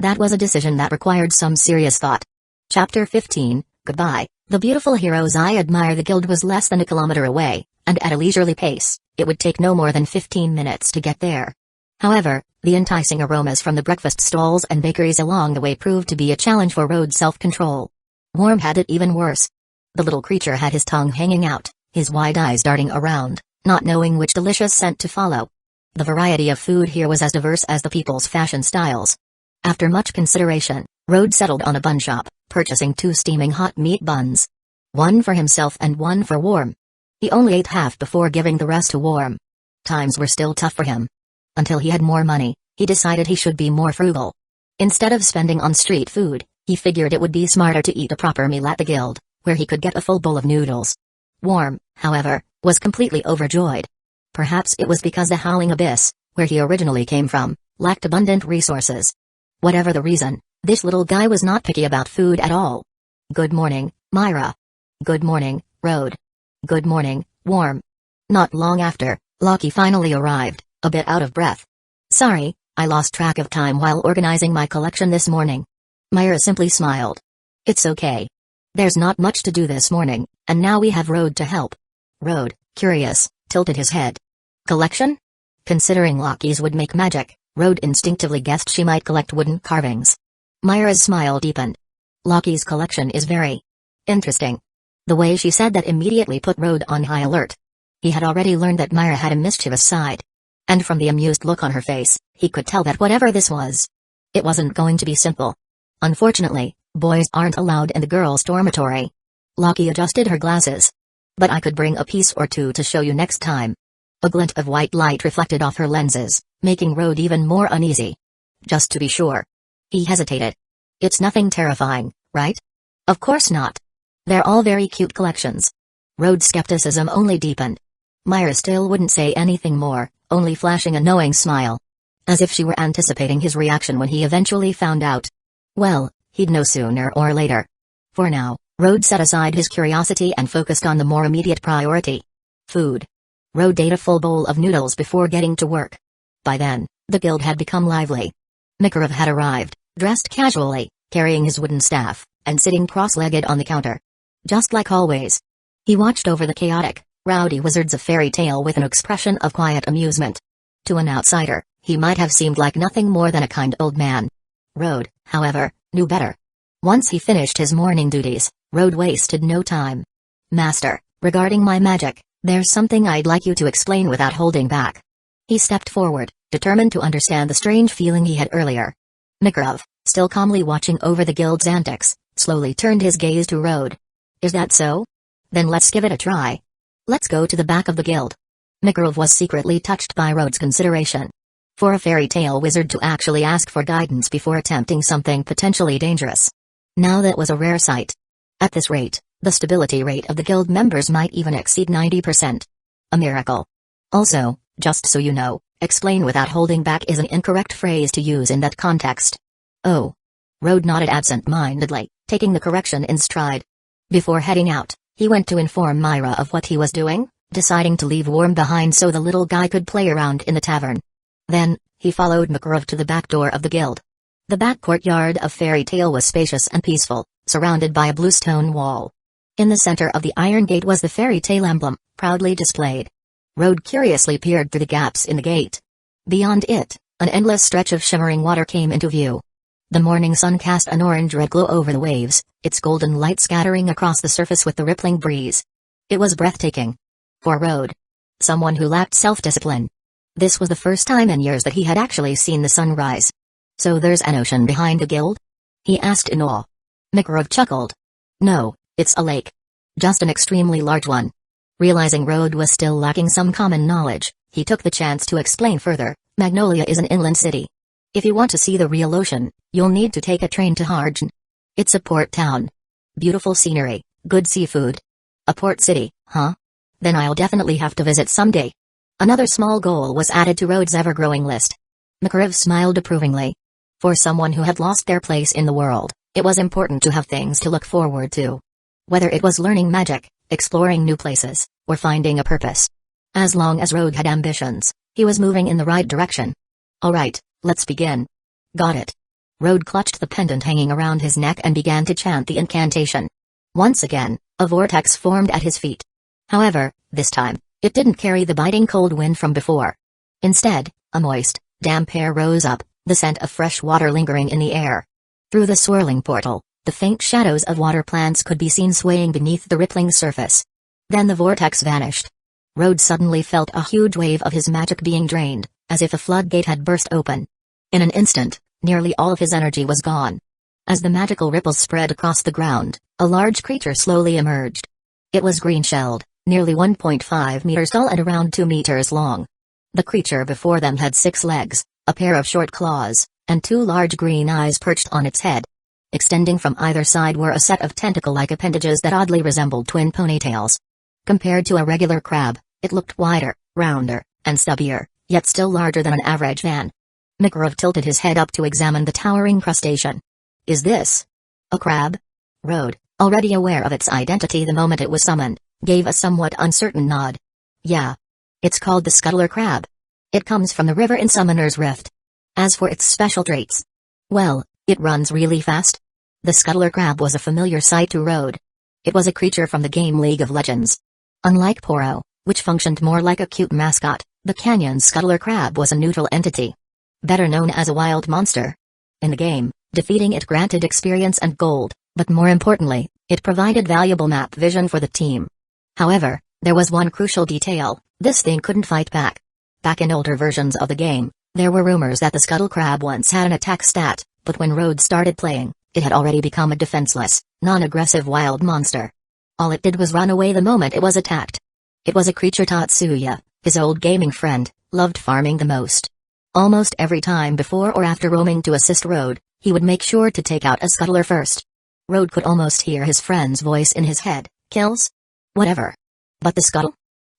That was a decision that required some serious thought. Chapter 15, Goodbye. The beautiful heroes I admire. The guild was less than a kilometer away, and at a leisurely pace, it would take no more than 15 minutes to get there. However, the enticing aromas from the breakfast stalls and bakeries along the way proved to be a challenge for Rhodes' self-control. Worm had it even worse. The little creature had his tongue hanging out, his wide eyes darting around, not knowing which delicious scent to follow. The variety of food here was as diverse as the people's fashion styles. After much consideration, Rhodes settled on a bun shop, purchasing 2 steaming hot meat buns. One for himself and one for Worm. He only ate half before giving the rest to Worm. Times were still tough for him. Until he had more money, he decided he should be more frugal. Instead of spending on street food, he figured it would be smarter to eat a proper meal at the guild, where he could get a full bowl of noodles. Worm, however, was completely overjoyed. Perhaps it was because the Howling Abyss, where he originally came from, lacked abundant resources. Whatever the reason, this little guy was not picky about food at all. "Good morning, Myra." "Good morning, Rhodes." "Good morning, Worm." Not long after, Lockie finally arrived, a bit out of breath. "Sorry, I lost track of time while organizing my collection this morning." Myra simply smiled. "It's okay. There's not much to do this morning, and now we have Rhodes to help." Rhodes, curious, tilted his head. "Collection? Considering Lockies would make magic, Rode instinctively guessed she might collect wooden carvings. Myra's smile deepened. Lockie's collection is very interesting. The way she said that immediately put Rode on high alert. He had already learned that Myra had a mischievous side. And from the amused look on her face, he could tell that whatever this was, it wasn't going to be simple. Unfortunately, boys aren't allowed in the girls' dormitory. Lockie adjusted her glasses. But I could bring a piece or two to show you next time. A glint of white light reflected off her lenses, making Rode even more uneasy. Just to be sure. He hesitated. It's nothing terrifying, right? Of course not. They're all very cute collections. Rode's skepticism only deepened. Myra still wouldn't say anything more, only flashing a knowing smile. As if she were anticipating his reaction when he eventually found out. Well, he'd know sooner or later. For now, Rode set aside his curiosity and focused on the more immediate priority. Food. Rode ate a full bowl of noodles before getting to work. By then, the guild had become lively. Makarov had arrived, dressed casually, carrying his wooden staff, and sitting cross-legged on the counter. Just like always. He watched over the chaotic, rowdy wizards of fairy tale with an expression of quiet amusement. To an outsider, he might have seemed like nothing more than a kind old man. Rode, however, knew better. Once he finished his morning duties, Rode wasted no time. Master, regarding my magic, there's something I'd like you to explain without holding back. He stepped forward, determined to understand the strange feeling he had earlier. Makarov, still calmly watching over the guild's antics, slowly turned his gaze to Rode. Is that so? Then let's give it a try. Let's go to the back of the guild. Makarov was secretly touched by Rode's consideration. For a fairy tale wizard to actually ask for guidance before attempting something potentially dangerous. Now that was a rare sight. At this rate, the stability rate of the guild members might even exceed 90%. A miracle. Also, just so you know, explain without holding back is an incorrect phrase to use in that context. Oh. Rode nodded absent-mindedly, taking the correction in stride. Before heading out, he went to inform Myra of what he was doing, deciding to leave Worm behind so the little guy could play around in the tavern. Then, he followed Makarov to the back door of the guild. The back courtyard of Fairy Tale was spacious and peaceful, surrounded by a blue stone wall. In the center of the iron gate was the Fairy Tale emblem, proudly displayed. Rode curiously peered through the gaps in the gate. Beyond it, an endless stretch of shimmering water came into view. The morning sun cast an orange-red glow over the waves, its golden light scattering across the surface with the rippling breeze. It was breathtaking. For Rode, someone who lacked self-discipline. This was the first time in years that he had actually seen the sun rise. So there's an ocean behind the guild? He asked in awe. Makarov chuckled. No, it's a lake. Just an extremely large one. Realizing Rode was still lacking some common knowledge, he took the chance to explain further. Magnolia is an inland city. If you want to see the real ocean, you'll need to take a train to Harjan. It's a port town. Beautiful scenery, good seafood. A port city, huh? Then I'll definitely have to visit someday. Another small goal was added to Rode's ever-growing list. Makarov smiled approvingly. For someone who had lost their place in the world, it was important to have things to look forward to. Whether it was learning magic, exploring new places, or finding a purpose. As long as Rode had ambitions, he was moving in the right direction. Alright, let's begin. Got it. Rode clutched the pendant hanging around his neck and began to chant the incantation. Once again, a vortex formed at his feet. However, this time, it didn't carry the biting cold wind from before. Instead, a moist, damp air rose up, the scent of fresh water lingering in the air. Through the swirling portal, the faint shadows of water plants could be seen swaying beneath the rippling surface. Then the vortex vanished. Rode suddenly felt a huge wave of his magic being drained, as if a floodgate had burst open. In an instant, nearly all of his energy was gone. As the magical ripples spread across the ground, a large creature slowly emerged. It was green-shelled, nearly 1.5 meters tall and around 2 meters long. The creature before them had 6 legs, a pair of short claws, and 2 large green eyes perched on its head. Extending from either side were a set of tentacle-like appendages that oddly resembled twin ponytails. Compared to a regular crab, it looked wider, rounder, and stubbier, yet still larger than an average man. Makarov tilted his head up to examine the towering crustacean. Is this a crab? Rode, already aware of its identity the moment it was summoned, gave a somewhat uncertain nod. Yeah. It's called the scuttler crab. It comes from the river in Summoner's Rift. As for its special traits, well, it runs really fast. The scuttler crab was a familiar sight to Rode. It was a creature from the game League of Legends. Unlike Poro, which functioned more like a cute mascot, The canyon scuttler crab was a neutral entity, better known as a wild monster. In the game, defeating it granted experience and gold, but more importantly, it provided valuable map vision for the team. However, there was one crucial detail: this thing couldn't fight back. Back in older versions of the game, there were rumors that the scuttle crab once had an attack stat, but when Rhodes started playing, it had already become a defenseless, non-aggressive wild monster. All it did was run away the moment it was attacked. It was a creature Tatsuya, his old gaming friend, loved farming the most. Almost every time before or after roaming to assist Rode, he would make sure to take out a scuttler first. Rode could almost hear his friend's voice in his head: kills? Whatever. But the scuttle?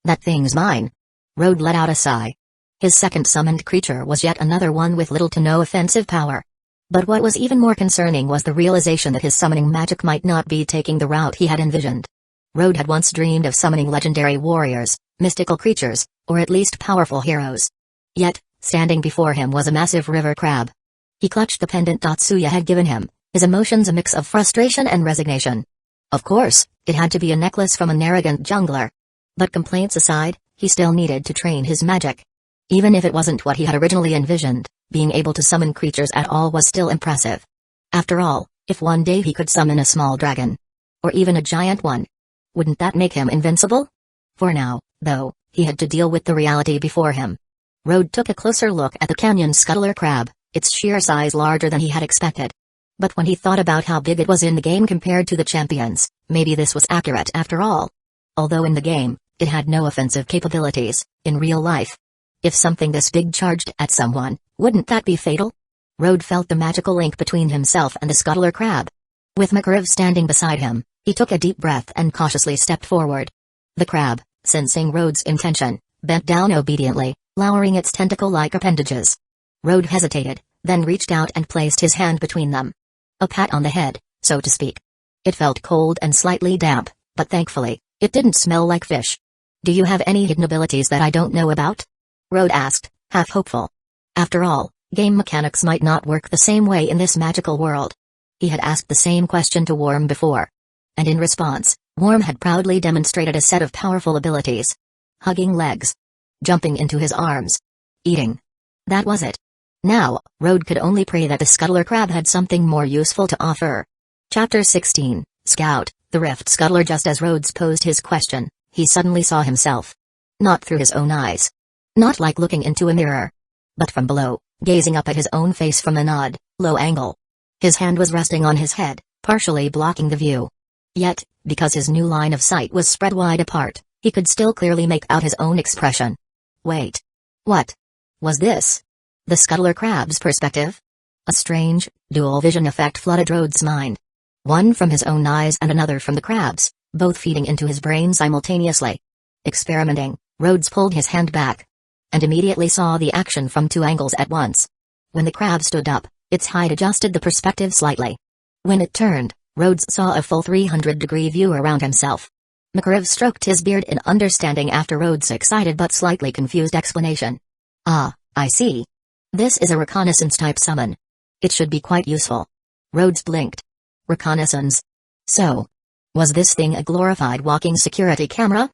That thing's mine. Rode let out a sigh. His second summoned creature was yet another one with little to no offensive power. But what was even more concerning was the realization that his summoning magic might not be taking the route he had envisioned. Rode had once dreamed of summoning legendary warriors, mystical creatures, or at least powerful heroes. Yet, standing before him was a massive river crab. He clutched the pendant Tatsuya had given him, his emotions a mix of frustration and resignation. Of course, it had to be a necklace from an arrogant jungler. But complaints aside, he still needed to train his magic. Even if it wasn't what he had originally envisioned, being able to summon creatures at all was still impressive. After all, if one day he could summon a small dragon, or even a giant one, wouldn't that make him invincible? For now, though, he had to deal with the reality before him. Rode took a closer look at the canyon scuttler crab, its sheer size larger than he had expected. But when he thought about how big it was in the game compared to the champions, maybe this was accurate after all. Although in the game, it had no offensive capabilities, in real life, if something this big charged at someone, wouldn't that be fatal? Rode felt the magical link between himself and the scuttler crab. With Makariv standing beside him, he took a deep breath and cautiously stepped forward. The crab, sensing Rode's intention, bent down obediently, lowering its tentacle-like appendages. Rode hesitated, then reached out and placed his hand between them. A pat on the head, so to speak. It felt cold and slightly damp, but thankfully, it didn't smell like fish. "Do you have any hidden abilities that I don't know about?" Rode asked, half hopeful. After all, game mechanics might not work the same way in this magical world. He had asked the same question to Worm before. And in response, Worm had proudly demonstrated a set of powerful abilities. Hugging legs. Jumping into his arms. Eating. That was it. Now, Rode could only pray that the scuttler crab had something more useful to offer. Chapter 16, Scout, the Rift Scuttler. Just as Rhodes posed his question, he suddenly saw himself. Not through his own eyes. Not like looking into a mirror. But from below, gazing up at his own face from an odd, low angle. His hand was resting on his head, partially blocking the view. Yet, because his new line of sight was spread wide apart, he could still clearly make out his own expression. Wait. What was this? The scuttler crab's perspective? A strange, dual vision effect flooded Rhodes' mind. One from his own eyes and another from the crab's, both feeding into his brain simultaneously. Experimenting, Rhodes pulled his hand back. And immediately saw the action from two angles at once. When the crab stood up, its height adjusted the perspective slightly. When it turned, Rhodes saw a full 300-degree view around himself. Makariv stroked his beard in understanding after Rhodes' excited but slightly confused explanation. "Ah, I see. This is a reconnaissance-type summon. It should be quite useful." Rhodes blinked. Reconnaissance? So, was this thing a glorified walking security camera?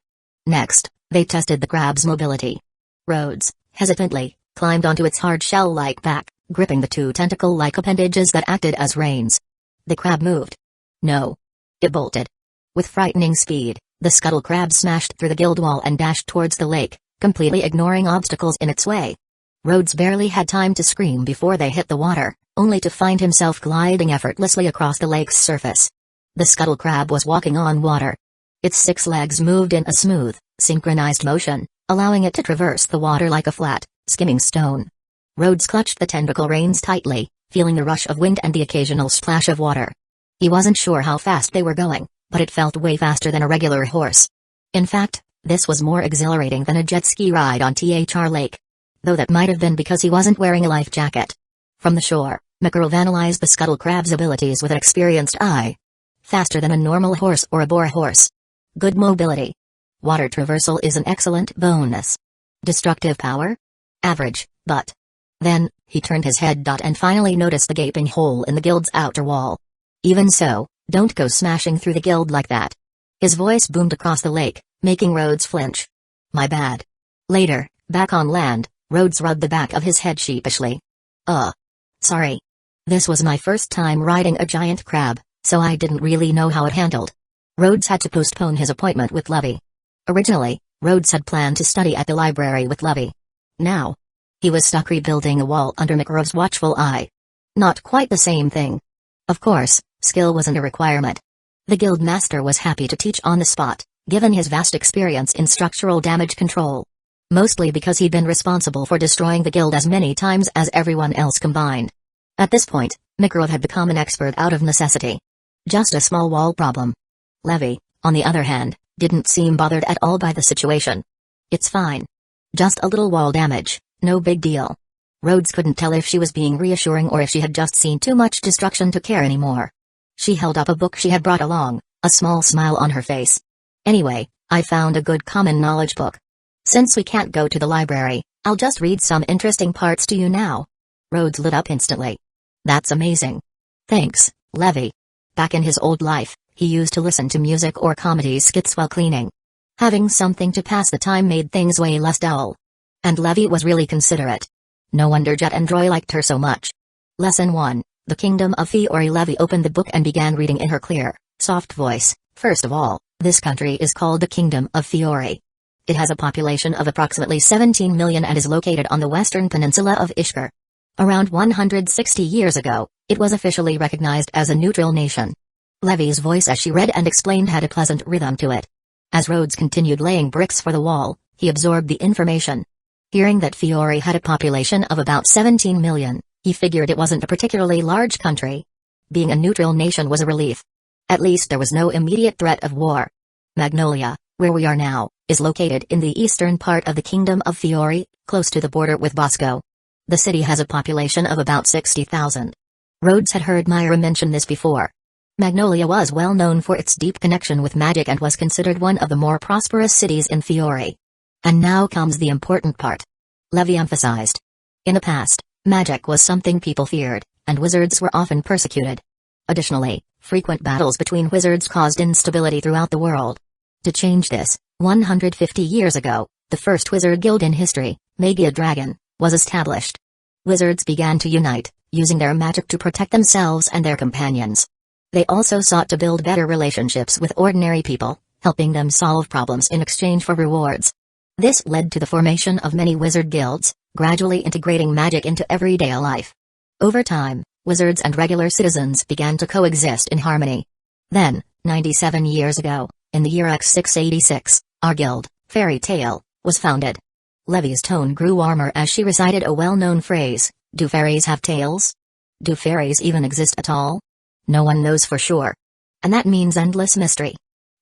Next, they tested the crab's mobility. Rhodes, hesitantly, climbed onto its hard shell-like back, gripping the two tentacle-like appendages that acted as reins. The crab moved. No. It bolted. With frightening speed, the scuttle crab smashed through the guild wall and dashed towards the lake, completely ignoring obstacles in its way. Rhodes barely had time to scream before they hit the water, only to find himself gliding effortlessly across the lake's surface. The scuttle crab was walking on water. Its 6 legs moved in a smooth, synchronized motion, allowing it to traverse the water like a flat, skimming stone. Rhodes clutched the tentacle reins tightly, feeling the rush of wind and the occasional splash of water. He wasn't sure how fast they were going, but it felt way faster than a regular horse. In fact, this was more exhilarating than a jet ski ride on Thr Lake. Though that might have been because he wasn't wearing a life jacket. From the shore, Makariv analyzed the scuttle crab's abilities with an experienced eye. Faster than a normal horse or a boar horse. Good mobility. Water traversal is an excellent bonus. Destructive power? Average, but... Then, he turned his head and finally noticed the gaping hole in the guild's outer wall. Even so, don't go smashing through the guild like that. His voice boomed across the lake, making Rhodes flinch. My bad. Later, Back on land, Rhodes rubbed the back of his head sheepishly. Sorry. This was my first time riding a giant crab, so I didn't really know how it handled. Rhodes had to postpone his appointment with Levy. Originally, Rhodes had planned to study at the library with Levy. Now, he was stuck rebuilding a wall under McGrove's watchful eye. Not quite the same thing. Of course, skill wasn't a requirement. The guild master was happy to teach on the spot, given his vast experience in structural damage control. Mostly because he'd been responsible for destroying the guild as many times as everyone else combined. At this point, McGrove had become an expert out of necessity. Just a small wall problem. Levy, on the other hand, didn't seem bothered at all by the situation. It's fine. Just a little wall damage, no big deal. Rhodes couldn't tell if she was being reassuring or if she had just seen too much destruction to care anymore. She held up a book she had brought along, a small smile on her face. Anyway, I found a good common knowledge book. Since we can't go to the library, I'll just read some interesting parts to you now. Rhodes lit up instantly. That's amazing. Thanks, Levy. Back in his old life, he used to listen to music or comedy skits while cleaning. Having something to pass the time made things way less dull. And Levy was really considerate. No wonder Jet and Roy liked her so much. Lesson 1, The Kingdom of Fiore. Levy opened the book and began reading in her clear, soft voice. First of all, this country is called the Kingdom of Fiore. It has a population of approximately 17 million and is located on the western peninsula of Ishkar. Around 160 years ago, it was officially recognized as a neutral nation. Levy's voice as she read and explained had a pleasant rhythm to it. As Rhodes continued laying bricks for the wall, he absorbed the information. Hearing that Fiore had a population of about 17 million, he figured it wasn't a particularly large country. Being a neutral nation was a relief. At least there was no immediate threat of war. Magnolia, where we are now, is located in the eastern part of the Kingdom of Fiore, close to the border with Bosco. The city has a population of about 60,000. Rhodes had heard Myra mention this before. Magnolia was well known for its deep connection with magic and was considered one of the more prosperous cities in Fiore. And now comes the important part. Levy emphasized. In the past, magic was something people feared, and wizards were often persecuted. Additionally, frequent battles between wizards caused instability throughout the world. To change this, 150 years ago, the first wizard guild in history, Magia Dragon, was established. Wizards began to unite, using their magic to protect themselves and their companions. They also sought to build better relationships with ordinary people, helping them solve problems in exchange for rewards. This led to the formation of many wizard guilds, gradually integrating magic into everyday life. Over time, wizards and regular citizens began to coexist in harmony. Then, 97 years ago, in the year X686, our guild, Fairy Tale, was founded. Levy's tone grew warmer as she recited a well-known phrase, "Do fairies have tails? Do fairies even exist at all? No one knows for sure." And that means endless mystery.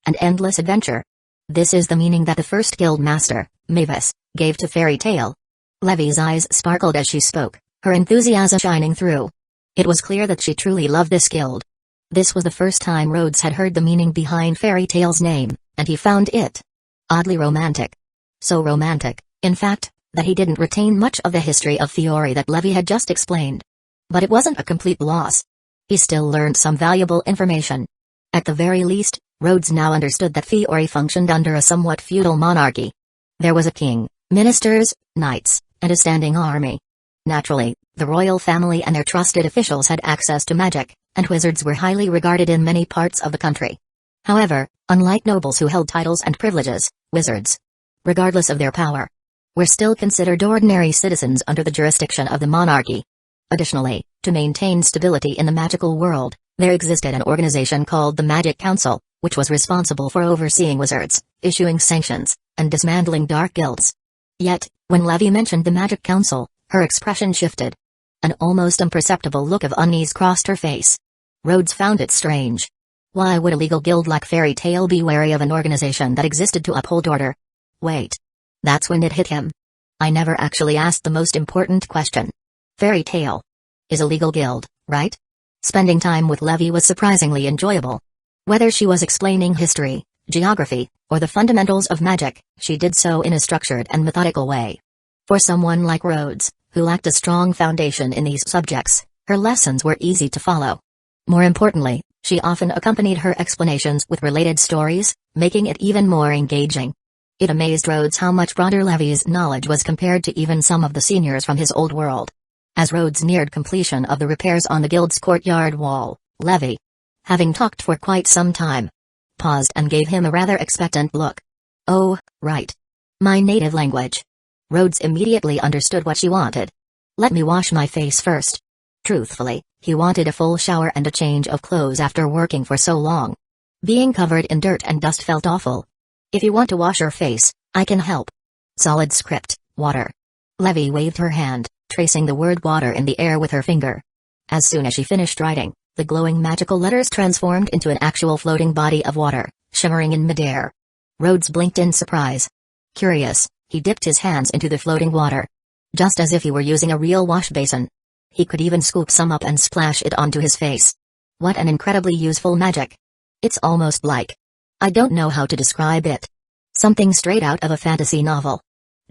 And endless adventure. This is the meaning that the first guild master, Mavis, gave to Fairy Tale. Levy's eyes sparkled as she spoke, her enthusiasm shining through. It was clear that she truly loved this guild. This was the first time Rhodes had heard the meaning behind Fairy Tale's name, and he found it oddly romantic. So romantic, in fact, that he didn't retain much of the history of Fiore that Levy had just explained. But it wasn't a complete loss. He still learned some valuable information. At the very least, Rhodes now understood that Fiore functioned under a somewhat feudal monarchy. There was a king, ministers, knights, and a standing army. Naturally, the royal family and their trusted officials had access to magic, and wizards were highly regarded in many parts of the country. However, unlike nobles who held titles and privileges, wizards, regardless of their power, were still considered ordinary citizens under the jurisdiction of the monarchy. Additionally, to maintain stability in the magical world, there existed an organization called the Magic Council, which was responsible for overseeing wizards, issuing sanctions, and dismantling dark guilds. Yet, when Levy mentioned the Magic Council, her expression shifted. An almost imperceptible look of unease crossed her face. Rhodes found it strange. Why would a legal guild like Fairy Tale be wary of an organization that existed to uphold order? Wait. That's when it hit him. I never actually asked the most important question. Fairy Tale is a legal guild, right? Spending time with Levy was surprisingly enjoyable. Whether she was explaining history, geography, or the fundamentals of magic, she did so in a structured and methodical way. For someone like Rhodes, who lacked a strong foundation in these subjects, her lessons were easy to follow. More importantly, she often accompanied her explanations with related stories, making it even more engaging. It amazed Rhodes how much broader Levy's knowledge was compared to even some of the seniors from his old world. As Rhodes neared completion of the repairs on the guild's courtyard wall, Levy, having talked for quite some time, paused and gave him a rather expectant look. "Oh, right. My native language." Rhodes immediately understood what she wanted. "Let me wash my face first." Truthfully, he wanted a full shower and a change of clothes after working for so long. Being covered in dirt and dust felt awful. "If you want to wash your face, I can help." Solid script, water. Levy waved her hand, tracing the word water in the air with her finger. As soon as she finished writing, the glowing magical letters transformed into an actual floating body of water, shimmering in midair. Rhodes blinked in surprise. Curious, he dipped his hands into the floating water. Just as if he were using a real wash basin. He could even scoop some up and splash it onto his face. What an incredibly useful magic. It's almost like... I don't know how to describe it. Something straight out of a fantasy novel.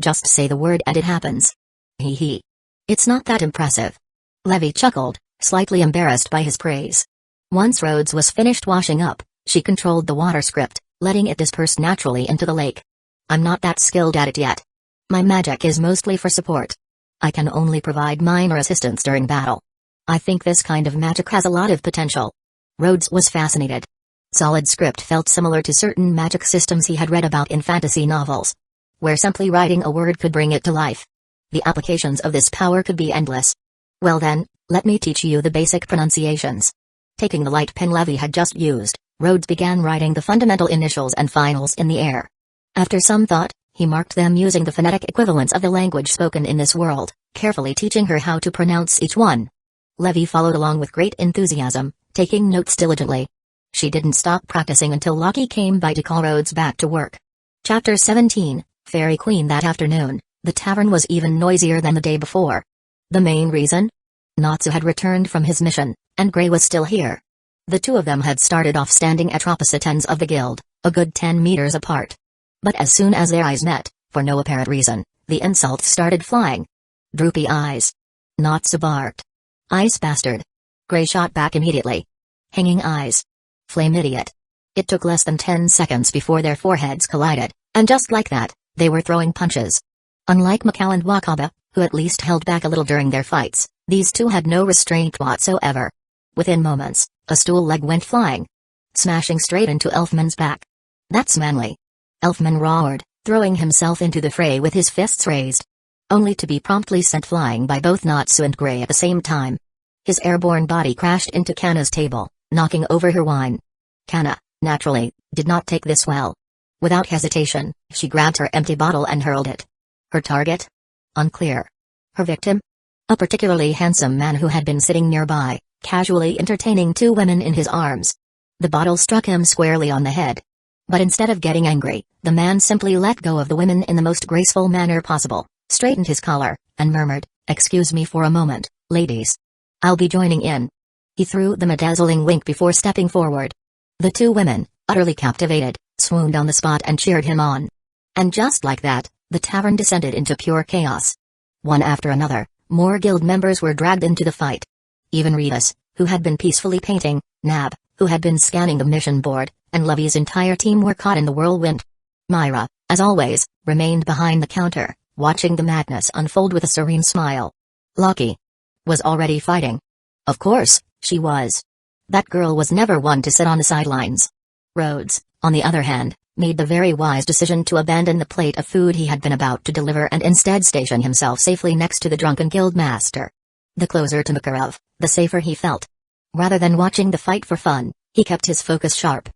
Just say the word and it happens. Hee hee. It's not that impressive. Levy chuckled, slightly embarrassed by his praise. Once Rhodes was finished washing up, she controlled the water script, letting it disperse naturally into the lake. "I'm not that skilled at it yet. My magic is mostly for support. I can only provide minor assistance during battle. I think this kind of magic has a lot of potential." Rhodes was fascinated. Solid script felt similar to certain magic systems he had read about in fantasy novels, where simply writing a word could bring it to life. The applications of this power could be endless. "Well then, let me teach you the basic pronunciations." Taking the light pen Levy had just used, Rhodes began writing the fundamental initials and finals in the air. After some thought, he marked them using the phonetic equivalents of the language spoken in this world, carefully teaching her how to pronounce each one. Levy followed along with great enthusiasm, taking notes diligently. She didn't stop practicing until Loki came by to call Rhodes back to work. Chapter 17, Fairy Queen. That afternoon, the tavern was even noisier than the day before. The main reason? Natsu had returned from his mission, and Gray was still here. The two of them had started off standing at opposite ends of the guild, a good 10 meters apart. But as soon as their eyes met, for no apparent reason, the insults started flying. "Droopy eyes." Natsu barked. "Ice bastard." Gray shot back immediately. "Hanging eyes." "Flame idiot." It took less than 10 seconds before their foreheads collided, and just like that, they were throwing punches. Unlike Mikau and Wakaba, who at least held back a little during their fights, these two had no restraint whatsoever. Within moments, a stool leg went flying, smashing straight into Elfman's back. "That's manly." Elfman roared, throwing himself into the fray with his fists raised. Only to be promptly sent flying by both Natsu and Gray at the same time. His airborne body crashed into Kanna's table, knocking over her wine. Kanna, naturally, did not take this well. Without hesitation, she grabbed her empty bottle and hurled it. Her target? Unclear. Her victim? A particularly handsome man who had been sitting nearby, casually entertaining two women in his arms. The bottle struck him squarely on the head. But instead of getting angry, the man simply let go of the women in the most graceful manner possible, straightened his collar, and murmured, "Excuse me for a moment, ladies. I'll be joining in." He threw them a dazzling wink before stepping forward. The two women, utterly captivated, swooned on the spot and cheered him on. And just like that, the tavern descended into pure chaos. One after another, more guild members were dragged into the fight. Even Ritas, who had been peacefully painting, Nab, who had been scanning the mission board, and Levy's entire team were caught in the whirlwind. Myra, as always, remained behind the counter, watching the madness unfold with a serene smile. Loki was already fighting. Of course, she was. That girl was never one to sit on the sidelines. Rhodes, on the other hand, made the very wise decision to abandon the plate of food he had been about to deliver and instead station himself safely next to the drunken guild master. The closer to Makarov, the safer he felt. Rather than watching the fight for fun, he kept his focus sharp.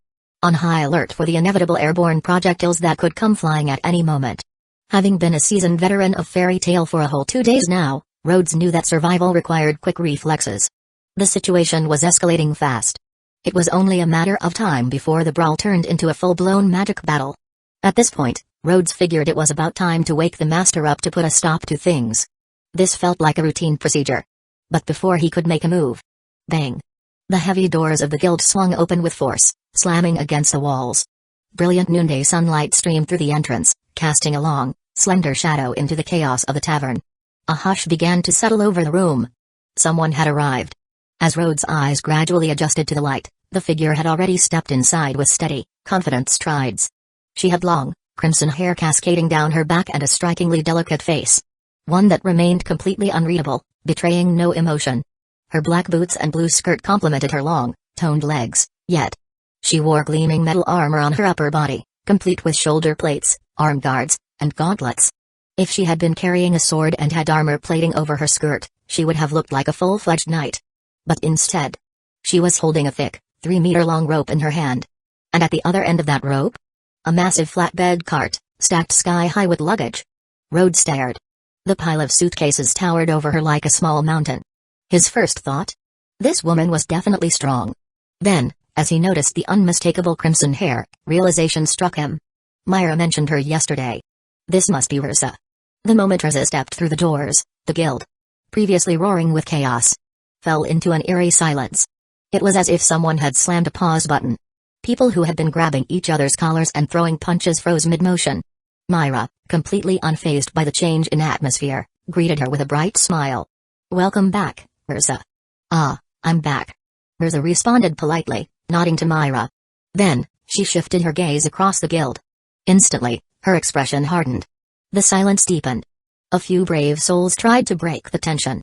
On high alert for the inevitable airborne projectiles that could come flying at any moment. Having been a seasoned veteran of fairy tale for a whole 2 days now, Rhodes knew that survival required quick reflexes. The situation was escalating fast. It was only a matter of time before the brawl turned into a full-blown magic battle. At this point, Rhodes figured it was about time to wake the master up to put a stop to things. This felt like a routine procedure. But before he could make a move, bang! The heavy doors of the guild swung open with force, slamming against the walls. Brilliant noonday sunlight streamed through the entrance, casting a long, slender shadow into the chaos of the tavern. A hush began to settle over the room. Someone had arrived. As Rhodes' eyes gradually adjusted to the light, the figure had already stepped inside with steady, confident strides. She had long, crimson hair cascading down her back and a strikingly delicate face. One that remained completely unreadable, betraying no emotion. Her black boots and blue skirt complemented her long, toned legs, yet she wore gleaming metal armor on her upper body, complete with shoulder plates, arm guards, and gauntlets. If she had been carrying a sword and had armor plating over her skirt, she would have looked like a full-fledged knight. But instead, she was holding a thick, 3-meter-long rope in her hand. And at the other end of that rope? A massive flatbed cart, stacked sky-high with luggage. Rhodes stared. The pile of suitcases towered over her like a small mountain. His first thought? This woman was definitely strong. Then, as he noticed the unmistakable crimson hair, realization struck him. Myra mentioned her yesterday. This must be Ursa. The moment Ursa stepped through the doors, the guild, previously roaring with chaos, fell into an eerie silence. It was as if someone had slammed a pause button. People who had been grabbing each other's collars and throwing punches froze mid-motion. Myra, completely unfazed by the change in atmosphere, greeted her with a bright smile. "Welcome back, Ursa." "Ah, I'm back." Ursa responded politely, nodding to Myra. Then, she shifted her gaze across the guild. Instantly, her expression hardened. The silence deepened. A few brave souls tried to break the tension.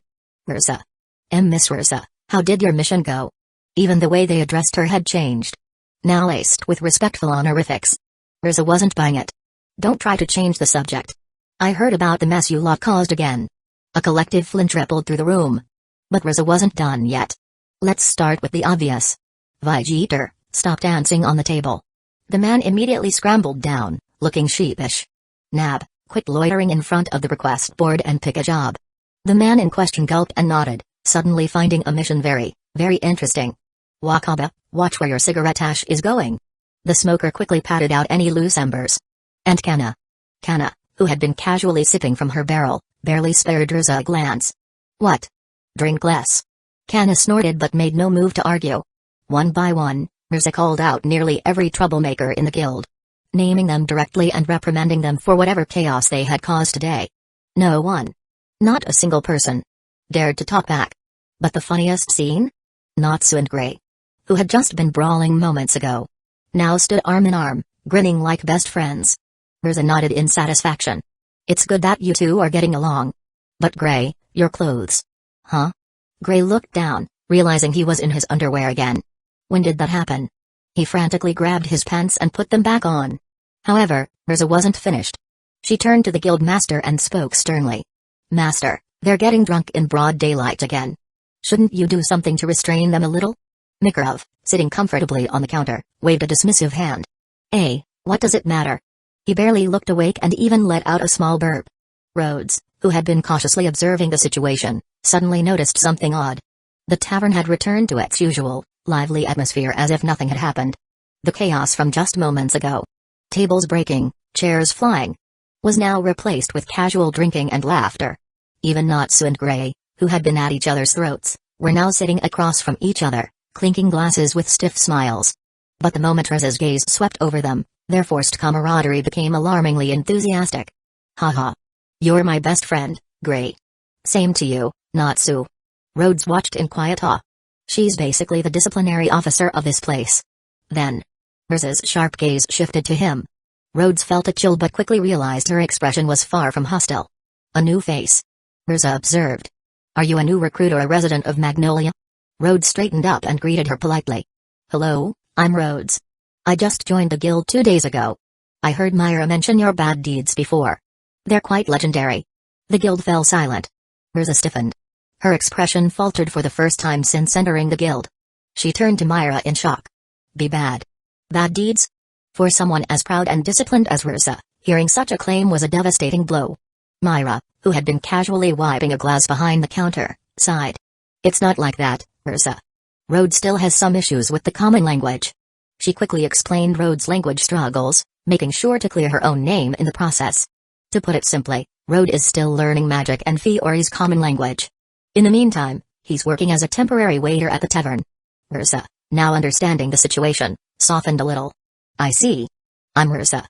"Ursa. Miss Ursa, how did your mission go?" Even the way they addressed her had changed. Now laced with respectful honorifics. Ursa wasn't buying it. "Don't try to change the subject. I heard about the mess you lot caused again." A collective flinch rippled through the room. But Ursa wasn't done yet. "Let's start with the obvious. Vegeta, stop dancing on the table." The man immediately scrambled down, looking sheepish. "Nab, quit loitering in front of the request board and pick a job." The man in question gulped and nodded, suddenly finding a mission very, very interesting. "Wakaba, watch where your cigarette ash is going." The smoker quickly patted out any loose embers. And Kana, who had been casually sipping from her barrel, barely spared Ursa a glance. "What? Drink less." Kana snorted but made no move to argue. One by one, Ursa called out nearly every troublemaker in the guild, naming them directly and reprimanding them for whatever chaos they had caused today. No one, not a single person, dared to talk back. But the funniest scene? Natsu and Gray, who had just been brawling moments ago, now stood arm in arm, grinning like best friends. Ursa nodded in satisfaction. "It's good that you two are getting along. But Gray, your clothes." "Huh?" Gray looked down, realizing he was in his underwear again. When did that happen? He frantically grabbed his pants and put them back on. However, Ursa wasn't finished. She turned to the guild master and spoke sternly. "Master, they're getting drunk in broad daylight again. Shouldn't you do something to restrain them a little?" Mikarov, sitting comfortably on the counter, waved a dismissive hand. What does it matter?" He barely looked awake and even let out a small burp. Rhodes, who had been cautiously observing the situation, suddenly noticed something odd. The tavern had returned to its usual, lively atmosphere as if nothing had happened. The chaos from just moments ago, tables breaking, chairs flying, was now replaced with casual drinking and laughter. Even Natsu and Gray, who had been at each other's throats, were now sitting across from each other, clinking glasses with stiff smiles. But the moment Ursa's gaze swept over them, their forced camaraderie became alarmingly enthusiastic. "Haha. You're my best friend, Gray." "Same to you, Natsu." Rhodes watched in quiet awe. "She's basically the disciplinary officer of this place." Then, Ursa's sharp gaze shifted to him. Rhodes felt a chill but quickly realized her expression was far from hostile. "A new face," Ursa observed. "Are you a new recruit or a resident of Magnolia?" Rhodes straightened up and greeted her politely. "Hello, I'm Rhodes. I just joined the guild 2 days ago. I heard Myra mention your bad deeds before. They're quite legendary." The guild fell silent. Ursa stiffened. Her expression faltered for the first time since entering the guild. She turned to Myra in shock. "Be bad? Bad deeds?" For someone as proud and disciplined as Ursa, hearing such a claim was a devastating blow. Myra, who had been casually wiping a glass behind the counter, sighed. "It's not like that, Ursa. Rhodes still has some issues with the common language." She quickly explained Rhodes' language struggles, making sure to clear her own name in the process. To put it simply, Rhodes is still learning magic and Fiori's common language. In the meantime, he's working as a temporary waiter at the tavern. Ursa, now understanding the situation, softened a little. "I see. I'm Ursa."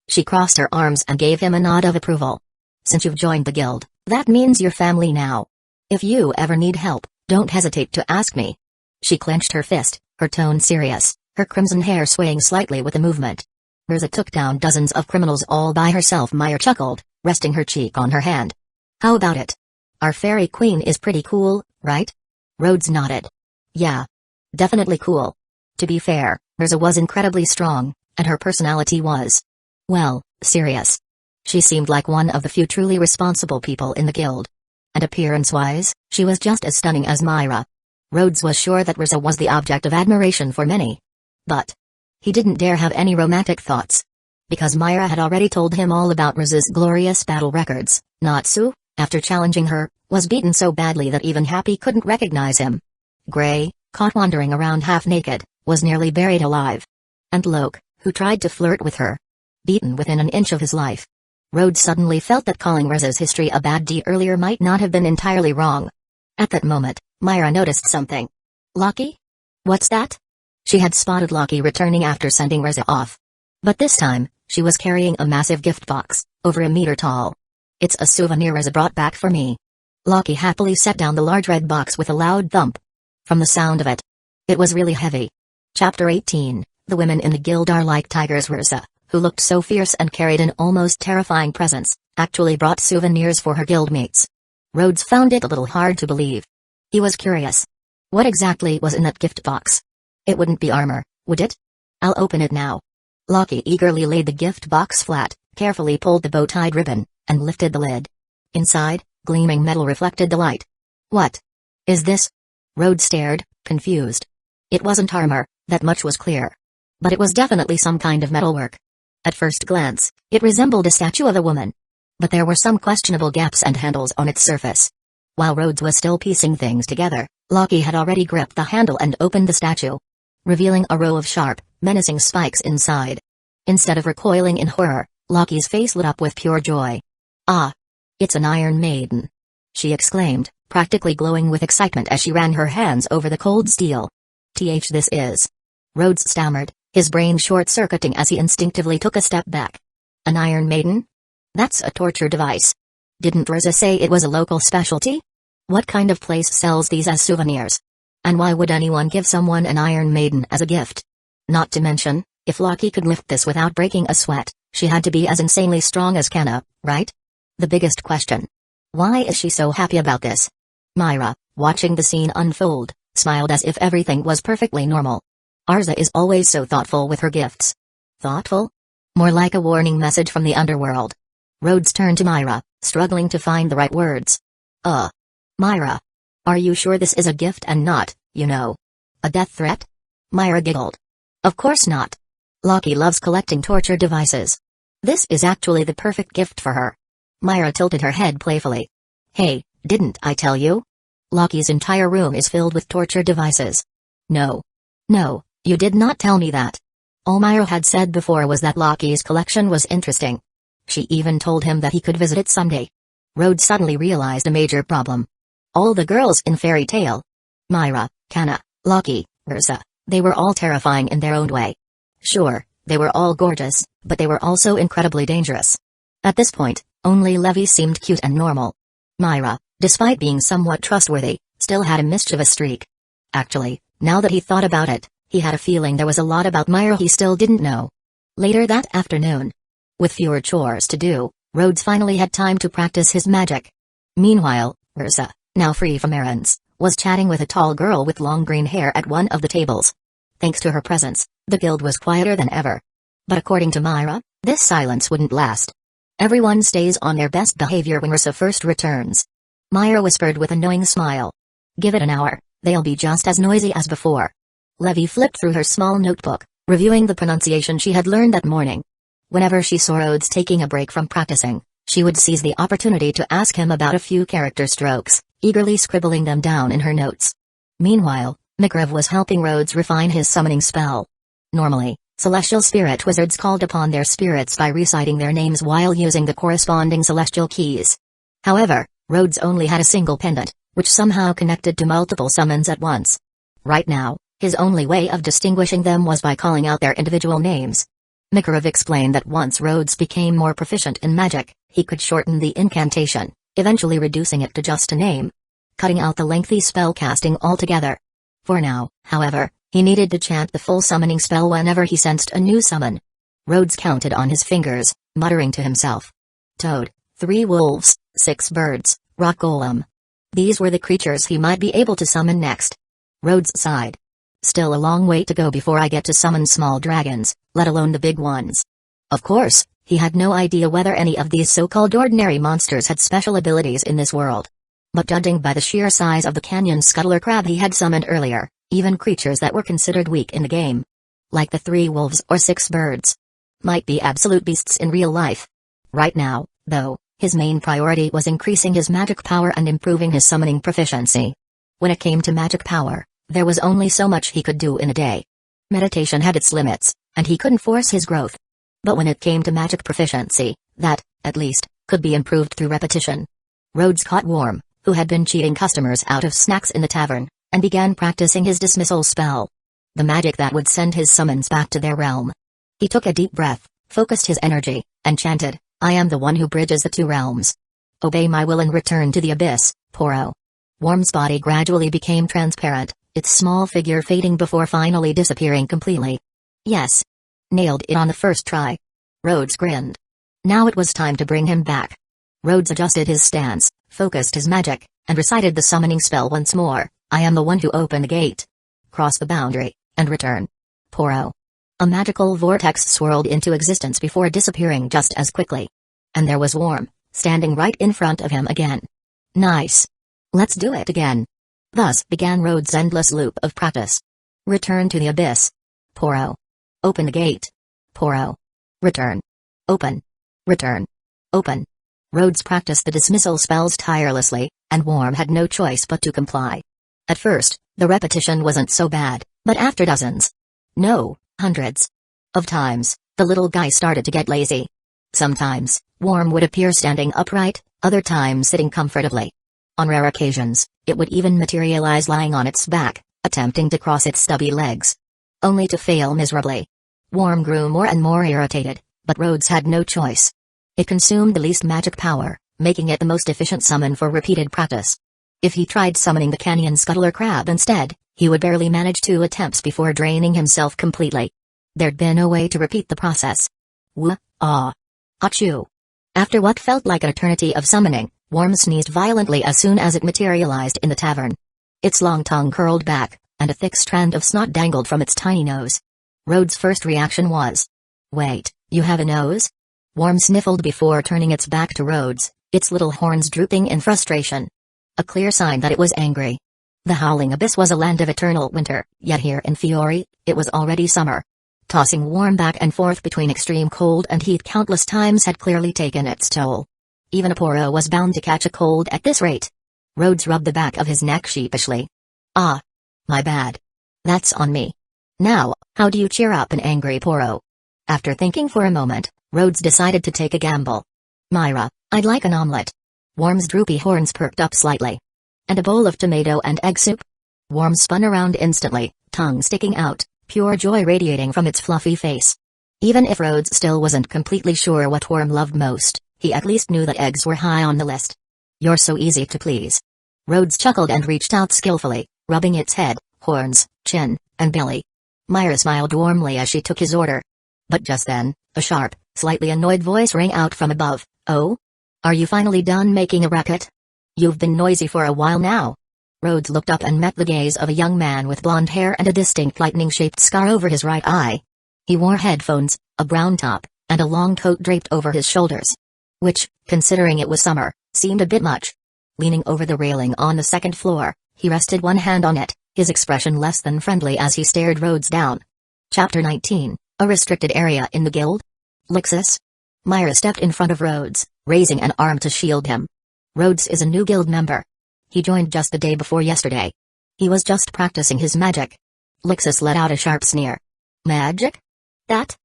She crossed her arms and gave him a nod of approval. "Since you've joined the guild, that means you're family now. If you ever need help, don't hesitate to ask me." She clenched her fist, her tone serious, her crimson hair swaying slightly with the movement. Mirza took down dozens of criminals all by herself. Myra chuckled, resting her cheek on her hand. How about it? Our fairy queen is pretty cool, right? Rhodes nodded. Yeah. Definitely cool. To be fair, Mirza was incredibly strong, and her personality was, well, serious. She seemed like one of the few truly responsible people in the guild. And appearance-wise, she was just as stunning as Myra. Rhodes was sure that Mirza was the object of admiration for many. But he didn't dare have any romantic thoughts. Because Myra had already told him all about Mirza's glorious battle records. Natsu, after challenging her, was beaten so badly that even Happy couldn't recognize him. Gray, caught wandering around half-naked, was nearly buried alive. And Loke, who tried to flirt with her, beaten within an inch of his life. Rhodes suddenly felt that calling Mirza's history a bad D earlier might not have been entirely wrong. At that moment, Myra noticed something. Loki? What's that? She had spotted Loki returning after sending Mirza off. But this time, she was carrying a massive gift box, over a meter tall. It's a souvenir Mirza brought back for me. Loki happily set down the large red box with a loud thump. From the sound of it, it was really heavy. Chapter 18, The Women in the Guild Are Like Tigers. Mirza, who looked so fierce and carried an almost terrifying presence, actually brought souvenirs for her guildmates. Rhodes found it a little hard to believe. He was curious. What exactly was in that gift box? It wouldn't be armor, would it? I'll open it now. Loki eagerly laid the gift box flat, carefully pulled the bow-tied ribbon, and lifted the lid. Inside, gleaming metal reflected the light. What is this? Rhodes stared, confused. It wasn't armor, that much was clear. But it was definitely some kind of metalwork. At first glance, it resembled a statue of a woman. But there were some questionable gaps and handles on its surface. While Rhodes was still piecing things together, Loki had already gripped the handle and opened the statue, revealing a row of sharp, menacing spikes inside. Instead of recoiling in horror, Loki's face lit up with pure joy. Ah! It's an Iron Maiden! She exclaimed, practically glowing with excitement as she ran her hands over the cold steel. This is... Rhodes stammered, his brain short-circuiting as he instinctively took a step back. An Iron Maiden? That's a torture device. Didn't Rosa say it was a local specialty? What kind of place sells these as souvenirs? And why would anyone give someone an Iron Maiden as a gift? Not to mention, if Loki could lift this without breaking a sweat, she had to be as insanely strong as Kanna, right? The biggest question. Why is she so happy about this? Myra, watching the scene unfold, smiled as if everything was perfectly normal. Arza is always so thoughtful with her gifts. Thoughtful? More like a warning message from the underworld. Rhodes turned to Myra, struggling to find the right words. Myra. Are you sure this is a gift and not, a death threat? Myra giggled. Of course not. Loki loves collecting torture devices. This is actually the perfect gift for her. Myra tilted her head playfully. Hey, didn't I tell you? Loki's entire room is filled with torture devices. No, you did not tell me that. All Myra had said before was that Loki's collection was interesting. She even told him that he could visit it someday. Rhodes suddenly realized a major problem. All the girls in Fairy Tale, Myra, Kanna, Loki, Ursa, they were all terrifying in their own way. Sure, they were all gorgeous, but they were also incredibly dangerous. At this point, only Levi seemed cute and normal. Myra, despite being somewhat trustworthy, still had a mischievous streak. Actually, now that he thought about it, he had a feeling there was a lot about Myra he still didn't know. Later that afternoon, with fewer chores to do, Rhodes finally had time to practice his magic. Meanwhile, Ursa, now free from errands, was chatting with a tall girl with long green hair at one of the tables. Thanks to her presence, the guild was quieter than ever. But according to Myra, this silence wouldn't last. Everyone stays on their best behavior when Ursa first returns. Myra whispered with a knowing smile. Give it an hour, they'll be just as noisy as before. Levi flipped through her small notebook, reviewing the pronunciation she had learned that morning. Whenever she saw Rhodes taking a break from practicing, she would seize the opportunity to ask him about a few character strokes, eagerly scribbling them down in her notes. Meanwhile, Mikrev was helping Rhodes refine his summoning spell. Normally, celestial spirit wizards called upon their spirits by reciting their names while using the corresponding celestial keys. However, Rhodes only had a single pendant, which somehow connected to multiple summons at once. Right now, his only way of distinguishing them was by calling out their individual names. Mikrev explained that once Rhodes became more proficient in magic, he could shorten the incantation, eventually reducing it to just a name, cutting out the lengthy spell casting altogether. For now, however, he needed to chant the full summoning spell whenever he sensed a new summon. Rhodes counted on his fingers, muttering to himself. Toad, 3 wolves, 6 birds, rock golem. These were the creatures he might be able to summon next. Rhodes sighed. Still a long way to go before I get to summon small dragons, let alone the big ones. Of course, he had no idea whether any of these so-called ordinary monsters had special abilities in this world. But judging by the sheer size of the canyon scuttler crab he had summoned earlier, even creatures that were considered weak in the game, like the 3 wolves or 6 birds, might be absolute beasts in real life. Right now, though, his main priority was increasing his magic power and improving his summoning proficiency. When it came to magic power, there was only so much he could do in a day. Meditation had its limits, and he couldn't force his growth. But when it came to magic proficiency, that, at least, could be improved through repetition. Rhodes caught Worm, who had been cheating customers out of snacks in the tavern, and began practicing his dismissal spell. The magic that would send his summons back to their realm. He took a deep breath, focused his energy, and chanted, "I am the one who bridges the 2 realms. Obey my will and return to the abyss, Poro." Worm's body gradually became transparent, its small figure fading before finally disappearing completely. Yes. Nailed it on the first try. Rhodes grinned. Now it was time to bring him back. Rhodes adjusted his stance, focused his magic, and recited the summoning spell once more. "I am the one who opened the gate. Cross the boundary, and return. Poro." A magical vortex swirled into existence before disappearing just as quickly. And there was Worm, standing right in front of him again. Nice. Let's do it again. Thus began Rhodes' endless loop of practice. Return to the abyss. Poro. Open the gate. Poro. Return. Open. Return. Open. Rhodes practiced the dismissal spells tirelessly, and Worm had no choice but to comply. At first, the repetition wasn't so bad, but after dozens, no, hundreds of times, the little guy started to get lazy. Sometimes, Worm would appear standing upright, other times sitting comfortably. On rare occasions, it would even materialize lying on its back, attempting to cross its stubby legs. Only to fail miserably. Worm grew more and more irritated, but Rhodes had no choice. It consumed the least magic power, making it the most efficient summon for repeated practice. If he tried summoning the canyon scuttler crab instead, he would barely manage 2 attempts before draining himself completely. There'd been no way to repeat the process. Wah-ah. Achoo. After what felt like an eternity of summoning, Worm sneezed violently as soon as it materialized in the tavern. Its long tongue curled back, and a thick strand of snot dangled from its tiny nose. Rhodes' first reaction was, "Wait, you have a nose?" Worm sniffled before turning its back to Rhodes, its little horns drooping in frustration. A clear sign that it was angry. The Howling Abyss was a land of eternal winter, yet here in Fiore, it was already summer. Tossing Worm back and forth between extreme cold and heat countless times had clearly taken its toll. Even a Poro was bound to catch a cold at this rate. Rhodes rubbed the back of his neck sheepishly. "Ah. My bad. That's on me. Now, how do you cheer up an angry Poro?" After thinking for a moment, Rhodes decided to take a gamble. "Myra, I'd like an omelet." Worm's droopy horns perked up slightly. "And a bowl of tomato and egg soup?" Worm spun around instantly, tongue sticking out, pure joy radiating from its fluffy face. Even if Rhodes still wasn't completely sure what Worm loved most, he at least knew that eggs were high on the list. "You're so easy to please." Rhodes chuckled and reached out skillfully, rubbing its head, horns, chin, and belly. Myra smiled warmly as she took his order. But just then, a sharp, slightly annoyed voice rang out from above. "Oh? Are you finally done making a racket? You've been noisy for a while now." Rhodes looked up and met the gaze of a young man with blonde hair and a distinct lightning-shaped scar over his right eye. He wore headphones, a brown top, and a long coat draped over his shoulders. Which, considering it was summer, seemed a bit much. Leaning over the railing on the second floor, he rested one hand on it, his expression less than friendly as he stared Rhodes down. Chapter 19, A Restricted Area in the Guild? Lixus? Myra stepped in front of Rhodes, raising an arm to shield him. Rhodes is a new guild member. He joined just the day before yesterday. He was just practicing his magic. Lixus let out a sharp sneer. "Magic? That?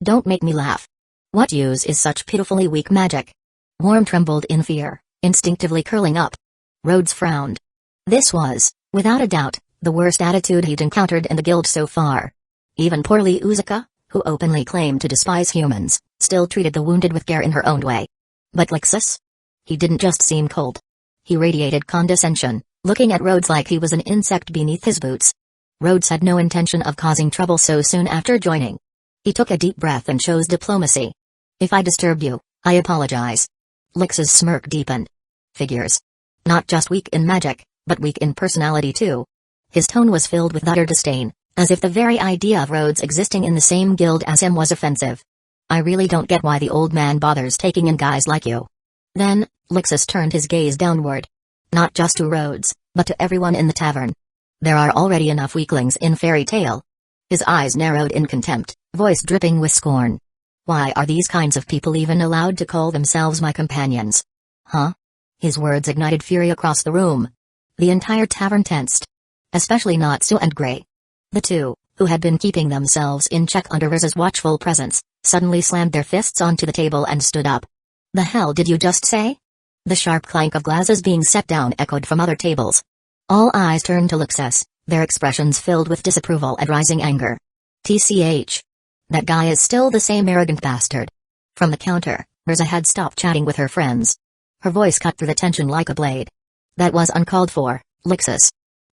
Don't make me laugh. What use is such pitifully weak magic?" Worm trembled in fear, instinctively curling up. Rhodes frowned. This was, without a doubt, the worst attitude he'd encountered in the guild so far. Even poorly Uzuka, who openly claimed to despise humans, still treated the wounded with care in her own way. But Lixus? He didn't just seem cold. He radiated condescension, looking at Rhodes like he was an insect beneath his boots. Rhodes had no intention of causing trouble so soon after joining. He took a deep breath and chose diplomacy. If I disturbed you, I apologize. Lix's smirk deepened. Figures. Not just weak in magic, but weak in personality too. His tone was filled with utter disdain, as if the very idea of Rhodes existing in the same guild as him was offensive. I really don't get why the old man bothers taking in guys like you. Then, Lixus turned his gaze downward. Not just to Rhodes, but to everyone in the tavern. There are already enough weaklings in Fairy Tale. His eyes narrowed in contempt, voice dripping with scorn. Why are these kinds of people even allowed to call themselves my companions? Huh? His words ignited fury across the room. The entire tavern tensed. Especially Natsu and Gray. The two, who had been keeping themselves in check under Riz's watchful presence, suddenly slammed their fists onto the table and stood up. The hell did you just say? The sharp clank of glasses being set down echoed from other tables. All eyes turned to Lixus, their expressions filled with disapproval and rising anger. TCH. That guy is still the same arrogant bastard. From the counter, Riza had stopped chatting with her friends. Her voice cut through the tension like a blade. That was uncalled for, Lixus.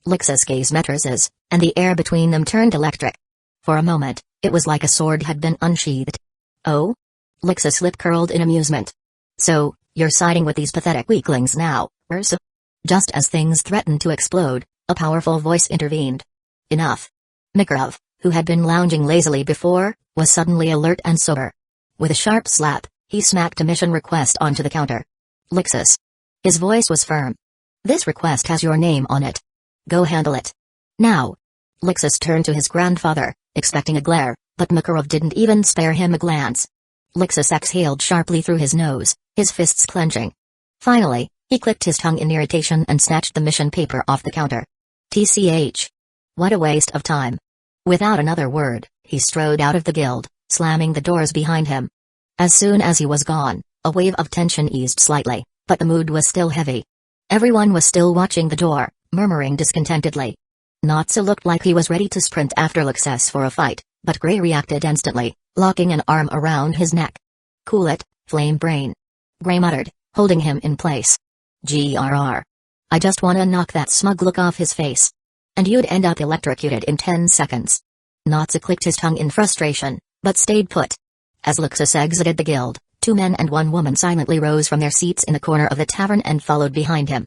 Lixus' gaze met Riz's, and the air between them turned electric. For a moment, it was like a sword had been unsheathed. Oh? Lixus' lip curled in amusement. So, you're siding with these pathetic weaklings now, Riz? Just as things threatened to explode, a powerful voice intervened. Enough. Makarov, who had been lounging lazily before, was suddenly alert and sober. With a sharp slap, he smacked a mission request onto the counter. Lixus. His voice was firm. This request has your name on it. Go handle it. Now. Lixus turned to his grandfather, expecting a glare, but Makarov didn't even spare him a glance. Lixus exhaled sharply through his nose, his fists clenching. Finally, he clicked his tongue in irritation and snatched the mission paper off the counter. TCH. What a waste of time. Without another word, he strode out of the guild, slamming the doors behind him. As soon as he was gone, a wave of tension eased slightly, but the mood was still heavy. Everyone was still watching the door, murmuring discontentedly. Natsu looked like he was ready to sprint after Lixus for a fight, but Gray reacted instantly, locking an arm around his neck. Cool it, flame brain. Gray muttered, holding him in place. GRR. I just wanna knock that smug look off his face. And you'd end up electrocuted in 10 seconds. Natsu clicked his tongue in frustration, but stayed put. As Lixus exited the guild, 2 men and 1 woman silently rose from their seats in the corner of the tavern and followed behind him.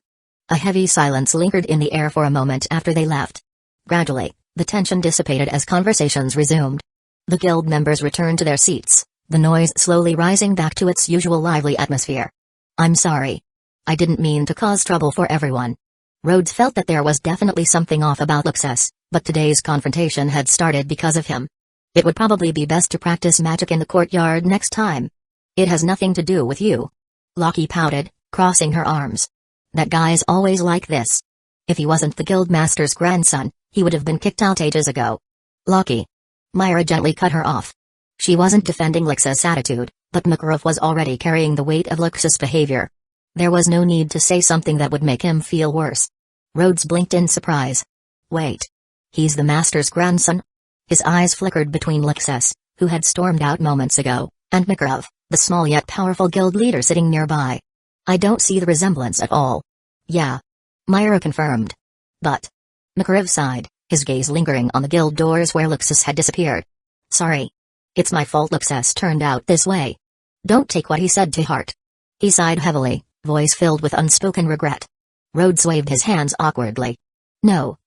A heavy silence lingered in the air for a moment after they left. Gradually, the tension dissipated as conversations resumed. The guild members returned to their seats, the noise slowly rising back to its usual lively atmosphere. I'm sorry. I didn't mean to cause trouble for everyone. Rhodes felt that there was definitely something off about Lixus, but today's confrontation had started because of him. It would probably be best to practice magic in the courtyard next time. It has nothing to do with you. Lockie pouted, crossing her arms. That guy's always like this. If he wasn't the guildmaster's grandson, he would have been kicked out ages ago. Lockie. Myra gently cut her off. She wasn't defending Lixus' attitude, but Makarov was already carrying the weight of Lixus' behavior. There was no need to say something that would make him feel worse. Rhodes blinked in surprise. Wait. He's the master's grandson? His eyes flickered between Lixus, who had stormed out moments ago, and Makarov, the small yet powerful guild leader sitting nearby. I don't see the resemblance at all. Yeah. Myra confirmed. But. Makarov sighed, his gaze lingering on the guild doors where Lixus had disappeared. Sorry. It's my fault Lixus turned out this way. Don't take what he said to heart. He sighed heavily, voice filled with unspoken regret. Rhodes waved his hands awkwardly. No,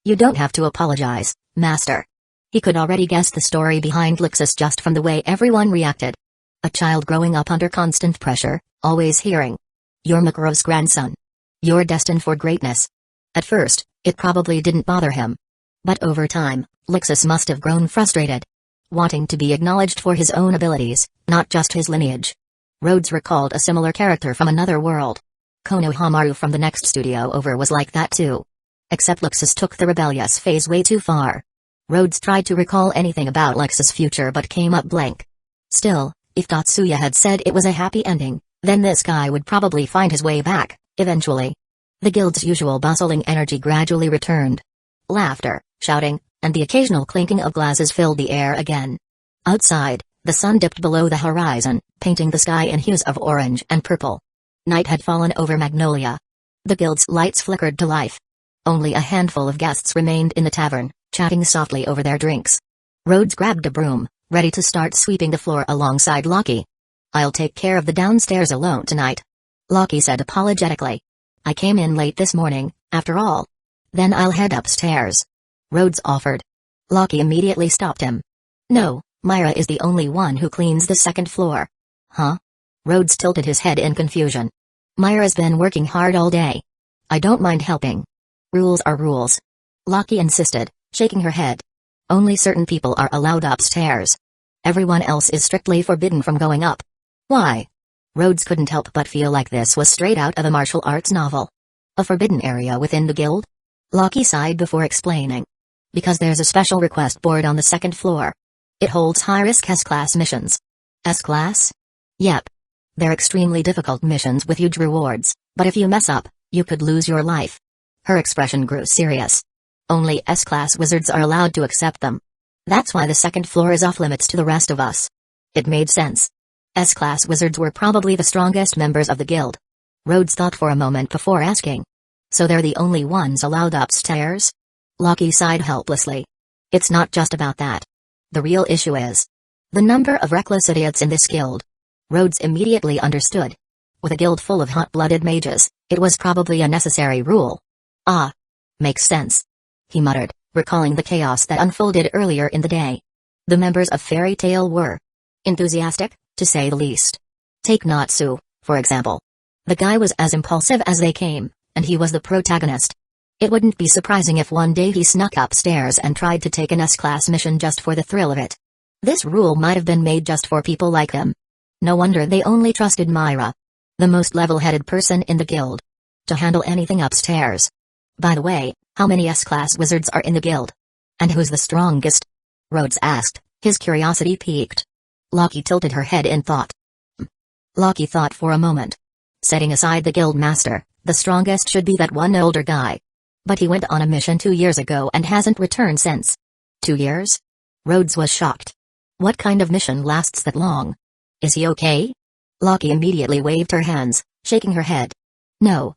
you don't have to apologize, master. He could already guess the story behind Lixus just from the way everyone reacted. A child growing up under constant pressure, always hearing, "You're Makarov's grandson. You're destined for greatness." At first, it probably didn't bother him. But over time, Lixus must have grown frustrated. Wanting to be acknowledged for his own abilities, not just his lineage. Rhodes recalled a similar character from another world. Konohamaru from the next studio over was like that too. Except Lixus took the rebellious phase way too far. Rhodes tried to recall anything about Lixus' future but came up blank. Still, if Tatsuya had said it was a happy ending, then this guy would probably find his way back, eventually. The guild's usual bustling energy gradually returned. Laughter, shouting, and the occasional clinking of glasses filled the air again. Outside, the sun dipped below the horizon, painting the sky in hues of orange and purple. Night had fallen over Magnolia. The guild's lights flickered to life. Only a handful of guests remained in the tavern, chatting softly over their drinks. Rhodes grabbed a broom, ready to start sweeping the floor alongside Lockie. "I'll take care of the downstairs alone tonight," Lockie said apologetically. "I came in late this morning, after all. Then I'll head upstairs," Rhodes offered. Lockie immediately stopped him. "No, Myra is the only one who cleans the second floor." "Huh?" Rhodes tilted his head in confusion. "Myra's been working hard all day. I don't mind helping." "Rules are rules," Lockie insisted, shaking her head. "Only certain people are allowed upstairs. Everyone else is strictly forbidden from going up." "Why?" Rhodes couldn't help but feel like this was straight out of a martial arts novel. "A forbidden area within the guild?" Lockie sighed before explaining. "Because there's a special request board on the second floor. It holds high-risk S-class missions." "S-class?" "Yep. They're extremely difficult missions with huge rewards, but if you mess up, you could lose your life." Her expression grew serious. "Only S-class wizards are allowed to accept them. That's why the second floor is off-limits to the rest of us." It made sense. S-class wizards were probably the strongest members of the guild. Rhodes thought for a moment before asking. "So they're the only ones allowed upstairs?" Lockie sighed helplessly. "It's not just about that. The real issue is the number of reckless idiots in this guild." Rhodes immediately understood. With a guild full of hot-blooded mages, it was probably a necessary rule. "Ah. Makes sense," he muttered, recalling the chaos that unfolded earlier in the day. The members of Fairy Tale were enthusiastic, to say the least. Take Natsu, for example. The guy was as impulsive as they came, and he was the protagonist. It wouldn't be surprising if one day he snuck upstairs and tried to take an S-class mission just for the thrill of it. This rule might have been made just for people like him. No wonder they only trusted Myra, the most level-headed person in the guild, to handle anything upstairs. "By the way, how many S-class wizards are in the guild? And who's the strongest?" Rhodes asked, his curiosity piqued. Lockie tilted her head in thought. Lockie thought for a moment. Setting aside the guild master, the strongest should be that one older guy. But he went on a mission 2 years ago and hasn't returned since. 2 years? Rhodes was shocked. What kind of mission lasts that long? "Is he okay?" Lockie immediately waved her hands, shaking her head. No,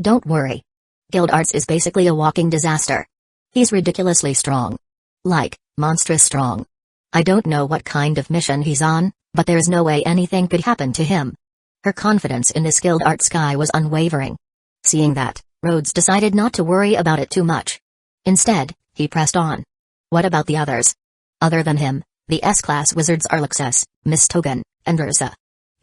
don't worry. Guild Arts is basically a walking disaster. He's ridiculously strong. Like, monstrous strong. I don't know what kind of mission he's on, but there's no way anything could happen to him." Her confidence in this Guild Arts guy was unwavering. Seeing that, Rhodes decided not to worry about it too much. Instead, he pressed on. "What about the others? Other than him, the S-class wizards are Lexus, Miss Togan, and Ursa."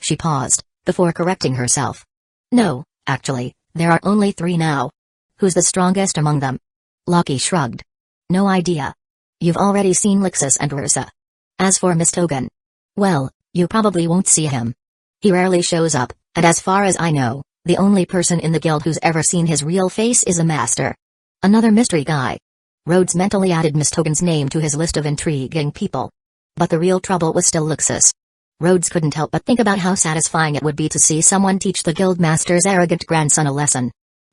She paused, before correcting herself. "No, actually, there are only 3 now." "Who's the strongest among them?" Lockie shrugged. "No idea. You've already seen Lexus and Ursa. As for Miss Togan, well, you probably won't see him. He rarely shows up, and as far as I know, the only person in the guild who's ever seen his real face is a master. Another mystery guy." Rhodes mentally added Miss Togan's name to his list of intriguing people. But the real trouble was still Lexus. Rhodes couldn't help but think about how satisfying it would be to see someone teach the guild master's arrogant grandson a lesson.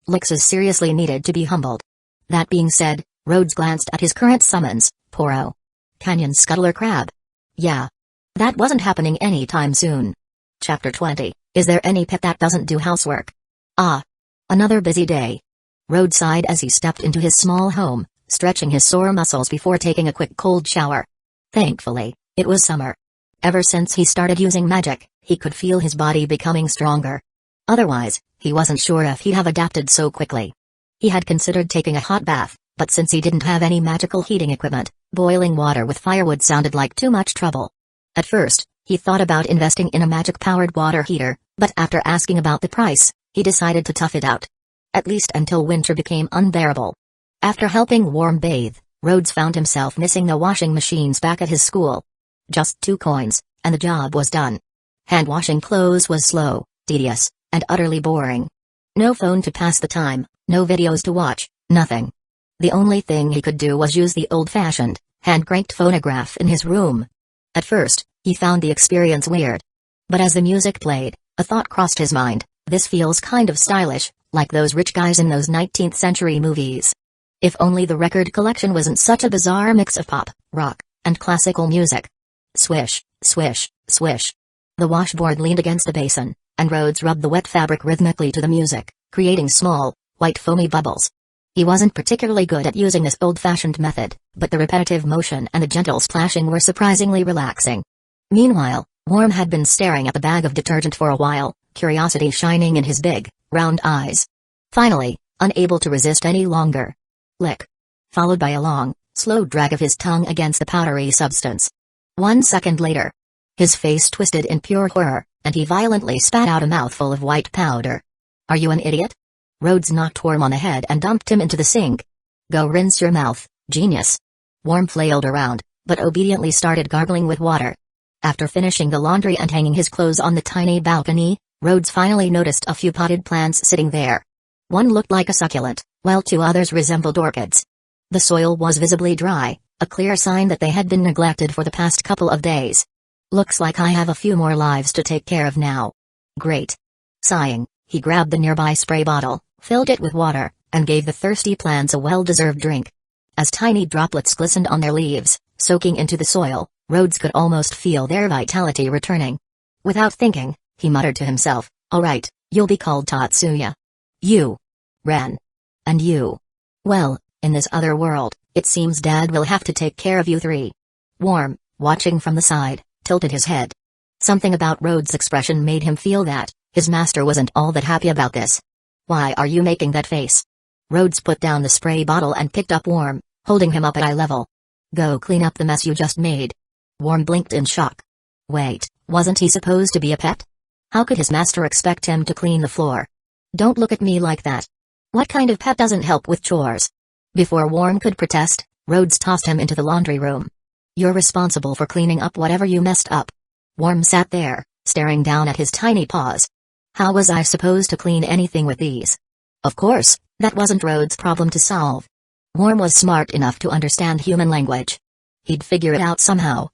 Lexus seriously needed to be humbled. That being said, Rhodes glanced at his current summons, Poro. Canyon Scuttler Crab. Yeah. That wasn't happening anytime soon. Chapter 20, Is there any pet that doesn't do housework? Ah. Another busy day. Rhodes sighed as he stepped into his small home, stretching his sore muscles before taking a quick cold shower. Thankfully, it was summer. Ever since he started using magic, he could feel his body becoming stronger. Otherwise, he wasn't sure if he'd have adapted so quickly. He had considered taking a hot bath, but since he didn't have any magical heating equipment, boiling water with firewood sounded like too much trouble. At first, he thought about investing in a magic-powered water heater, but after asking about the price, he decided to tough it out. At least until winter became unbearable. After helping warm bathe, Rhodes found himself missing the washing machines back at his school. Just 2 coins, and the job was done. Hand-washing clothes was slow, tedious, and utterly boring. No phone to pass the time, no videos to watch, nothing. The only thing he could do was use the old-fashioned, hand-cranked phonograph in his room. At first, he found the experience weird. But as the music played, a thought crossed his mind: this feels kind of stylish, like those rich guys in those 19th century movies. If only the record collection wasn't such a bizarre mix of pop, rock, and classical music. Swish, swish, swish. The washboard leaned against the basin, and Rhodes rubbed the wet fabric rhythmically to the music, creating small, white foamy bubbles. He wasn't particularly good at using this old-fashioned method, but the repetitive motion and the gentle splashing were surprisingly relaxing. Meanwhile, Worm had been staring at the bag of detergent for a while, curiosity shining in his big, round eyes. Finally, unable to resist any longer. Lick. Followed by a long, slow drag of his tongue against the powdery substance. 1 second later. His face twisted in pure horror, and he violently spat out a mouthful of white powder. Are you an idiot? Rhodes knocked Worm on the head and dumped him into the sink. Go rinse your mouth, genius. Worm flailed around, but obediently started gargling with water. After finishing the laundry and hanging his clothes on the tiny balcony, Rhodes finally noticed a few potted plants sitting there. One looked like a succulent, while 2 others resembled orchids. The soil was visibly dry, a clear sign that they had been neglected for the past couple of days. Looks like I have a few more lives to take care of now. Great. Sighing, he grabbed the nearby spray bottle, filled it with water, and gave the thirsty plants a well-deserved drink. As tiny droplets glistened on their leaves, soaking into the soil, Rhodes could almost feel their vitality returning. Without thinking, he muttered to himself, all right, you'll be called Tatsuya. You. Ren. And you. Well, in this other world, it seems Dad will have to take care of you 3. Worm, watching from the side, tilted his head. Something about Rhodes' expression made him feel that his master wasn't all that happy about this. Why are you making that face? Rhodes put down the spray bottle and picked up Worm, holding him up at eye level. Go clean up the mess you just made. Worm blinked in shock. Wait, wasn't he supposed to be a pet? How could his master expect him to clean the floor? Don't look at me like that. What kind of pet doesn't help with chores? Before Worm could protest, Rhodes tossed him into the laundry room. You're responsible for cleaning up whatever you messed up. Worm sat there, staring down at his tiny paws. How was I supposed to clean anything with these? Of course, that wasn't Rhodes' problem to solve. Worm was smart enough to understand human language. He'd figure it out somehow.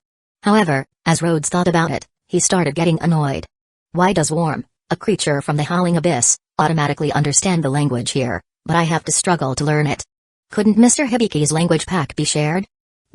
However, as Rhodes thought about it, he started getting annoyed. Why does Worm, a creature from the howling abyss, automatically understand the language here, but I have to struggle to learn it? Couldn't Mr. Hibiki's language pack be shared?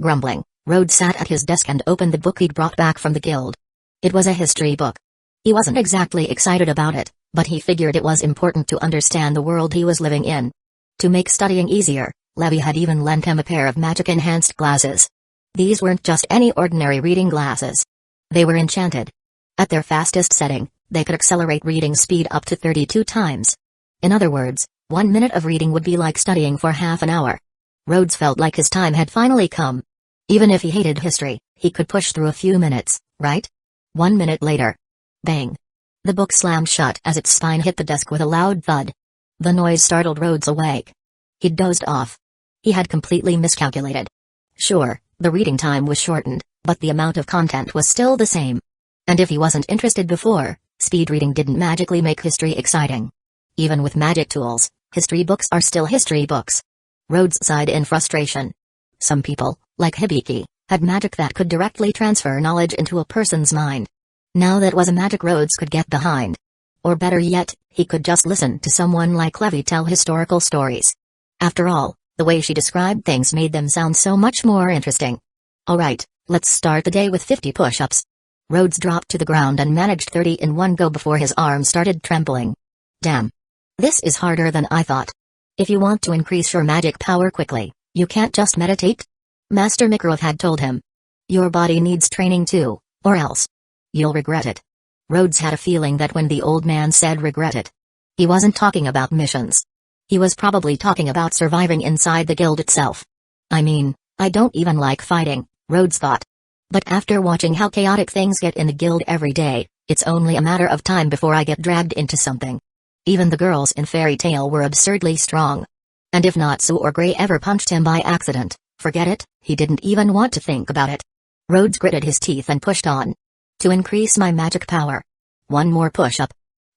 Grumbling, Rhodes sat at his desk and opened the book he'd brought back from the guild. It was a history book. He wasn't exactly excited about it, but he figured it was important to understand the world he was living in. To make studying easier, Levi had even lent him a pair of magic-enhanced glasses. These weren't just any ordinary reading glasses. They were enchanted. At their fastest setting, they could accelerate reading speed up to 32 times. In other words, 1 minute of reading would be like studying for half an hour. Rhodes felt like his time had finally come. Even if he hated history, he could push through a few minutes, right? 1 minute later. Bang. The book slammed shut as its spine hit the desk with a loud thud. The noise startled Rhodes awake. He'd dozed off. He had completely miscalculated. Sure, the reading time was shortened, but the amount of content was still the same. And if he wasn't interested before, speed reading didn't magically make history exciting. Even with magic tools, history books are still history books. Rhodes sighed in frustration. Some people, like Hibiki, had magic that could directly transfer knowledge into a person's mind. Now that was a magic Rhodes could get behind. Or better yet, he could just listen to someone like Levi tell historical stories. After all, the way she described things made them sound so much more interesting. Alright, let's start the day with 50 push-ups. Rhodes dropped to the ground and managed 30 in one go before his arms started trembling. Damn. This is harder than I thought. If you want to increase your magic power quickly, you can't just meditate? Master Mikarov had told him. Your body needs training too, or else you'll regret it. Rhodes had a feeling that when the old man said regret it, he wasn't talking about missions. He was probably talking about surviving inside the guild itself. I mean, I don't even like fighting, Rhodes thought. But after watching how chaotic things get in the guild every day, it's only a matter of time before I get dragged into something. Even the girls in Fairy Tail were absurdly strong. And if Natsu or Gray ever punched him by accident, forget it, he didn't even want to think about it. Rhodes gritted his teeth and pushed on. To increase my magic power. 1 more push-up.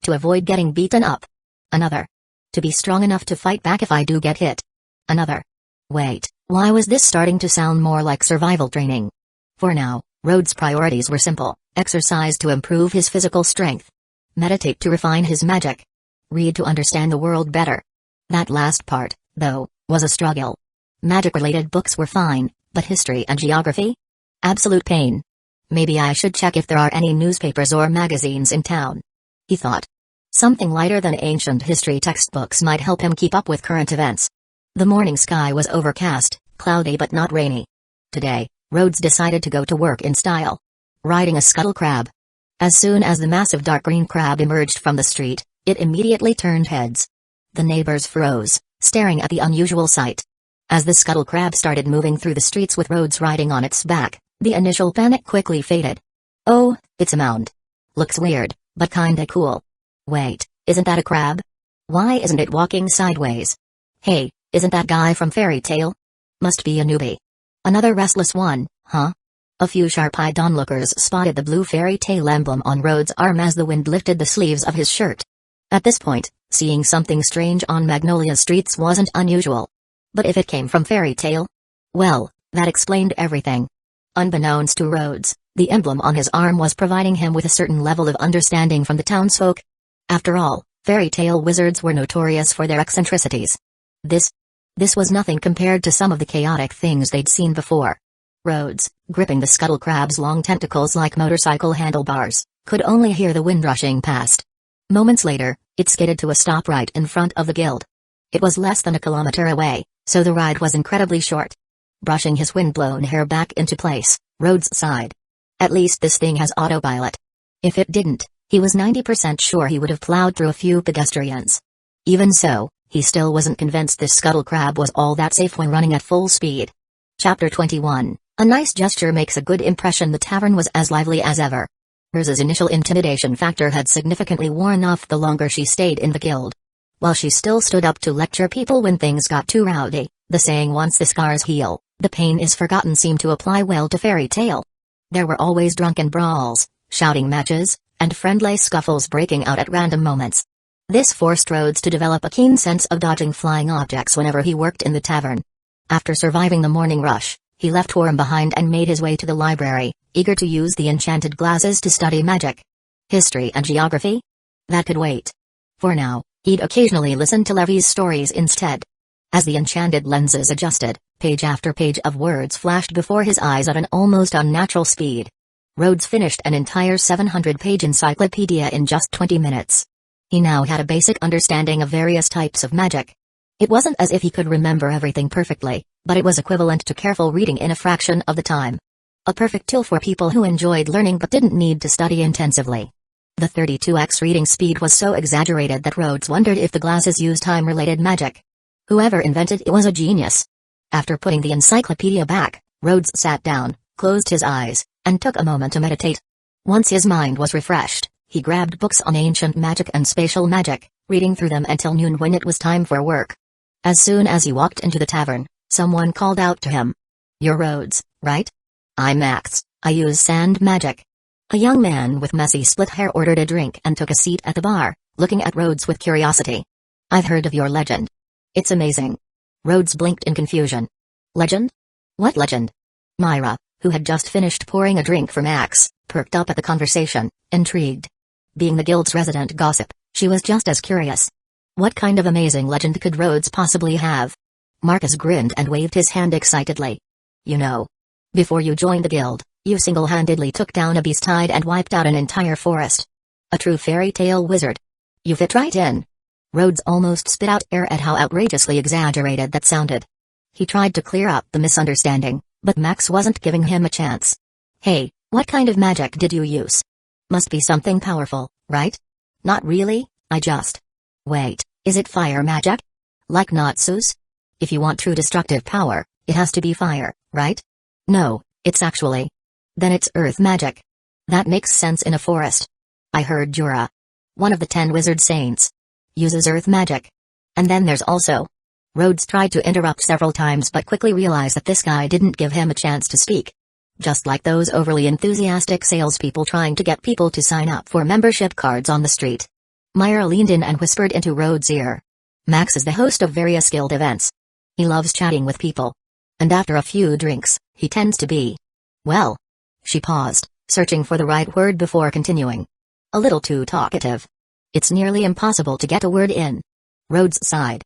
To avoid getting beaten up. Another. To be strong enough to fight back if I do get hit. Another. Wait, why was this starting to sound more like survival training? For now, Rhodes' priorities were simple: exercise to improve his physical strength, meditate to refine his magic, read to understand the world better. That last part, though, was a struggle. Magic-related books were fine, but history and geography? Absolute pain. Maybe I should check if there are any newspapers or magazines in town. He thought. Something lighter than ancient history textbooks might help him keep up with current events. The morning sky was overcast, cloudy but not rainy. Today, Rhodes decided to go to work in style. Riding a scuttle crab. As soon as the massive dark green crab emerged from the street, it immediately turned heads. The neighbors froze, staring at the unusual sight. As the scuttle crab started moving through the streets with Rhodes riding on its back, the initial panic quickly faded. Oh, it's a mound. Looks weird, but kinda cool. Wait, isn't that a crab? Why isn't it walking sideways? Hey, isn't that guy from Fairy Tale? Must be a newbie. Another restless one, huh? A few sharp-eyed onlookers spotted the blue Fairy Tale emblem on Rhodes' arm as the wind lifted the sleeves of his shirt. At this point, seeing something strange on Magnolia streets wasn't unusual. But if it came from Fairy Tale? Well, that explained everything. Unbeknownst to Rhodes, the emblem on his arm was providing him with a certain level of understanding from the townsfolk. After all, fairy tale wizards were notorious for their eccentricities. This was nothing compared to some of the chaotic things they'd seen before. Rhodes, gripping the scuttle crab's long tentacles like motorcycle handlebars, could only hear the wind rushing past. Moments later, it skidded to a stop right in front of the guild. It was less than a kilometer away, so the ride was incredibly short. Brushing his windblown hair back into place, Rhodes sighed. At least this thing has autopilot. If it didn't, he was 90% sure he would have plowed through a few pedestrians. Even so, he still wasn't convinced this scuttle crab was all that safe when running at full speed. Chapter 21. A nice gesture makes a good impression. The tavern was as lively as ever. Rose's initial intimidation factor had significantly worn off the longer she stayed in the guild. While she still stood up to lecture people when things got too rowdy, the saying once the scars heal, the pain is forgotten seemed to apply well to Fairy Tale. There were always drunken brawls, shouting matches, and friendly scuffles breaking out at random moments. This forced Rhodes to develop a keen sense of dodging flying objects whenever he worked in the tavern. After surviving the morning rush, he left Worm behind and made his way to the library, eager to use the enchanted glasses to study magic. History and geography? That could wait. For now, he'd occasionally listen to Levy's stories instead. As the enchanted lenses adjusted, page after page of words flashed before his eyes at an almost unnatural speed. Rhodes finished an entire 700-page encyclopedia in just 20 minutes. He now had a basic understanding of various types of magic. It wasn't as if he could remember everything perfectly, but it was equivalent to careful reading in a fraction of the time. A perfect tool for people who enjoyed learning but didn't need to study intensively. The 32x reading speed was so exaggerated that Rhodes wondered if the glasses used time-related magic. Whoever invented it was a genius. After putting the encyclopedia back, Rhodes sat down, closed his eyes, and took a moment to meditate. Once his mind was refreshed, he grabbed books on ancient magic and spatial magic, reading through them until noon when it was time for work. As soon as he walked into the tavern, someone called out to him. "You're Rhodes, right?" "I'm Max, I use sand magic." A young man with messy split hair ordered a drink and took a seat at the bar, looking at Rhodes with curiosity. "I've heard of your legend. It's amazing." Rhodes blinked in confusion. "Legend? What legend?" Myra, who had just finished pouring a drink for Max, perked up at the conversation, intrigued. Being the guild's resident gossip, she was just as curious. What kind of amazing legend could Rhodes possibly have? Marcus grinned and waved his hand excitedly. "You know. Before you joined the guild, you single-handedly took down a beast-tide and wiped out an entire forest. A true fairy tale wizard. You fit right in." Rhodes almost spit out air at how outrageously exaggerated that sounded. He tried to clear up the misunderstanding, but Max wasn't giving him a chance. "Hey, what kind of magic did you use? Must be something powerful, right?" "Not really, I just..." "Wait, is it fire magic? Like Natsu's? If you want true destructive power, it has to be fire, right?" "No, it's actually..." "Then it's earth magic. That makes sense in a forest. I heard Jura, one of the 10 wizard saints, uses earth magic. And then there's also..." Rhodes tried to interrupt several times but quickly realized that this guy didn't give him a chance to speak. Just like those overly enthusiastic salespeople trying to get people to sign up for membership cards on the street. Myra leaned in and whispered into Rhodes' ear. "Max is the host of various guild events. He loves chatting with people. And after a few drinks, he tends to be... well..." She paused, searching for the right word before continuing. "A little too talkative. It's nearly impossible to get a word in." Rhodes sighed.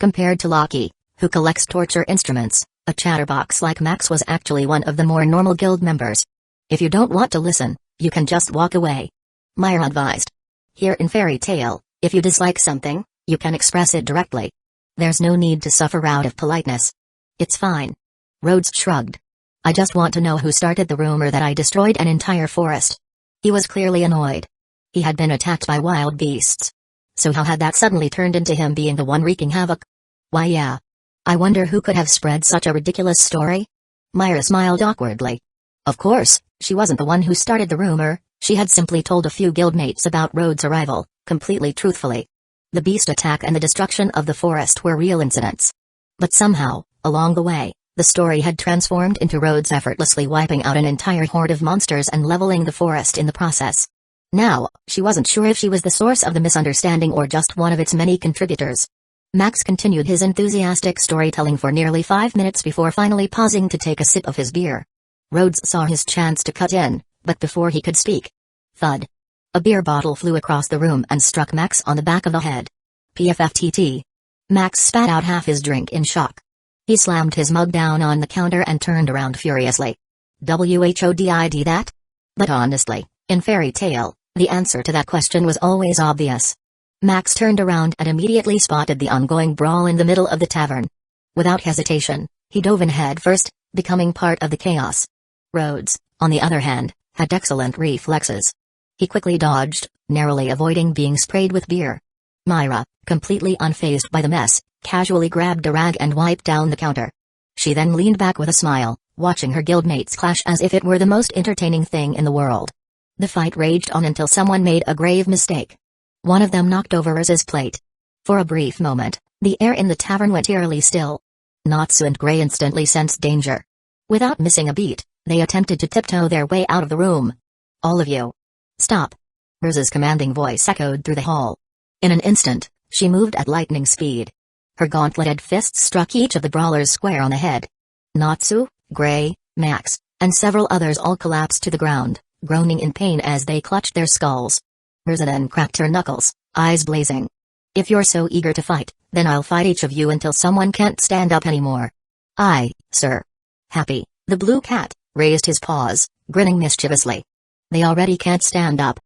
Compared to Loki, who collects torture instruments, a chatterbox like Max was actually one of the more normal guild members. "If you don't want to listen, you can just walk away," Myra advised. "Here in Fairy Tale, if you dislike something, you can express it directly. There's no need to suffer out of politeness. It's fine. Rhodes shrugged. I just want to know who started the rumor that I destroyed an entire forest. He was clearly annoyed. He had been attacked by wild beasts. So how had that suddenly turned into him being the one wreaking havoc? Why yeah. I wonder who could have spread such a ridiculous story? Myra smiled awkwardly. Of course, she wasn't the one who started the rumor, she had simply told a few guildmates about Rhodes' arrival, completely truthfully. The beast attack and the destruction of the forest were real incidents. But somehow, along the way, the story had transformed into Rhodes effortlessly wiping out an entire horde of monsters and leveling the forest in the process. Now, she wasn't sure if she was the source of the misunderstanding or just one of its many contributors. Max continued his enthusiastic storytelling for nearly 5 minutes before finally pausing to take a sip of his beer. Rhodes saw his chance to cut in, but before he could speak. Thud. A beer bottle flew across the room and struck Max on the back of the head. PFFTT. Max spat out half his drink in shock. He slammed his mug down on the counter and turned around furiously. WHODID that? But honestly, in Fairy Tale, the answer to that question was always obvious. Max turned around and immediately spotted the ongoing brawl in the middle of the tavern. Without hesitation, he dove in head first, becoming part of the chaos. Rhodes, on the other hand, had excellent reflexes. He quickly dodged, narrowly avoiding being sprayed with beer. Myra, completely unfazed by the mess, casually grabbed a rag and wiped down the counter. She then leaned back with a smile, watching her guildmates clash as if it were the most entertaining thing in the world. The fight raged on until someone made a grave mistake. One of them knocked over Riz's plate. For a brief moment, the air in the tavern went eerily still. Natsu and Gray instantly sensed danger. Without missing a beat, they attempted to tiptoe their way out of the room. All of you. Stop. Riz's commanding voice echoed through the hall. In an instant, she moved at lightning speed. Her gauntleted fists struck each of the brawlers square on the head. Natsu, Gray, Max, and several others all collapsed to the ground, groaning in pain as they clutched their skulls. Riza then cracked her knuckles, eyes blazing. If you're so eager to fight, then I'll fight each of you until someone can't stand up anymore. Aye, sir. Happy, the blue cat, raised his paws, grinning mischievously. They already can't stand up,